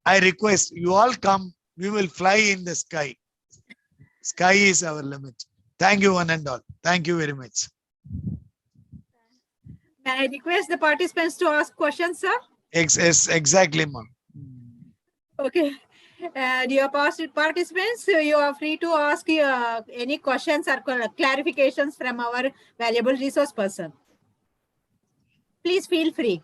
Speaker 2: I request you all come. We will fly in the sky. Sky is our limit. Thank you one and all. Thank you very much.
Speaker 1: May I request the participants to ask questions, sir?
Speaker 2: Exactly, ma'am.
Speaker 1: Okay. Dear participants, you are free to ask any questions or clarifications from our valuable resource person. Please feel free.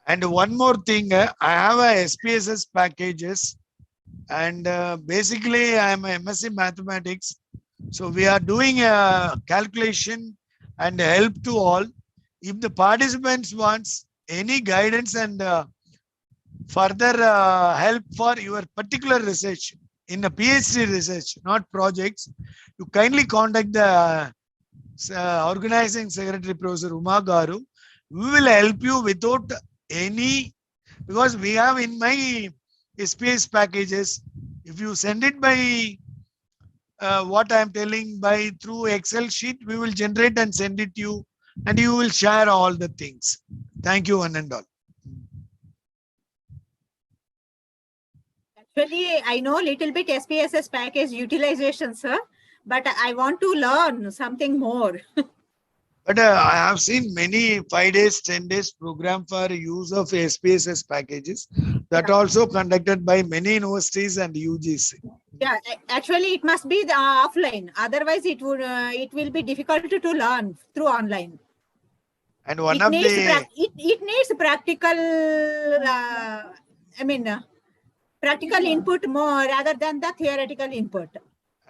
Speaker 2: And one more thing, I have a SPSS packages and basically I am a MSc Mathematics. So we are doing a calculation and help to all. If the participants wants any guidance and further help for your particular research in a PhD research, not projects, you kindly contact the organizing secretary, Professor Uma Garu. We will help you without any, because we have in my SPS packages, if you send it by what I am telling by through Excel sheet, we will generate and send it to you and you will share all the things. Thank you one and all.
Speaker 1: Actually, I know little bit SPSS package utilization, sir, but I want to learn something more.
Speaker 2: But I have seen many 5 days, 10 days program for use of SPSS packages that also conducted by many universities and UGC.
Speaker 1: Yeah, actually it must be the offline. Otherwise, it will be difficult to learn through online.
Speaker 2: And one
Speaker 1: it
Speaker 2: of
Speaker 1: needs
Speaker 2: the
Speaker 1: it needs practical. Practical input more rather than the theoretical input.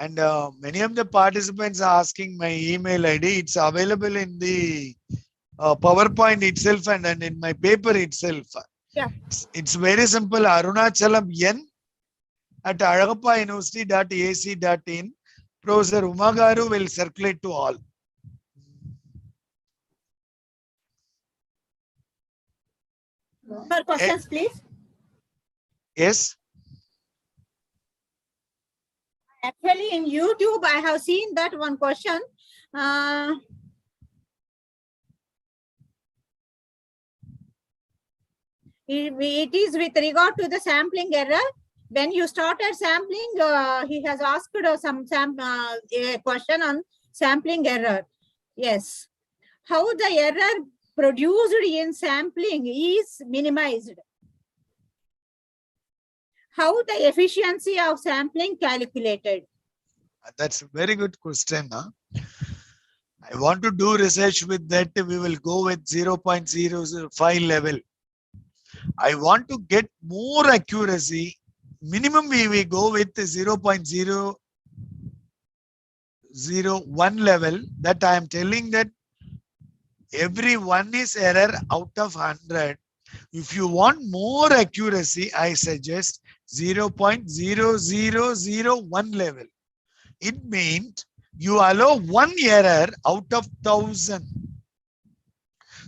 Speaker 2: And many of the participants are asking my email ID. It's available in the PowerPoint itself and in my paper itself.
Speaker 1: Yeah.
Speaker 2: It's very simple. Arunachalam N at alagappauniversity.ac.in. Professor Uma Garu will circulate to all.
Speaker 1: More questions, please.
Speaker 2: Yes.
Speaker 1: Actually, in YouTube, I have seen that one question. It is with regard to the sampling error. When you started sampling, he has asked some a question on sampling error. Yes. How the error produced in sampling is minimized? How the efficiency of sampling calculated?
Speaker 2: That's a very good question. Huh? I want to do research with that. We will go with 0.005 level. I want to get more accuracy. Minimum we go with 0.001 level. That I am telling that every one is error out of 100. If you want more accuracy, I suggest 0.0001 level. It means you allow one error out of 1,000.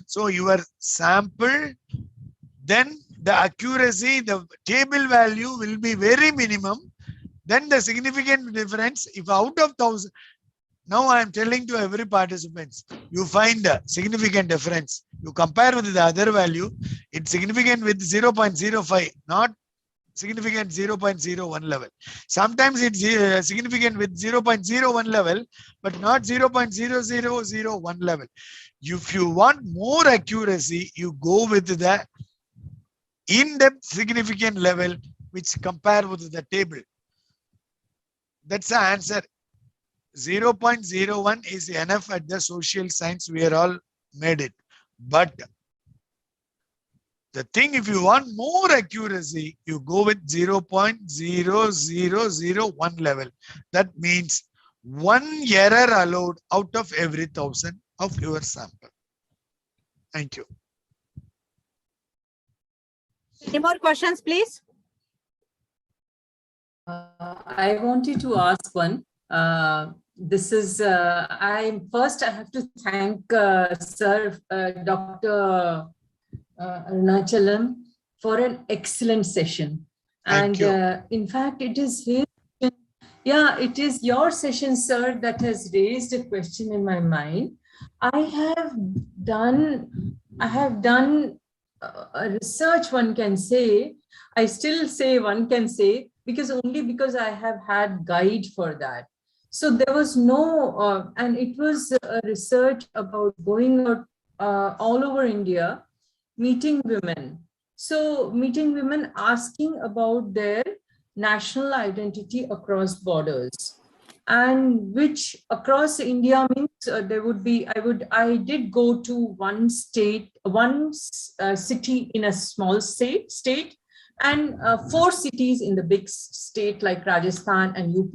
Speaker 2: So your sample, then the accuracy, the table value will be very minimum. Then the significant difference, if out of 1,000, now I am telling to every participant, you find a significant difference. You compare with the other value, it's significant with 0.05, not significant 0.01 level. Sometimes it's significant with 0.01 level, but not 0.0001 level. If you want more accuracy, you go with the in-depth significant level, which compare with the table. That's the answer. 0.01 is enough at the social science. We are all made it. But the thing, if you want more accuracy, you go with 0.0001 level. That means one error allowed out of every 1,000 of your sample. Thank you.
Speaker 1: Any more questions, please?
Speaker 4: I wanted to ask one. This is, I have to thank Sir Dr. Arunachalam for an excellent session.
Speaker 2: Thank
Speaker 4: And
Speaker 2: you.
Speaker 4: in fact, it is his, yeah, it is your session, sir, that has raised a question in my mind. I have done a research, one can say. I still say one can say, because I have had guide for that. So there was no, and it was a research about going out all over India, meeting women. So meeting women, asking about their national identity across borders, and which across India means there would be, I did go to one state, one city in a small state, and 4 cities in the big state like Rajasthan and UP.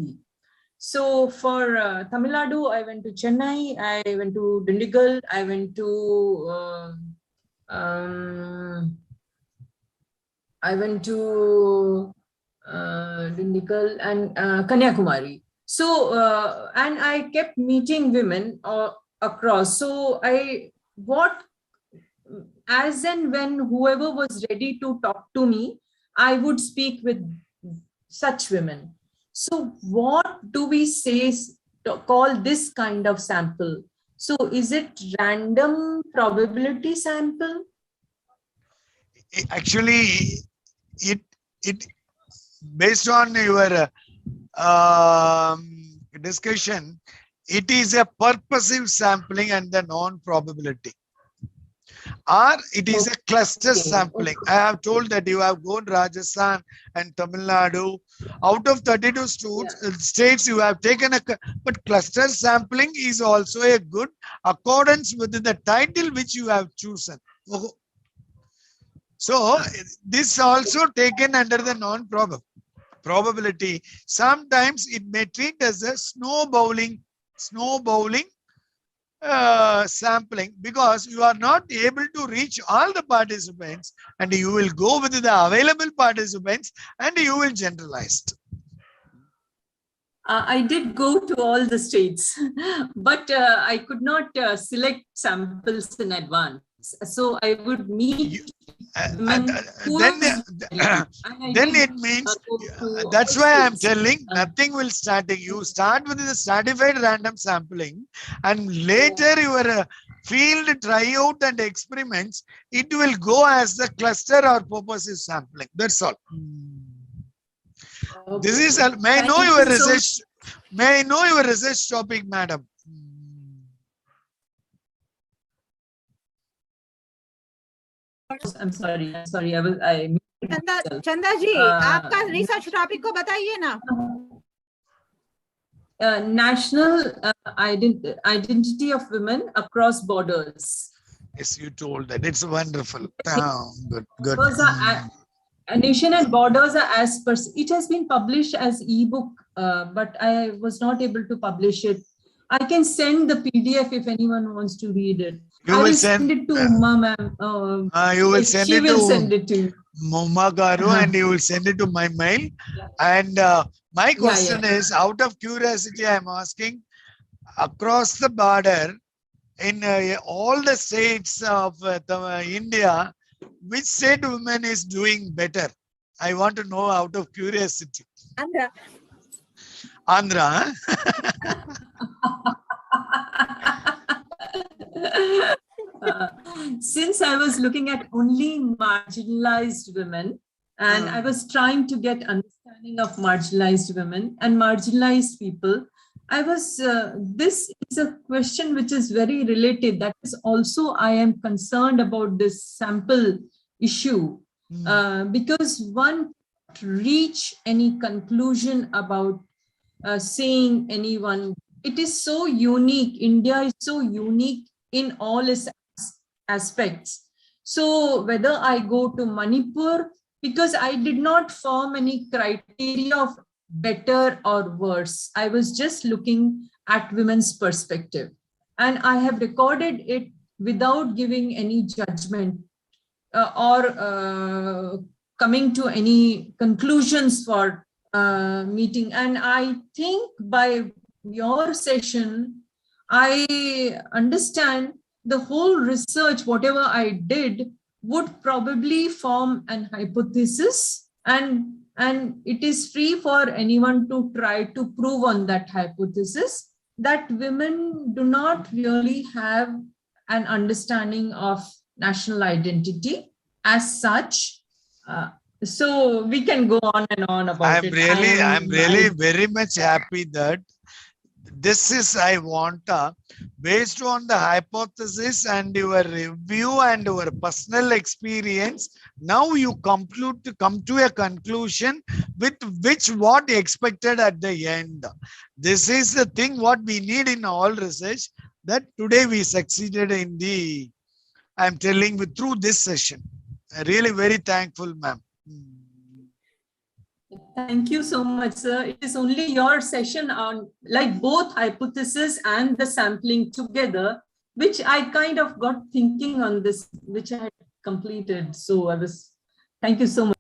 Speaker 4: So for Tamil Nadu, I went to Chennai, I went to Dindigul, I went to Dindigul and Kanyakumari. So, and I kept meeting women across. So as and when whoever was ready to talk to me, I would speak with such women. So what do we say to call this kind of sample? So is it random probability sample?
Speaker 2: Actually, it based on your discussion, it is a purposive sampling and the non-probability. Or it is a cluster sampling. I have told that you have gone Rajasthan and Tamil Nadu. Out of 32 states, you have taken but cluster sampling is also a good accordance with the title which you have chosen. So this also taken under the non-probability. Sometimes it may treat as a snowballing sampling, because you are not able to reach all the participants, and you will go with the available participants and you will generalize.
Speaker 4: I did go to all the states, but I could not select samples in advance. So I would meet
Speaker 2: then it means, that's why I'm telling, nothing will start. You start with the stratified random sampling, and later your field tryout and experiments, it will go as the cluster or purposive sampling. That's all.
Speaker 4: Okay.
Speaker 2: This is, may I know your research? May I know your research topic, madam?
Speaker 4: I'm sorry.
Speaker 1: चंदा जी, आपका research topic को बताइए ना.
Speaker 4: National identity of women across borders.
Speaker 2: Yes, you told that. It's wonderful. Oh, good.
Speaker 4: Nation and borders are as per. It has been published as ebook, but I was not able to publish it. I can send the PDF if anyone wants to read it.
Speaker 2: You will send
Speaker 4: it to Uma, ma'am.
Speaker 2: You will send
Speaker 4: she
Speaker 2: it
Speaker 4: will
Speaker 2: to
Speaker 4: send it to
Speaker 2: Mumma Garu, and you will send it to my mail. Yeah. And my question is, out of curiosity, I am asking, across the border, in all the states of India, which state women is doing better? I want to know out of curiosity. Andhra.
Speaker 4: Since I was looking at only marginalized women, and I was trying to get understanding of marginalized women and marginalized people, I was, this is a question which is very related. That is also, I am concerned about this sample issue, because one can't reach any conclusion about saying anyone. It is so unique. India is so unique in all its aspects. So whether I go to Manipur, because I did not form any criteria of better or worse. I was just looking at women's perspective, and I have recorded it without giving any judgment or coming to any conclusions for meeting. And I think by your session, I understand the whole research, whatever I did, would probably form an hypothesis, and it is free for anyone to try to prove on that hypothesis that women do not really have an understanding of national identity as such. So we can go on and on about it.
Speaker 2: I'm really very much happy that this is, I want, based on the hypothesis and your review and your personal experience, now you come to a conclusion with which what expected at the end. This is the thing what we need in all research, that today we succeeded in the, I'm telling you, through this session. I'm really very thankful, ma'am.
Speaker 4: Thank you so much, sir. It is only your session on like both hypothesis and the sampling together, which I kind of got thinking on this, which I had completed. So thank you so much.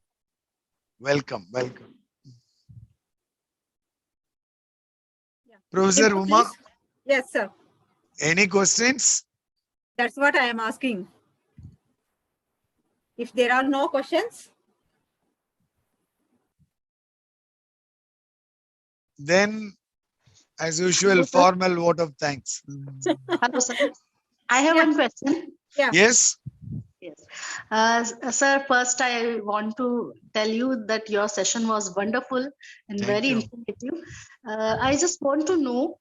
Speaker 2: Welcome.
Speaker 1: Yeah.
Speaker 2: Professor
Speaker 1: Please.
Speaker 2: Uma,
Speaker 1: Yes, sir.
Speaker 2: any questions?
Speaker 1: That's what I am asking. If there are no questions,
Speaker 2: then, as usual, formal vote of thanks.
Speaker 5: Hello, sir. I have one question.
Speaker 1: yeah.
Speaker 2: Yes.
Speaker 5: Yes. Sir, first I want to tell you that your session was wonderful and
Speaker 2: Thank
Speaker 5: very
Speaker 2: you.
Speaker 5: informative. I just want to know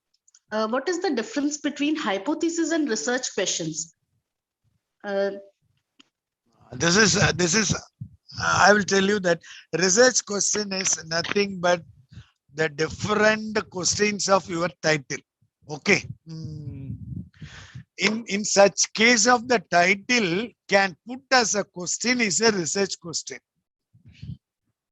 Speaker 5: what is the difference between hypothesis and research questions?
Speaker 2: This is. I will tell you that research question is nothing but the different questions of your title. Okay. In such case of the title can put as a question is a research question.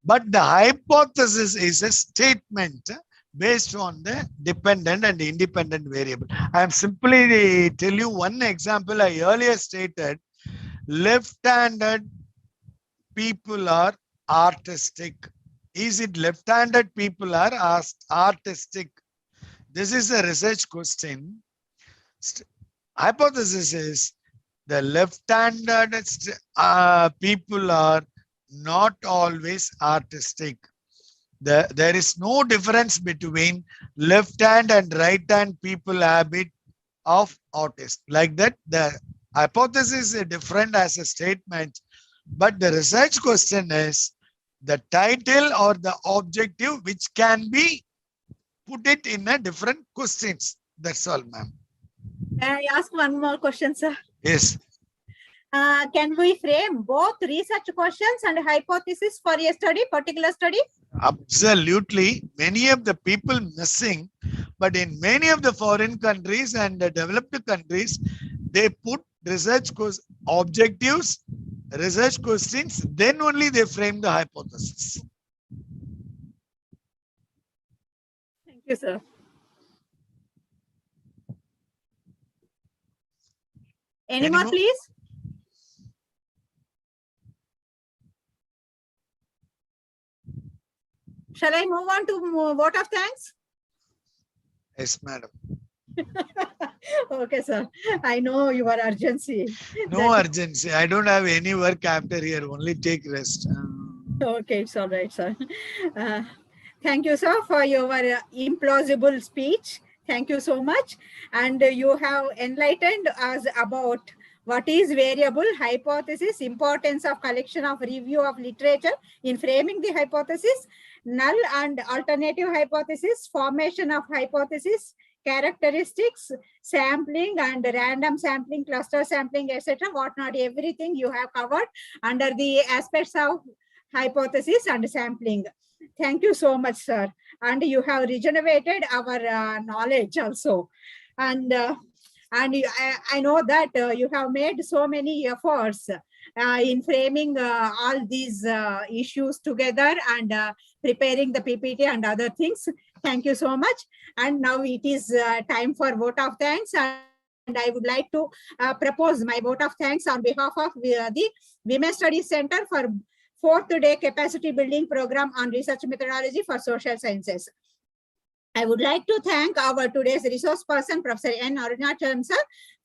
Speaker 2: But the hypothesis is a statement based on the dependent and independent variable. I am simply tell you one example. I earlier stated left-handed people are artistic. Is it left-handed people are artistic? This is a research question. Hypothesis is the left-handed people are not always artistic. There is no difference between left-hand and right-hand people habit of artists. Like that, the hypothesis is different as a statement, but the research question is the title or the objective which can be put it in a different questions. That's all, ma'am.
Speaker 1: Can I ask one more question, sir?
Speaker 2: Yes.
Speaker 1: Can we frame both research questions and hypothesis for a study, particular study?
Speaker 2: Absolutely. Many of the people missing, but in many of the foreign countries and the developed countries, they put research objectives, research questions, then only they frame the hypothesis.
Speaker 1: Thank you, sir. Any more, please? Shall I move on to vote of thanks?
Speaker 2: Yes, madam.
Speaker 1: Okay, sir. I know your urgency.
Speaker 2: No urgency. I don't have any work after here. Only take rest.
Speaker 1: Okay, it's all right, sir. Thank you, sir, for your implausible speech. Thank you so much. And you have enlightened us about what is variable, hypothesis, importance of collection of review of literature in framing the hypothesis, null and alternative hypothesis, formation of hypothesis, characteristics, sampling and random sampling, cluster sampling, etc. Whatnot, everything you have covered under the aspects of hypothesis and sampling. Thank you so much, sir. And you have regenerated our knowledge also. And I know that you have made so many efforts in framing all these issues together and preparing the PPT and other things. Thank you so much. And now it is time for vote of thanks. And I would like to propose my vote of thanks on behalf of the Women's Studies Center 4th day capacity building program on research methodology for social sciences. I would like to thank our today's resource person, Professor N. Arunachal sir,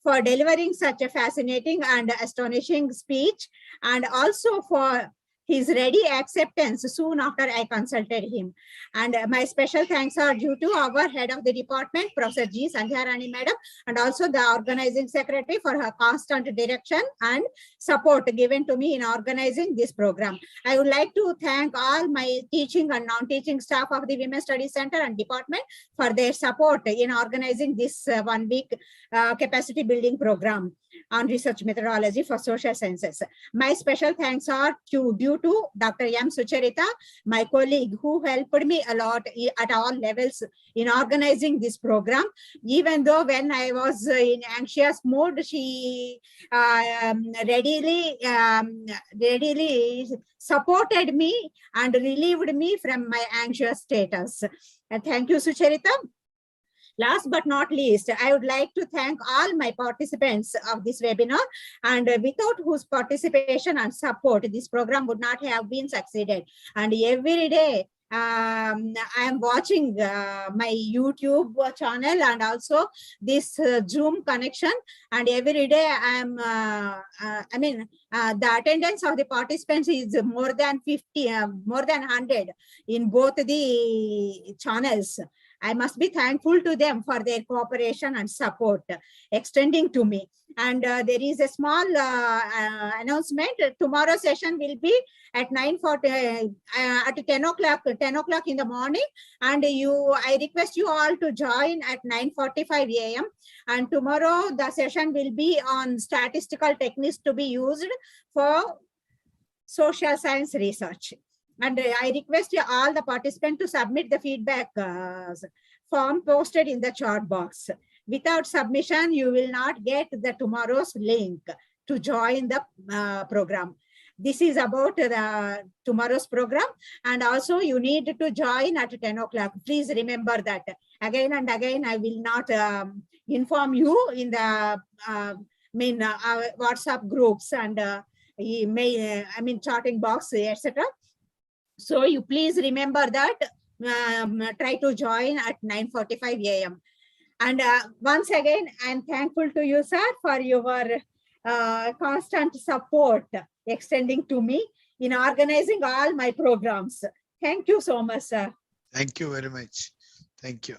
Speaker 1: for delivering such a fascinating and astonishing speech, and also for his ready acceptance soon after I consulted him. And my special thanks are due to our head of the department, Professor G. Sandhyarani Madam, and also the organizing secretary for her constant direction and support given to me in organizing this program. I would like to thank all my teaching and non-teaching staff of the Women's Studies Center and department for their support in organizing this 1 week capacity building program on research methodology for social sciences. My special thanks are due to Dr. M. Sucharita, my colleague, who helped me a lot at all levels in organizing this program. Even though when I was in anxious mode, she readily supported me and relieved me from my anxious status. And thank you, Sucharita. Last but not least, I would like to thank all my participants of this webinar, and without whose participation and support, this program would not have been succeeded. And every day, I am watching my YouTube channel and also this Zoom connection, and every day I am, the attendance of the participants is more than 50, more than 100 in both the channels. I must be thankful to them for their cooperation and support extending to me. And there is a small announcement. Tomorrow's session will be at 9:40 at 10 o'clock in the morning. And I request you all to join at 9:45 a.m. And tomorrow the session will be on statistical techniques to be used for social science research. And I request you all the participants to submit the feedback form posted in the chat box. Without submission, you will not get the tomorrow's link to join the program. This is about the tomorrow's program, and also you need to join at 10 o'clock. Please remember that. Again and again, I will not inform you in the WhatsApp groups and chatting box, etc. So you please remember that, try to join at 9:45 a.m. And once again, I'm thankful to you, sir, for your constant support extending to me in organizing all my programs. Thank you so much, sir.
Speaker 2: Thank you very much. Thank you.